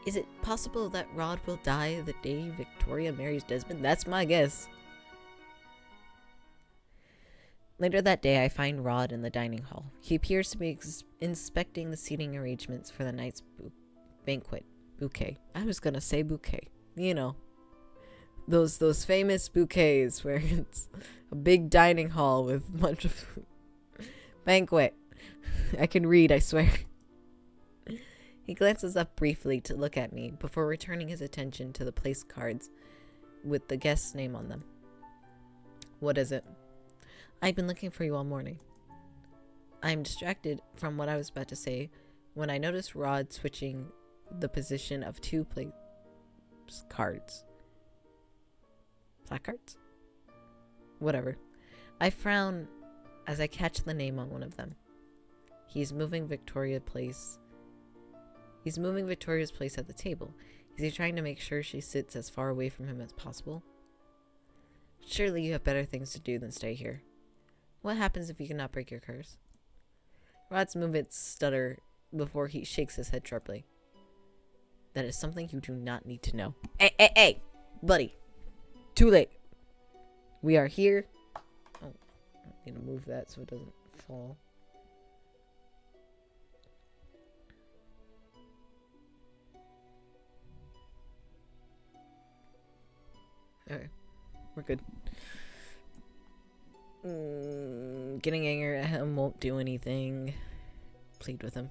Is it possible that Rod will die the day Victoria marries Desmond? That's my guess. Later that day, I find Rod in the dining hall. He appears to be inspecting the seating arrangements for the night's banquet. Bouquet. I was gonna say bouquet. You know. Those famous bouquets where it's a big dining hall with a bunch of food. Banquet. I can read, I swear. He glances up briefly to look at me before returning his attention to the place cards with the guest's name on them. What is it? I've been looking for you all morning. I'm distracted from what I was about to say when I noticed Rod switching the position of two place cards. Placards? Whatever. I frown as I catch the name on one of them. He's moving Victoria's place at the table. Is he trying to make sure she sits as far away from him as possible? Surely you have better things to do than stay here. What happens if you cannot break your curse? Rod's movements stutter before he shakes his head sharply. That is something you do not need to know. Hey, buddy. Too late. We are here. Oh, I'm going to move that so it doesn't fall. Okay, we're good. Getting angry at him won't do anything. Plead with him.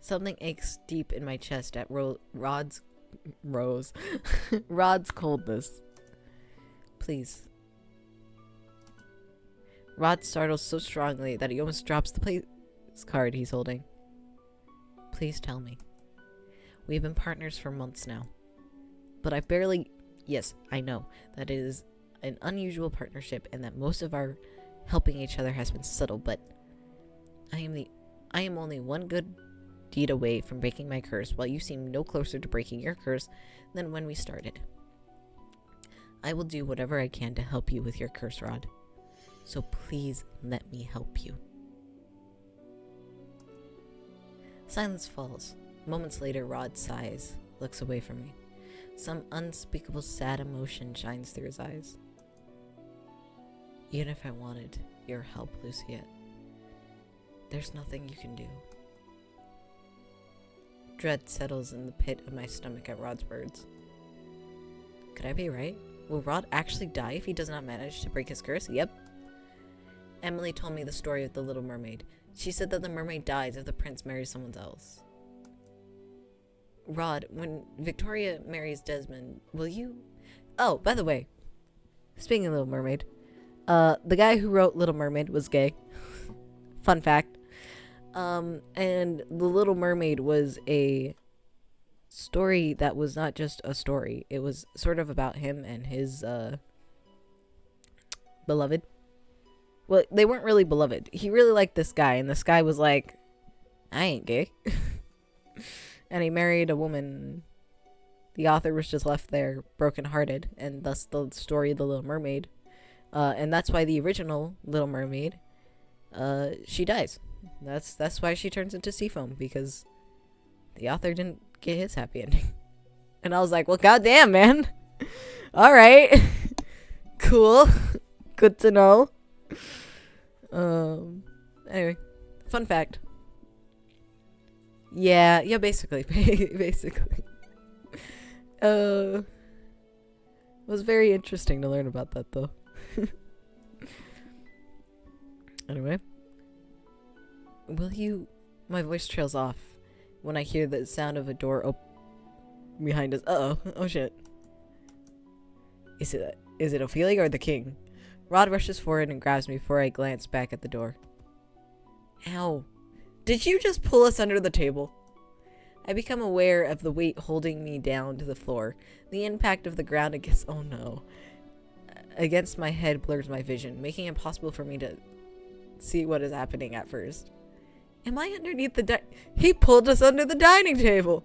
Something aches deep in my chest at Rod's coldness. Please. Rod startles so strongly that he almost drops the place card he's holding. Please tell me. We've been partners for months now. But I've barely... Yes, I know that it is an unusual partnership and that most of our helping each other has been subtle, but I am only one good deed away from breaking my curse, while you seem no closer to breaking your curse than when we started. I will do whatever I can to help you with your curse, Rod. So please let me help you. Silence falls. Moments later, Rod sighs, looks away from me. Some unspeakable sad emotion shines through his eyes. Even if I wanted your help, Luciette, there's nothing you can do. Dread settles in the pit of my stomach at Rod's words. Could I be right? Will Rod actually die if he does not manage to break his curse? Yep. Emily told me the story of the Little Mermaid. She said that the mermaid dies if the prince marries someone else. Rod, when Victoria marries Desmond, will you... Oh, by the way, speaking of Little Mermaid, the guy who wrote Little Mermaid was gay. Fun fact. And The Little Mermaid was a story that was not just a story. It was sort of about him and his, beloved. Well, they weren't really beloved. He really liked this guy, and this guy was like, I ain't gay. And he married a woman. The author was just left there brokenhearted, and thus the story of the Little Mermaid. And that's why the original Little Mermaid, she dies. That's why she turns into sea foam, because the author didn't get his happy ending. And I was like, well, goddamn, man. All right. Cool. Good to know. Anyway, fun fact. Yeah, basically. Basically. It was very interesting to learn about that, though. Anyway. Will you... My voice trails off when I hear the sound of a door open behind us. Uh-oh. Oh, shit. Is it Ophelia or the king? Rod rushes forward and grabs me before I glance back at the door. Ow. Did you just pull us under the table? I become aware of the weight holding me down to the floor. The impact of the ground against... Oh, no. Against my head blurs my vision, making it impossible for me to see what is happening at first. Am I underneath the He pulled us under the dining table!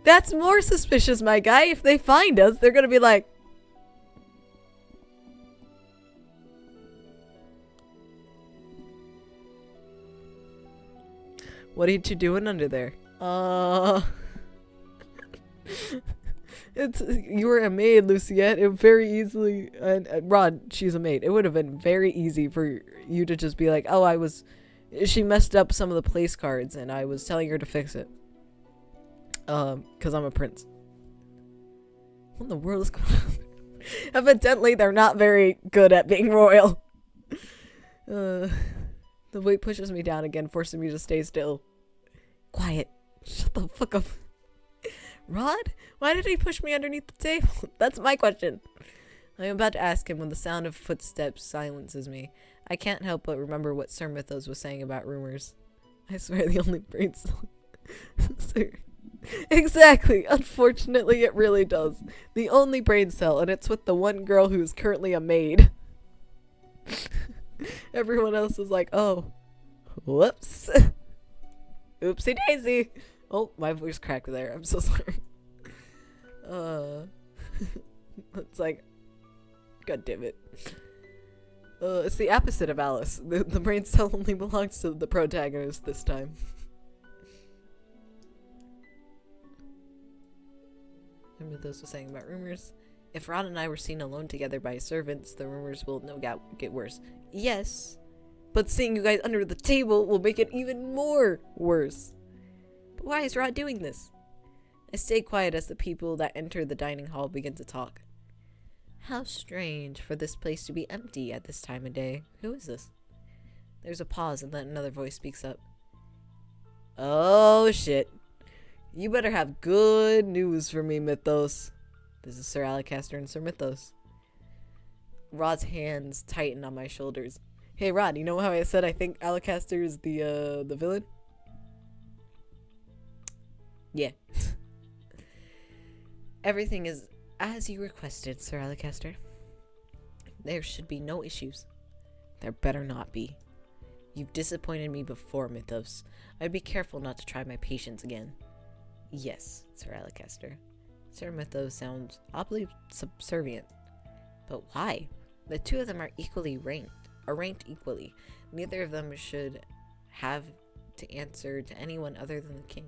That's more suspicious, my guy. If they find us, they're gonna be like... What are you two doing under there? You were a maid, Luciette. It very easily... Rod, she's a maid. It would have been very easy for you to just be like, oh, she messed up some of the place cards, and I was telling her to fix it. Because I'm a prince. What in the world is going on? Evidently, they're not very good at being royal. The weight pushes me down again, forcing me to stay still. Quiet. Shut the fuck up. Rod? Why did he push me underneath the table? That's my question. I am about to ask him when the sound of footsteps silences me. I can't help but remember what Sir Mythos was saying about rumors. I swear the only brain cell... Sir... Exactly. Unfortunately, it really does. The only brain cell, and it's with the one girl who is currently a maid. Everyone else is like, oh, whoops. Oopsie daisy. Oh, my voice cracked there. I'm so sorry. It's like, god damn it. It's the opposite of Alice. The brain cell only belongs to the protagonist this time. Remember those was saying about rumors? If Rod and I were seen alone together by servants, the rumors will no doubt get worse. Yes, but seeing you guys under the table will make it even more worse. But why is Rod doing this? I stay quiet as the people that enter the dining hall begin to talk. How strange for this place to be empty at this time of day. Who is this? There's a pause and then another voice speaks up. Oh shit. You better have good news for me, Mythos. This is Sir Alacaster and Sir Mythos. Rod's hands tighten on my shoulders. Hey Rod, you know how I said I think Alacaster is the villain? Yeah. Everything is as you requested, Sir Alacaster. There should be no issues. There better not be. You've disappointed me before, Mythos. I'd be careful not to try my patience again. Yes, Sir Alacaster. Sir Mythos sounds oddly subservient. But why? The two of them are ranked equally. Neither of them should have to answer to anyone other than the king.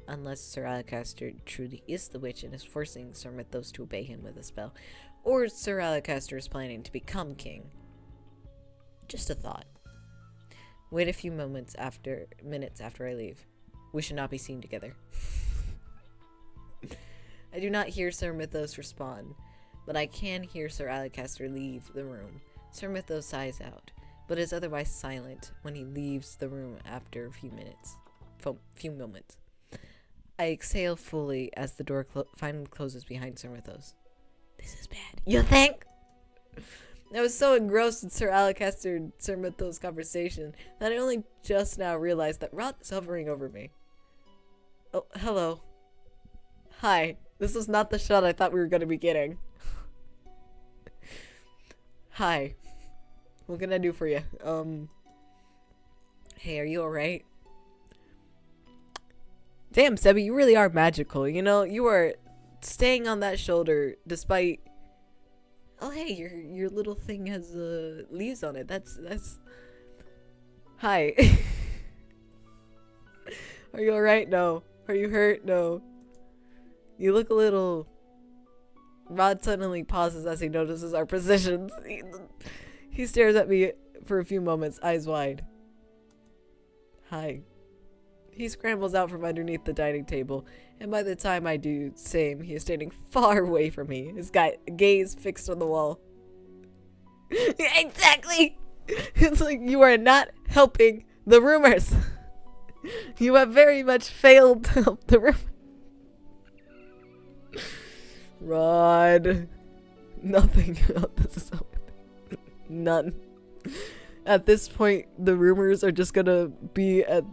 Unless Sir Alacaster truly is the witch and is forcing Sir Mythos to obey him with a spell. Or Sir Alacaster is planning to become king. Just a thought. Wait a few minutes after I leave. We should not be seen together. I do not hear Sir Mythos respond, but I can hear Sir Alacaster leave the room. Sir Mythos sighs out, but is otherwise silent when he leaves the room after a few moments. I exhale fully as the door finally closes behind Sir Mythos. This is bad. You think? I was so engrossed in Sir Alacaster and Sir Mythos' conversation that I only just now realized that Rod is hovering over me. Oh, hello. Hi. This is not the shot I thought we were going to be getting. Hi. What can I do for you? Hey, are you alright? Damn, Sebby, you really are magical. You know, you are staying on that shoulder despite... Oh, hey, your little thing has leaves on it. That's... Hi. Are you alright? No. Are you hurt? No. You look a little... Rod suddenly pauses as he notices our positions. He stares at me for a few moments, eyes wide. Hi. He scrambles out from underneath the dining table, and by the time I do same, he is standing far away from me, his gaze fixed on the wall. Exactly! It's like you are not helping the rumors. You have very much failed to help the rumors. Rod. Nothing about this is helping. None. At this point, the rumors are just gonna be at...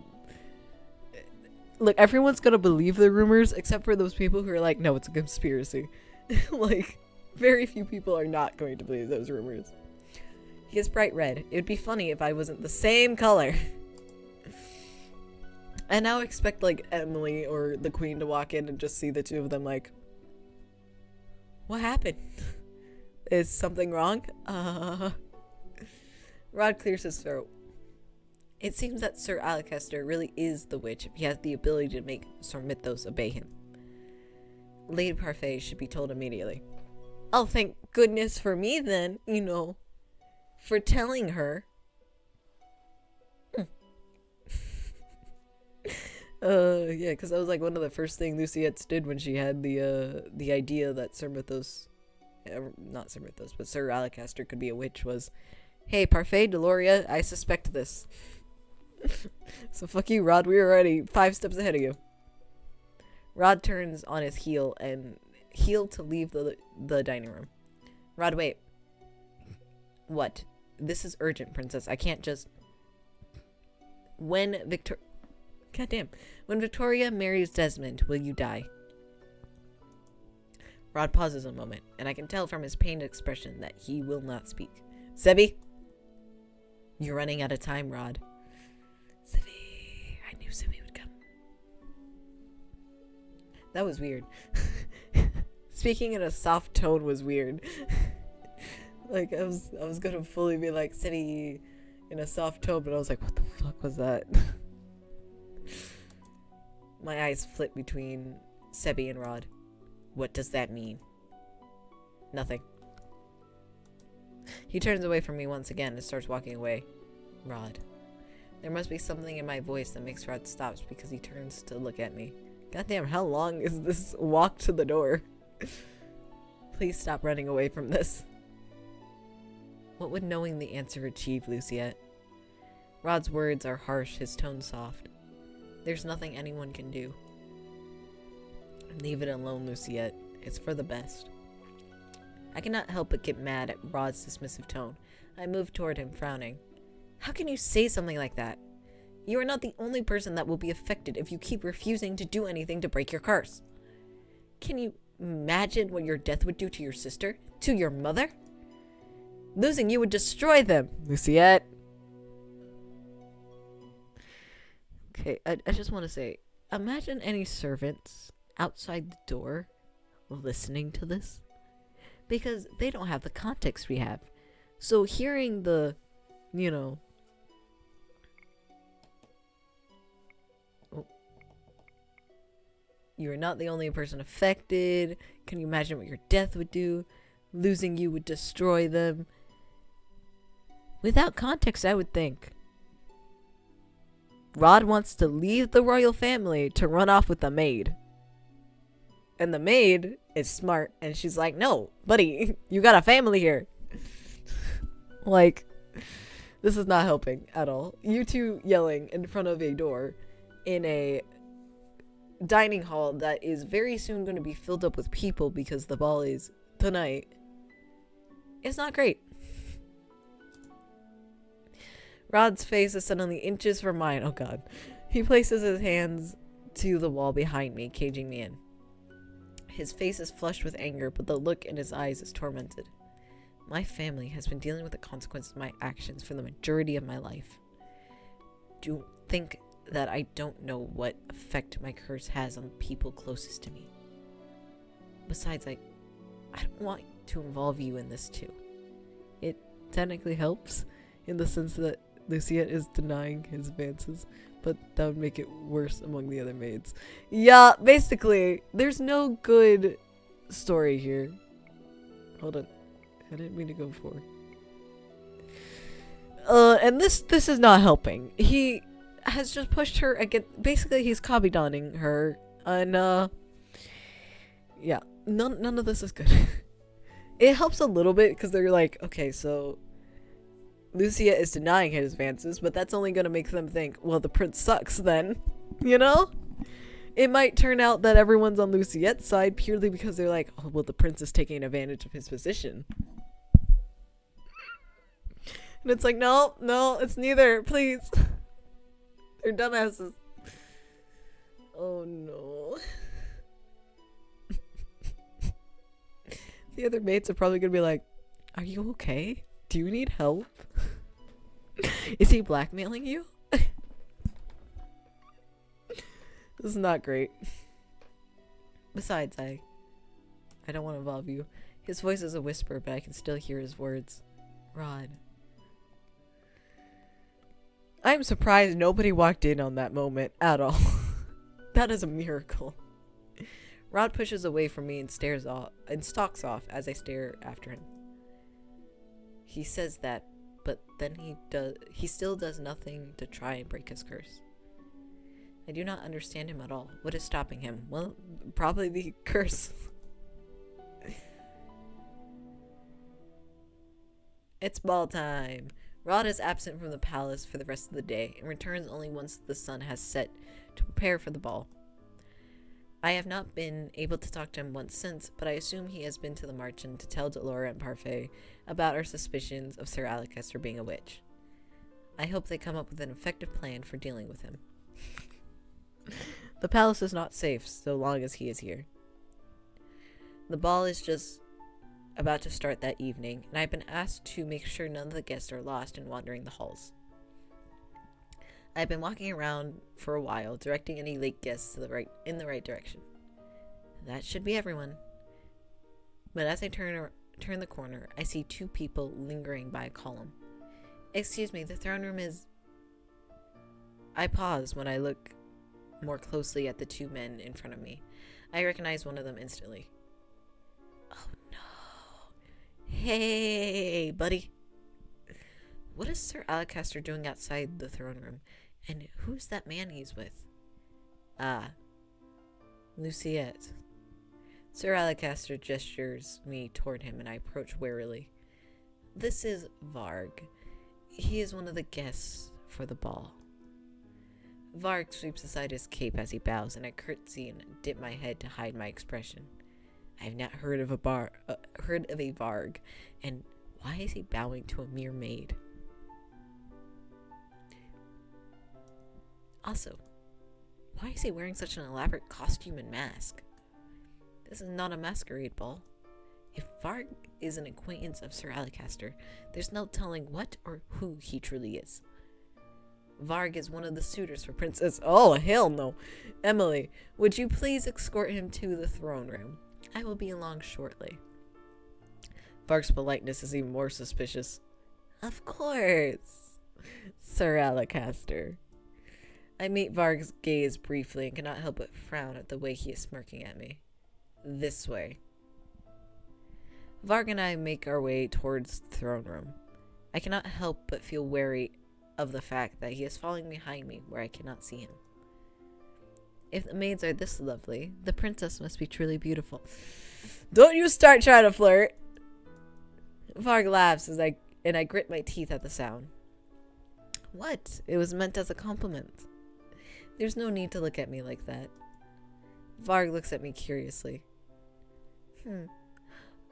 Look, everyone's gonna believe the rumors, except for those people who are like, no, it's a conspiracy. Like, very few people are not going to believe those rumors. He is bright red. It would be funny if I wasn't the same color. I now expect, like, Emily or the queen to walk in and just see the two of them like, what happened? Is something wrong? Rod clears his throat. It seems that Sir Alacaster really is the witch if he has the ability to make Sir Mythos obey him. Lady Parfait should be told immediately. Oh, thank goodness for me then, you know, for telling her. Yeah, because that was like one of the first things Luciette did when she had the idea that Sir Mythos, not Sir Mythos, but Sir Alacaster could be a witch was, hey, Parfait, Deloria, I suspect this. So fuck you, Rod, we were already 5 steps ahead of you. Rod turns on his heel to leave the dining room. Rod, wait. What? This is urgent, princess. I can't just... When Victoria marries Desmond, will you die? Rod pauses a moment, and I can tell from his pained expression that he will not speak. Sebi? You're running out of time, Rod. Sebi. I knew Sebi would come. That was weird. Speaking in a soft tone was weird. Like, I was gonna fully be like, Sebi in a soft tone, but I was like, what the fuck was that? My eyes flit between Sebi and Rod. What does that mean? Nothing. He turns away from me once again and starts walking away. Rod. There must be something in my voice that makes Rod stop because he turns to look at me. Goddamn, how long is this walk to the door? Please stop running away from this. What would knowing the answer achieve, Luciette? Rod's words are harsh, his tone soft. There's nothing anyone can do. Leave it alone, Luciette. It's for the best. I cannot help but get mad at Rod's dismissive tone. I move toward him, frowning. How can you say something like that? You are not the only person that will be affected if you keep refusing to do anything to break your curse. Can you imagine what your death would do to your sister? To your mother? Losing you would destroy them, Luciette. Okay, I just want to say, imagine any servants outside the door listening to this. Because they don't have the context we have. So hearing the, you know... Oh. You are not the only person affected. Can you imagine what your death would do? Losing you would destroy them. Without context, I would think Rod wants to leave the royal family to run off with the maid. And the maid is smart, and she's like, no, buddy, you got a family here. Like, this is not helping at all. You two yelling in front of a door in a dining hall that is very soon going to be filled up with people because the ball is tonight. It's not great. Rod's face is suddenly inches from mine. Oh god. He places his hands to the wall behind me, caging me in. His face is flushed with anger, but the look in his eyes is tormented. My family has been dealing with the consequences of my actions for the majority of my life. Do you think that I don't know what effect my curse has on the people closest to me? Besides, I don't want to involve you in this too. It technically helps in the sense that Luciette is denying his advances, but that would make it worse among the other maids. Yeah, basically, there's no good story here. Hold on. I didn't mean to go for. And this is not helping. He has just pushed her again. Basically, he's Kabidaning her, and yeah, none of this is good. It helps a little bit because they're like, okay, so Lucia is denying his advances, but that's only going to make them think, well, the prince sucks then, you know? It might turn out that everyone's on Luciette's side purely because they're like, oh, well, the prince is taking advantage of his position. And it's like, no, it's neither, please. They're dumbasses. Oh, no. The other mates are probably going to be like, are you okay? Do you need help? Is he blackmailing you? This is not great. Besides, I don't want to involve you. His voice is a whisper, but I can still hear his words. Rod. I'm surprised nobody walked in on that moment at all. That is a miracle. Rod pushes away from me and stares off and stalks off as I stare after him. He says that, but then he still does nothing to try and break his curse. I do not understand him at all. What is stopping him? Well, probably the curse. It's ball time. Rod is absent from the palace for the rest of the day and returns only once the sun has set to prepare for the ball. I have not been able to talk to him once since, but I assume he has been to the Marchen to tell Delora and Parfait about our suspicions of Sir Alcester being a witch. I hope they come up with an effective plan for dealing with him. The palace is not safe so long as he is here. The ball is just about to start that evening, and I've been asked to make sure none of the guests are lost in wandering the halls. I've been walking around for a while, directing any late guests in the right direction. That should be everyone. But as I turn the corner, I see two people lingering by a column. Excuse me, the throne room is... I pause when I look more closely at the two men in front of me. I recognize one of them instantly. Oh no. Hey, buddy. What is Sir Alcester doing outside the throne room? And who's that man he's with? Ah. Luciette. Sir Alcester gestures me toward him and I approach warily. This is Varg. He is one of the guests for the ball. Varg sweeps aside his cape as he bows, and I curtsy and dip my head to hide my expression. I have not heard of a Varg, and why is he bowing to a mere maid? Also, why is he wearing such an elaborate costume and mask? This is not a masquerade ball. If Varg is an acquaintance of Sir Alcester, there's no telling what or who he truly is. Varg is one of the suitors for Princess... Oh, hell no. Emily, would you please escort him to the throne room? I will be along shortly. Varg's politeness is even more suspicious. Of course, Sir Alcester. I meet Varg's gaze briefly and cannot help but frown at the way he is smirking at me. This way. Varg and I make our way towards the throne room. I cannot help but feel wary of the fact that he is following behind me where I cannot see him. If the maids are this lovely, the princess must be truly beautiful. Don't you start trying to flirt! Varg laughs as I grit my teeth at the sound. What? It was meant as a compliment. There's no need to look at me like that. Varg looks at me curiously.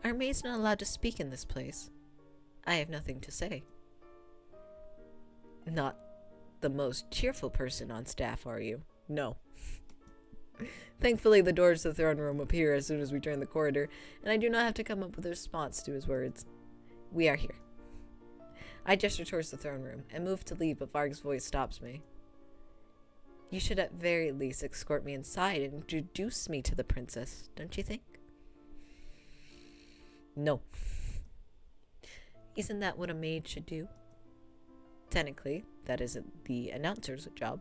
Are maids not allowed to speak in this place? I have nothing to say. Not the most cheerful person on staff, are you? No. Thankfully, the doors to the throne room appear as soon as we turn the corridor, and I do not have to come up with a response to his words. We are here. I gesture towards the throne room and move to leave, but Varg's voice stops me. You should at very least escort me inside and introduce me to the princess, don't you think? No. Isn't that what a maid should do? Technically, that isn't the announcer's job.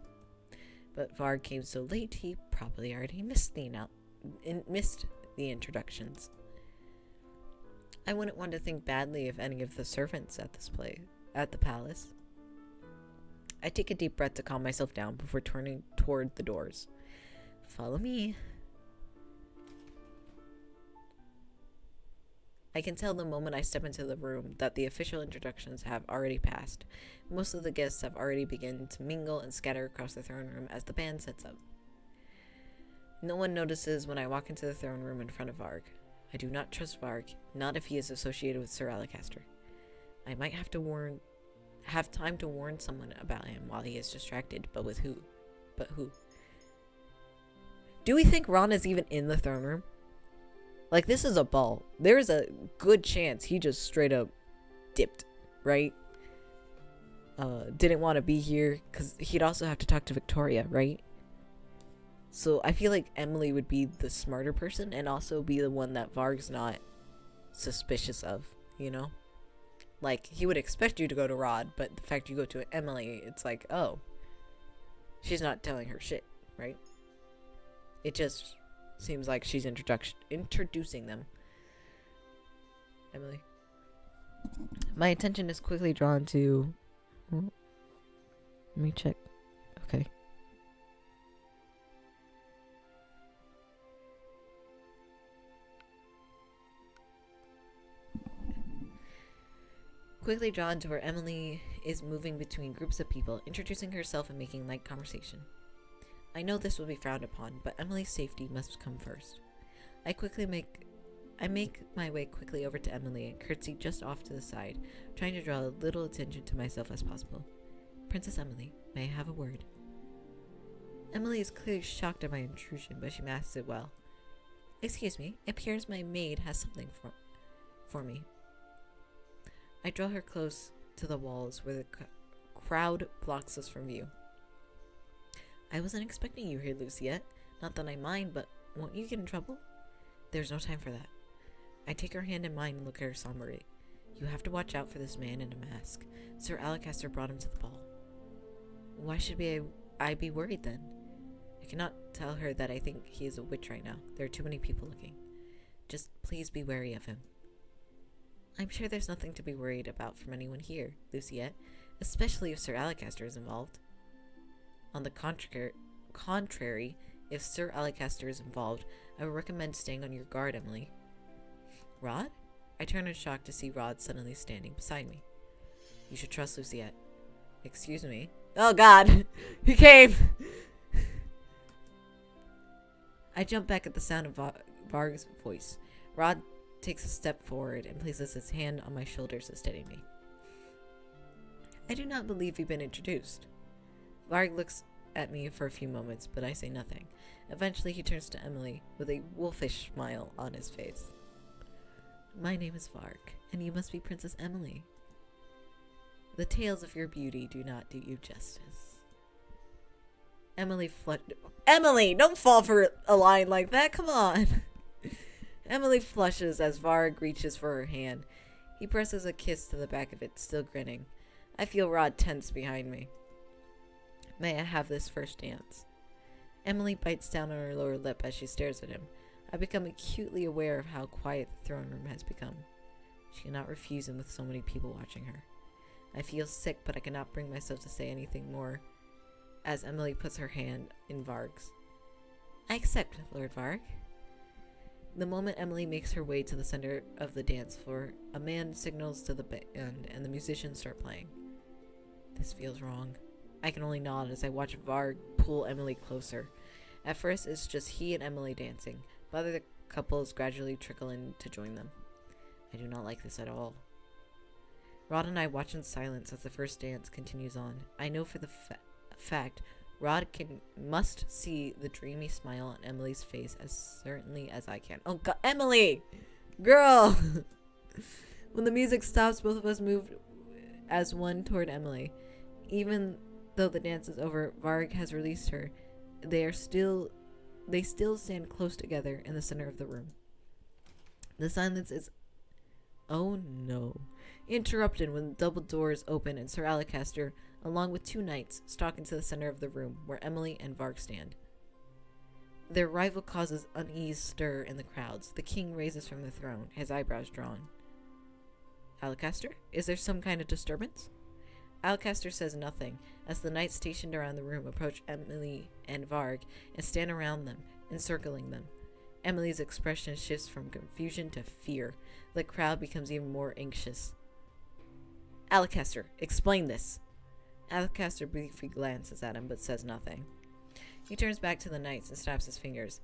But Varg came so late, he probably already missed the introductions. I wouldn't want to think badly of any of the servants at the palace. I take a deep breath to calm myself down before turning toward the doors. Follow me. I can tell the moment I step into the room that the official introductions have already passed. Most of the guests have already begun to mingle and scatter across the throne room as the band sets up. No one notices when I walk into the throne room in front of Varg. I do not trust Varg, not if he is associated with Sir Alcester. I might have time to warn someone about him while he is distracted, but with who? But who? Do we think Ron is even in the throne room? Like, this is a ball. There's a good chance he just straight up dipped, right? Didn't want to be here, because he'd also have to talk to Victoria, right? So I feel like Emily would be the smarter person and also be the one that Varg's not suspicious of, you know? Like, he would expect you to go to Rod, but the fact you go to Emily, it's like, oh, she's not telling her shit, right? It just seems like she's introducing them. Emily. My attention is quickly drawn to... Let me check. Okay. quickly drawn to where Emily is moving between groups of people, introducing herself and making light conversation. I know this will be frowned upon, but Emily's safety must come first. I make my way quickly over to Emily and curtsy just off to the side, trying to draw a little attention to myself as possible. Princess Emily, may I have a word? Emily is clearly shocked at my intrusion, but she masks it well. Excuse me, it appears my maid has something for me. I draw her close to the walls where the crowd blocks us from view. I wasn't expecting you here, Luciette. Not that I mind, but won't you get in trouble? There's no time for that. I take her hand in mine and look at her somberly. You have to watch out for this man in a mask. Sir Alacaster brought him to the ball. Why should I be worried then? I cannot tell her that I think he is a witch right now. There are too many people looking. Just please be wary of him. I'm sure there's nothing to be worried about from anyone here, Luciette, especially if Sir Alacaster is involved. On the contrary, if Sir Alacaster is involved, I would recommend staying on your guard, Emily. Rod? I turn in shock to see Rod suddenly standing beside me. You should trust Luciette. Excuse me. Oh god! He came! I jump back at the sound of Varg's voice. Rod takes a step forward and places his hand on my shoulders to steady me. I do not believe you've been introduced. Varg looks at me for a few moments, but I say nothing. Eventually he turns to Emily with a wolfish smile on his face. My name is Varg, and you must be Princess Emily. The tales of your beauty do not do you justice. Emily, don't fall for a line like that, come on! Emily flushes as Varg reaches for her hand. He presses a kiss to the back of it, still grinning. I feel Rod tense behind me. May I have this first dance? Emily bites down on her lower lip as she stares at him. I become acutely aware of how quiet the throne room has become. She cannot refuse him with so many people watching her. I feel sick, but I cannot bring myself to say anything more as Emily puts her hand in Varg's. I accept, Lord Varg. The moment Emily makes her way to the center of the dance floor, a man signals to the band and the musicians start playing. This feels wrong. I can only nod as I watch Varg pull Emily closer. At first, it's just he and Emily dancing, but other couples gradually trickle in to join them. I do not like this at all. Rod and I watch in silence as the first dance continues on. I know for the fact Rod must see the dreamy smile on Emily's face as certainly as I can. Oh god, Emily! Girl! When the music stops, both of us move as one toward Emily. Even though the dance is over, Varg has released her. They still stand close together in the center of the room. The silence is, oh no, interrupted when double doors open and Sir Alacaster, along with two knights, stalk into the center of the room where Emily and Varg stand. Their arrival causes unease stir in the crowds. The king raises from the throne, his eyebrows drawn. Alacaster, is there some kind of disturbance? Alacaster says nothing, as the knights stationed around the room approach Emily and Varg and stand around them, encircling them. Emily's expression shifts from confusion to fear. The crowd becomes even more anxious. Alacaster, explain this. Alacaster briefly glances at him but says nothing. He turns back to the knights and snaps his fingers.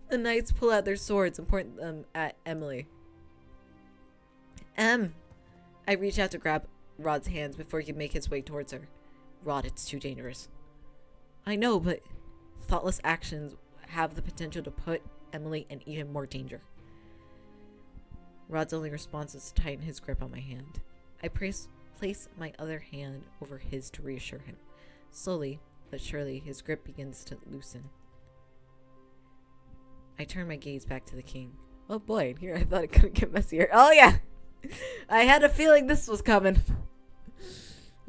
The knights pull out their swords and point them at Emily. I reach out to grab Rod's hands before he can make his way towards her. Rod, it's too dangerous. I know, but thoughtless actions have the potential to put Emily in even more danger. Rod's only response is to tighten his grip on my hand. I place my other hand over his to reassure him. Slowly, but surely, his grip begins to loosen. I turn my gaze back to the king. Oh boy, here I thought it couldn't get messier. Oh yeah! I had a feeling this was coming.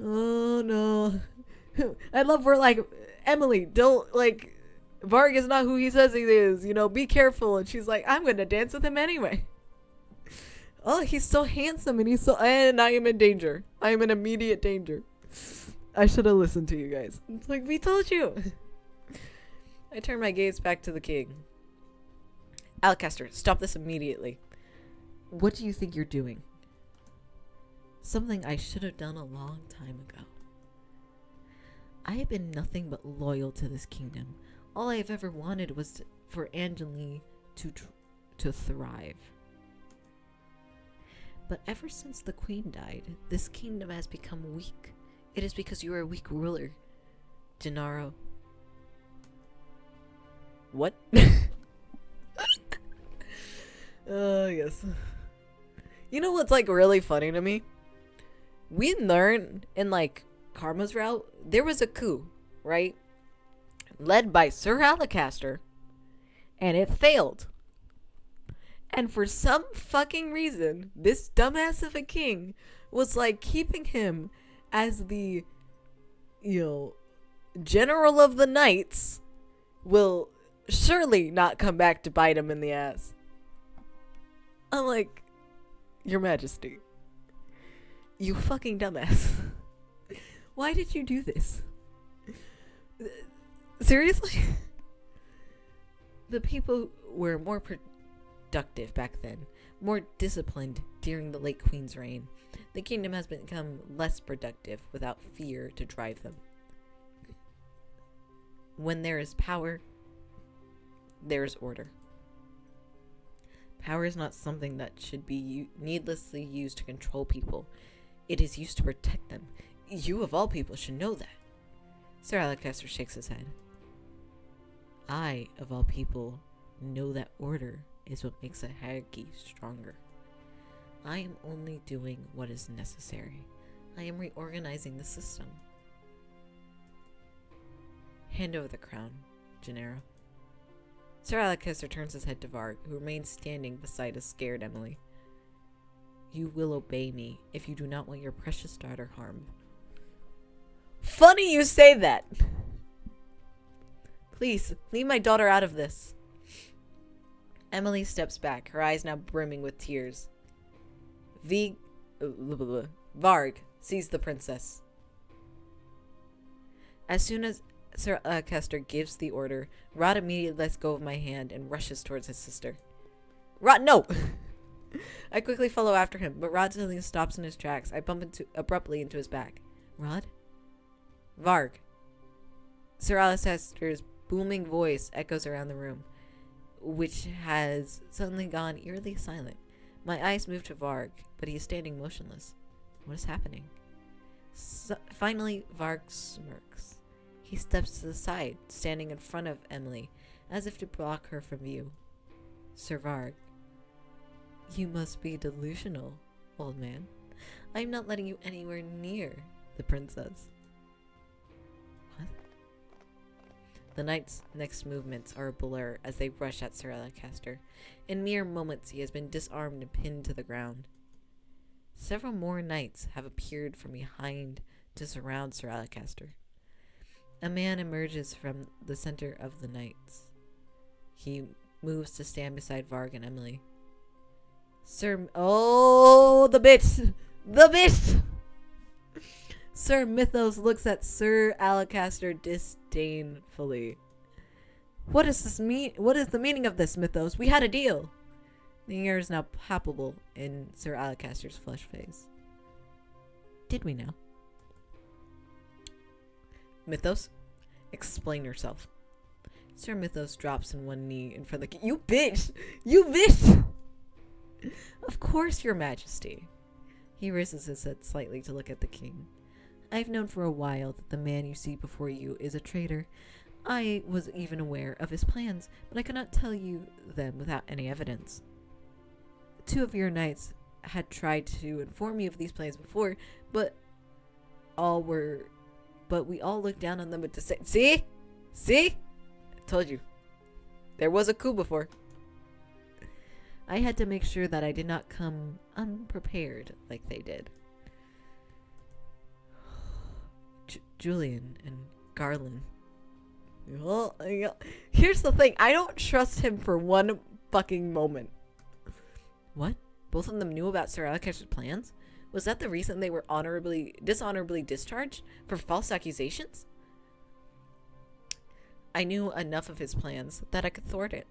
Oh no. I love where, like, Emily, don't, like, Varg is not who he says he is, you know, be careful. And she's like, I'm gonna dance with him anyway. Oh, he's so handsome and I am in danger. I am in immediate danger. I should have listened to you guys. It's like, we told you. I turn my gaze back to the king. Alacaster, stop this immediately. What do you think you're doing? Something I should have done a long time ago. I have been nothing but loyal to this kingdom. All I have ever wanted was for Angeline to thrive. But ever since the queen died, this kingdom has become weak. It is because you are a weak ruler, Gennaro. What? Yes. You know what's like really funny to me? We learned in like Karma's route, there was a coup, right? Led by Sir Alacaster. And it failed. And for some fucking reason, this dumbass of a king was like keeping him as the, general of the knights will surely not come back to bite him in the ass. I'm like, Your Majesty, you fucking dumbass. Why did you do this? Seriously? The people were more productive back then, more disciplined during the late Queen's reign. The kingdom has become less productive without fear to drive them. When there is power, there is order. Power is not something that should be needlessly used to control people. It is used to protect them. You, of all people, should know that. Sir Alacaster shakes his head. I, of all people, know that order is what makes a hierarchy stronger. I am only doing what is necessary. I am reorganizing the system. Hand over the crown, Gennaro. Sir Alacaster turns his head to Varg, who remains standing beside a scared Emily. You will obey me if you do not want your precious daughter harmed. Funny you say that! Please, leave my daughter out of this. Emily steps back, her eyes now brimming with tears. Varg sees the princess. As soon as Sir Alacaster gives the order, Rod immediately lets go of my hand and rushes towards his sister. Rod, no! I quickly follow after him, but Rod suddenly stops in his tracks. I bump abruptly into his back. Rod? Varg. Sir Alacaster's booming voice echoes around the room, which has suddenly gone eerily silent. My eyes move to Varg, but he is standing motionless. What is happening? Finally, Varg smirks. He steps to the side, standing in front of Emily, as if to block her from view. Sir Varg, you must be delusional, old man. I am not letting you anywhere near the princess. What? The knight's next movements are a blur as they rush at Sir Alacaster. In mere moments, he has been disarmed and pinned to the ground. Several more knights have appeared from behind to surround Sir Alacaster. A man emerges from the center of the knights. He moves to stand beside Varg and Emily. Oh, the bitch! The bitch! Sir Mythos looks at Sir Alacaster disdainfully. What does this mean? What is the meaning of this, Mythos? We had a deal. The air is now palpable in Sir Alacaster's flushed face. Did we now? Mythos, explain yourself. Sir Mythos drops on one knee in front of the king. You bitch! You bitch! Of course, Your Majesty. He raises his head slightly to look at the king. I've known for a while that the man you see before you is a traitor. I was even aware of his plans, but I could not tell you them without any evidence. 2 of your knights had tried to inform me of these plans before, but we all looked down on them with See? I told you. There was a coup before. I had to make sure that I did not come unprepared like they did. Julian and Garland. Well, here's the thing. I don't trust him for one fucking moment. What? Both of them knew about Sir Alacaster's plans? Was that the reason they were dishonorably discharged for false accusations? I knew enough of his plans that I could thwart it.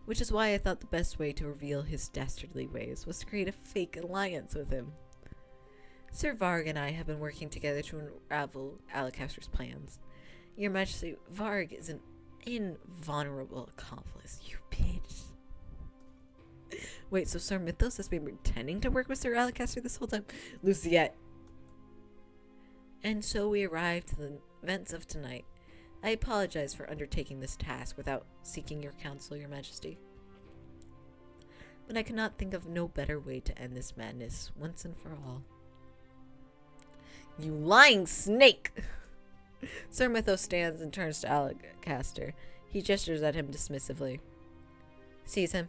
which is why I thought the best way to reveal his dastardly ways was to create a fake alliance with him. Sir Varg and I have been working together to unravel Alacaster's plans. Your Majesty, Varg is an invulnerable accomplice, you bitch. Wait, so Sir Mythos has been pretending to work with Sir Alacaster this whole time? Luciette. And so we arrived to the events of tonight. I apologize for undertaking this task without seeking your counsel, Your Majesty. But I cannot think of no better way to end this madness once and for all. You lying snake! Sir Mythos stands and turns to Alacaster. He gestures at him dismissively. Seize him.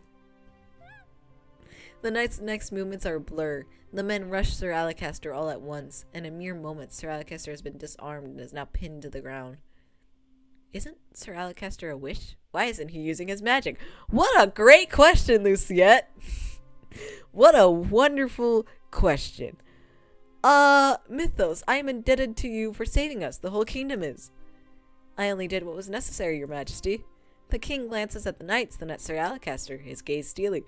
The knight's next movements are a blur. The men rush Sir Alacaster all at once, and in mere moments Sir Alacaster has been disarmed and is now pinned to the ground. Isn't Sir Alacaster a witch? Why isn't he using his magic? What a great question, Luciette! What a wonderful question. Mythos, I am indebted to you for saving us. The whole kingdom is. I only did what was necessary, Your Majesty. The king glances at the knights, then at Sir Alacaster, his gaze steely.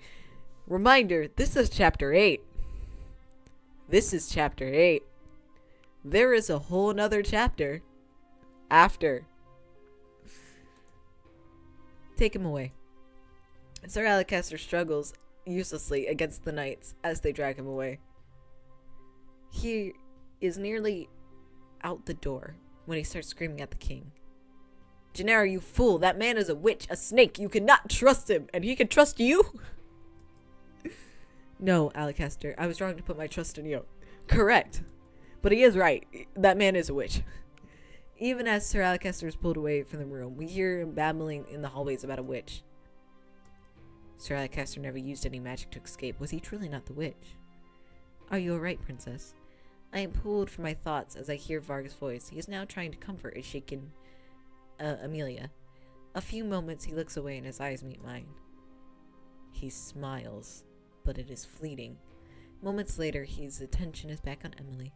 Reminder, this is chapter 8. This is chapter 8. There is a whole nother chapter after. Take him away. Sir Alacaster struggles uselessly against the knights as they drag him away. He is nearly out the door when he starts screaming at the king. Gennaro, you fool! That man is a witch, a snake! You cannot trust him! And he can trust you? No, Alacaster, I was wrong to put my trust in you. Correct. But he is right. That man is a witch. Even as Sir Alacaster is pulled away from the room, we hear him babbling in the hallways about a witch. Sir Alacaster never used any magic to escape. Was he truly not the witch? Are you alright, princess? I am pulled from my thoughts as I hear Varg's voice. He is now trying to comfort a shaken Amelia. A few moments he looks away and his eyes meet mine. He smiles, but it is fleeting. Moments later, his attention is back on Emily.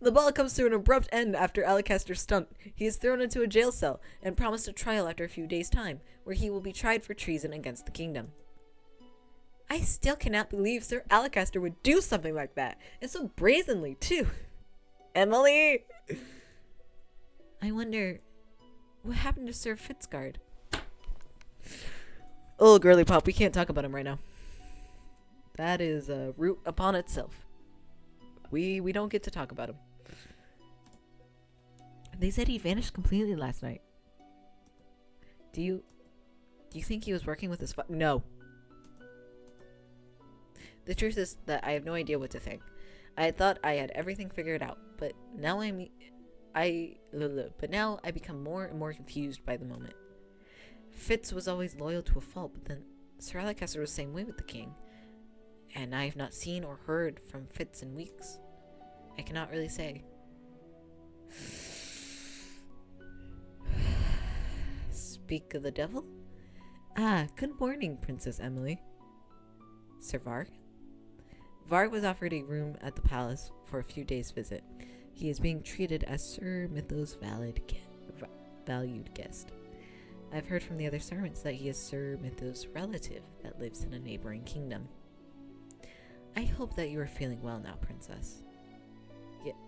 The ball comes to an abrupt end after Alacaster's stunt. He is thrown into a jail cell and promised a trial after a few days' time, where he will be tried for treason against the kingdom. I still cannot believe Sir Alacaster would do something like that, and so brazenly, too. Emily! I wonder, what happened to Sir Fitzguard? Oh, girly pop, we can't talk about him right now. That is a root upon itself. We don't get to talk about him. They said he vanished completely last night. Do you think he was working with his No. The truth is that I have no idea what to think. I thought I had everything figured out, but now I become more and more confused by the moment. Fitz was always loyal to a fault, but then Sir Alacaster was the same way with the king. And I have not seen or heard from Fitz in weeks. I cannot really say. Speak of the devil? Ah, good morning, Princess Emily. Sir Varg? Varg was offered a room at the palace for a few days' visit. He is being treated as Sir Mythos' valued guest. I've heard from the other servants that he is Sir Mythos' relative that lives in a neighboring kingdom. I hope that you are feeling well now, Princess.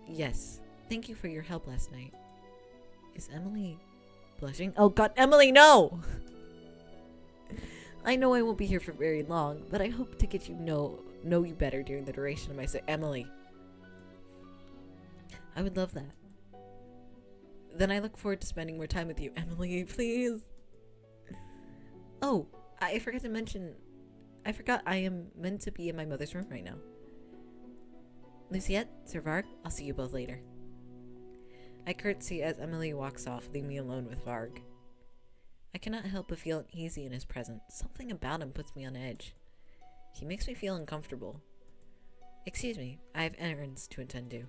Yes. Thank you for your help last night. Is Emily blushing? Oh god, Emily, no! I know I won't be here for very long, but I hope to get you know you better during the duration of my stay. Emily. I would love that. Then I look forward to spending more time with you. Emily, please. Oh, I forgot to mention. I forgot I am meant to be in my mother's room right now. Luciette, Sir Varg, I'll see you both later. I curtsy as Emily walks off, leaving me alone with Varg. I cannot help but feel uneasy in his presence. Something about him puts me on edge. He makes me feel uncomfortable. Excuse me, I have errands to attend to.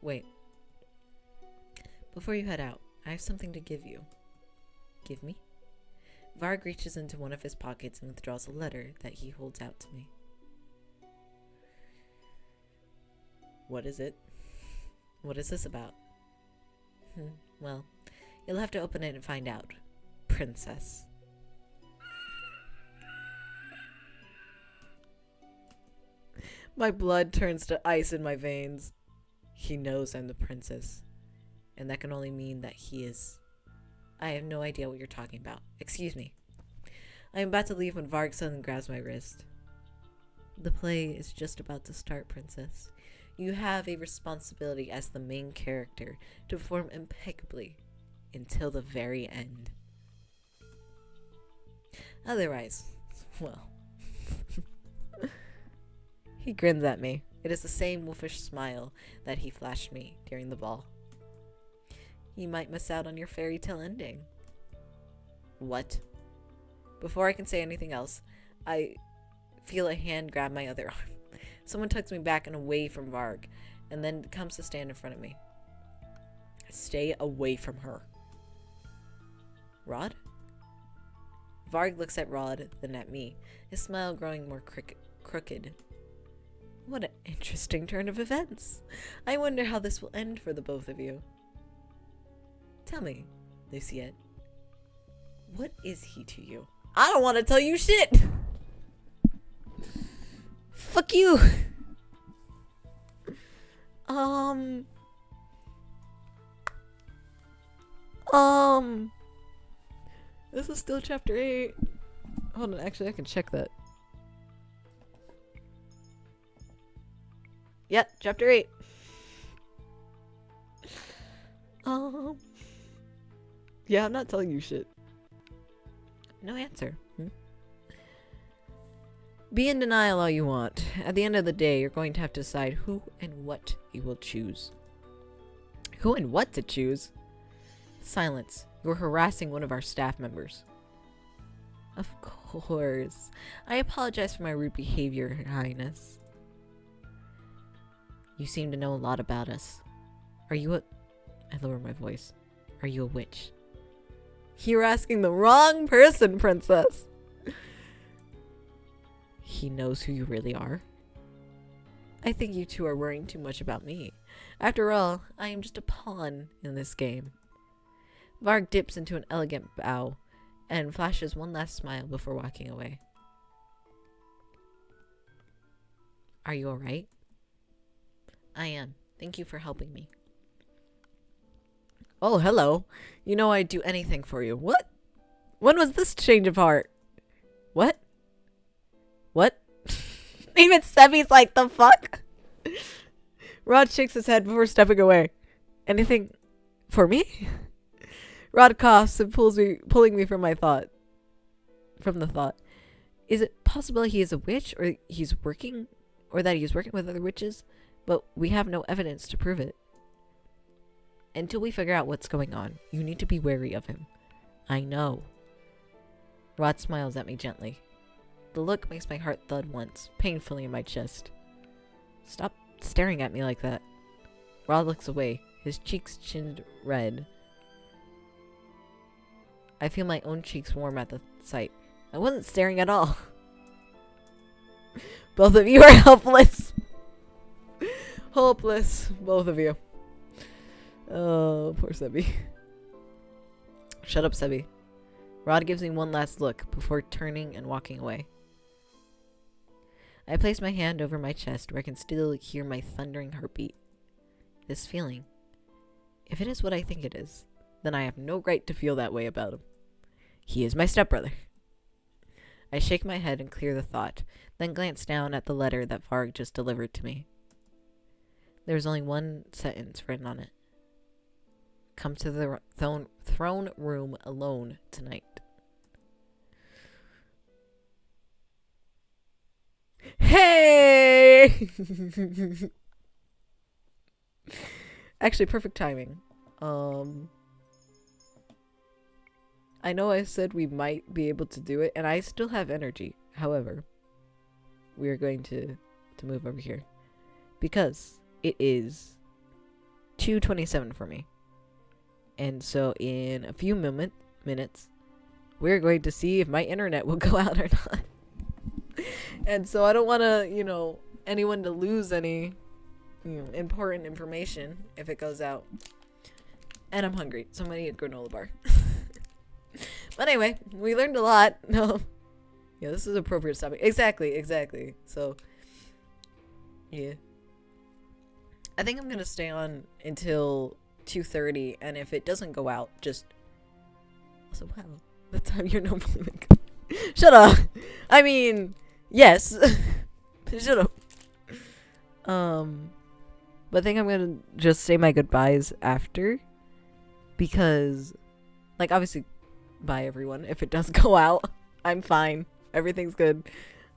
Wait. Before you head out, I have something to give you. Give me? Varg reaches into one of his pockets and withdraws a letter that he holds out to me. What is it? What is this about? Well, You'll have to open it and find out, princess. My blood turns to ice in my veins. He knows I'm the princess, and that can only mean that he is. I have no idea what you're talking about. Excuse me. I am about to leave when Varg suddenly grabs my wrist. The play is just about to start, princess. You have a responsibility as the main character to perform impeccably until the very end. Otherwise, well. He grins at me. It is the same wolfish smile that he flashed me during the ball. You might miss out on your fairy tale ending. What? Before I can say anything else, I feel a hand grab my other arm. Someone tugs me back and away from Varg, and then comes to stand in front of me. Stay away from her. Rod? Varg looks at Rod, then at me, his smile growing more crooked. What an interesting turn of events. I wonder how this will end for the both of you. Tell me, Luciette, what is he to you? I don't want to tell you shit! Fuck you! This is still chapter 8. Hold on, actually I can check that. Yep, chapter 8. Yeah, I'm not telling you shit. No answer. Be in denial all you want. At the end of the day, you're going to have to decide who and what you will choose. Who and what to choose? Silence. You're harassing one of our staff members. Of course. I apologize for my rude behavior, Your Highness. You seem to know a lot about us. Are you a... I lower my voice. Are you a witch? You're asking the wrong person, princess. He knows who you really are. I think you two are worrying too much about me. After all, I am just a pawn in this game. Varg dips into an elegant bow and flashes one last smile before walking away. Are you alright? I am. Thank you for helping me. Oh, hello. You know I'd do anything for you. What? When was this change of heart? What? What? Even Sebi's like, the fuck? Rod shakes his head before stepping away. Anything for me? Rod coughs and pulling me from the thought. Is it possible he is a witch, or that he's working with other witches, but we have no evidence to prove it? Until we figure out what's going on, you need to be wary of him. I know. Rod smiles at me gently. The look makes my heart thud once, painfully in my chest. Stop staring at me like that. Rod looks away, his cheeks chinned red. I feel my own cheeks warm at the sight. I wasn't staring at all. Both of you are helpless. Hopeless, both of you. Oh, poor Sebi. Shut up, Sebi. Rod gives me one last look before turning and walking away. I place my hand over my chest where I can still hear my thundering heartbeat. This feeling, if it is what I think it is, then I have no right to feel that way about him. He is my stepbrother. I shake my head and clear the thought, then glance down at the letter that Varg just delivered to me. There is only one sentence written on it. Come to the throne room alone tonight. Hey! Actually, perfect timing. I know I said we might be able to do it, and I still have energy. However, we are going to move over here because it is 2:27 for me. And so in a few minutes, we're going to see if my internet will go out or not. And so I don't want to, anyone to lose any important information if it goes out. And I'm hungry, so I'm gonna eat a granola bar. But anyway, we learned a lot. No. Yeah, this is appropriate topic. Exactly. So, yeah. I think I'm gonna stay on until 2:30, and if it doesn't go out, just... Also, wow. The time you're normally making... Shut up! I mean, yes. Shut up. But I think I'm gonna just say my goodbyes after. Because, like, obviously, bye everyone. If it does go out, I'm fine. Everything's good.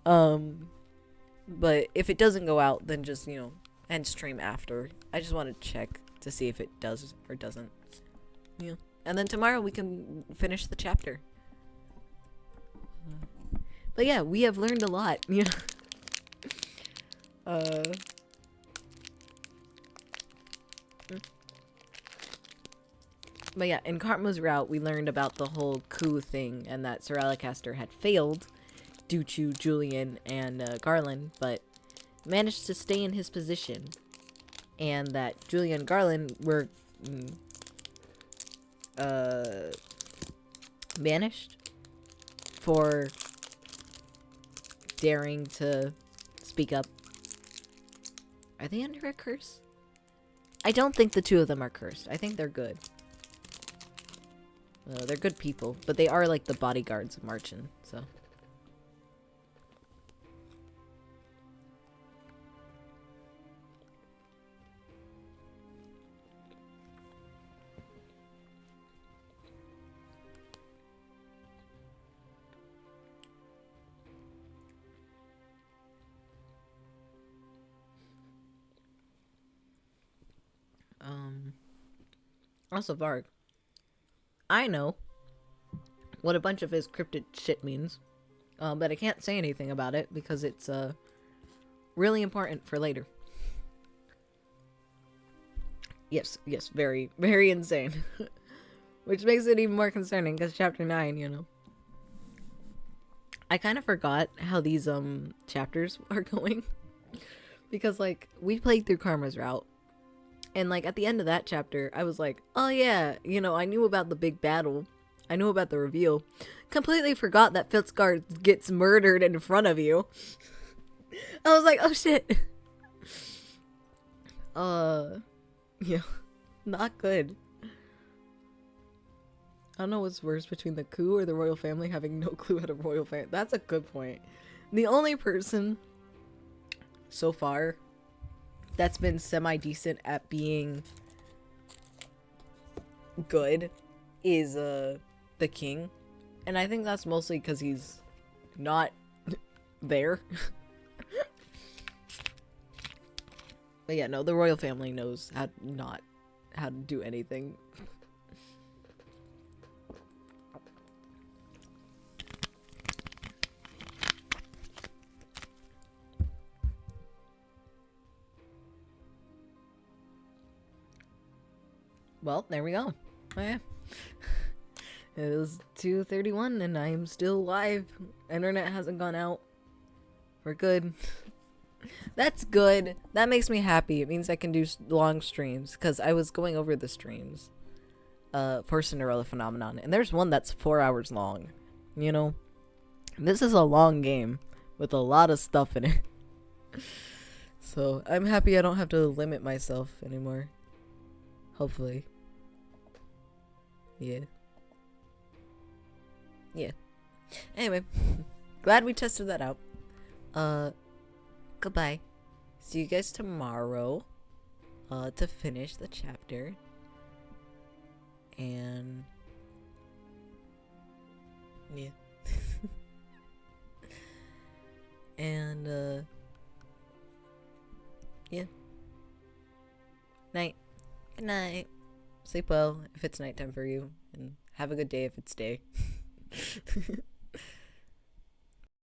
But if it doesn't go out, then just, you know, end stream after. I just want to check to see if it does or doesn't. Yeah. And then tomorrow we can finish the chapter. But yeah, we have learned a lot, you know. But yeah, in Karma's route, we learned about the whole coup thing and that Soralicaster had failed due to Julian and Garland, but managed to stay in his position. And that Julian and Garland were banished for daring to speak up. Are they under a curse? I don't think the two of them are cursed. I think they're good. They're good people, but they are like the bodyguards of Marchin, so. Also, Varg. I know what a bunch of his cryptid shit means, but I can't say anything about it because it's really important for later. Yes, very, very insane. Which makes it even more concerning because chapter 9, you know. I kind of forgot how these chapters are going because like we played through Karma's route. And, like, at the end of that chapter, I was like, oh, yeah, you know, I knew about the big battle. I knew about the reveal. Completely forgot that Fitzgard gets murdered in front of you. I was like, oh, shit. Yeah. Not good. I don't know what's worse between the coup or the royal family having no clue how to royal family. That's a good point. The only person so far that's been semi-decent at being good is the king, and I think that's mostly because he's not there. But yeah, no, the royal family knows how to do anything. Well, there we go. Oh, yeah. It was 2:31 and I'm still live. Internet hasn't gone out. We're good. That's good. That makes me happy. It means I can do long streams because I was going over the streams for Cinderella Phenomenon, and there's one that's 4 hours long. You know, this is a long game with a lot of stuff in it. So I'm happy I don't have to limit myself anymore. Hopefully. Yeah. Anyway, glad we tested that out. Goodbye. See you guys tomorrow. To finish the chapter. And yeah. And yeah. Night. Good night. Sleep well if it's nighttime for you, and have a good day if it's day.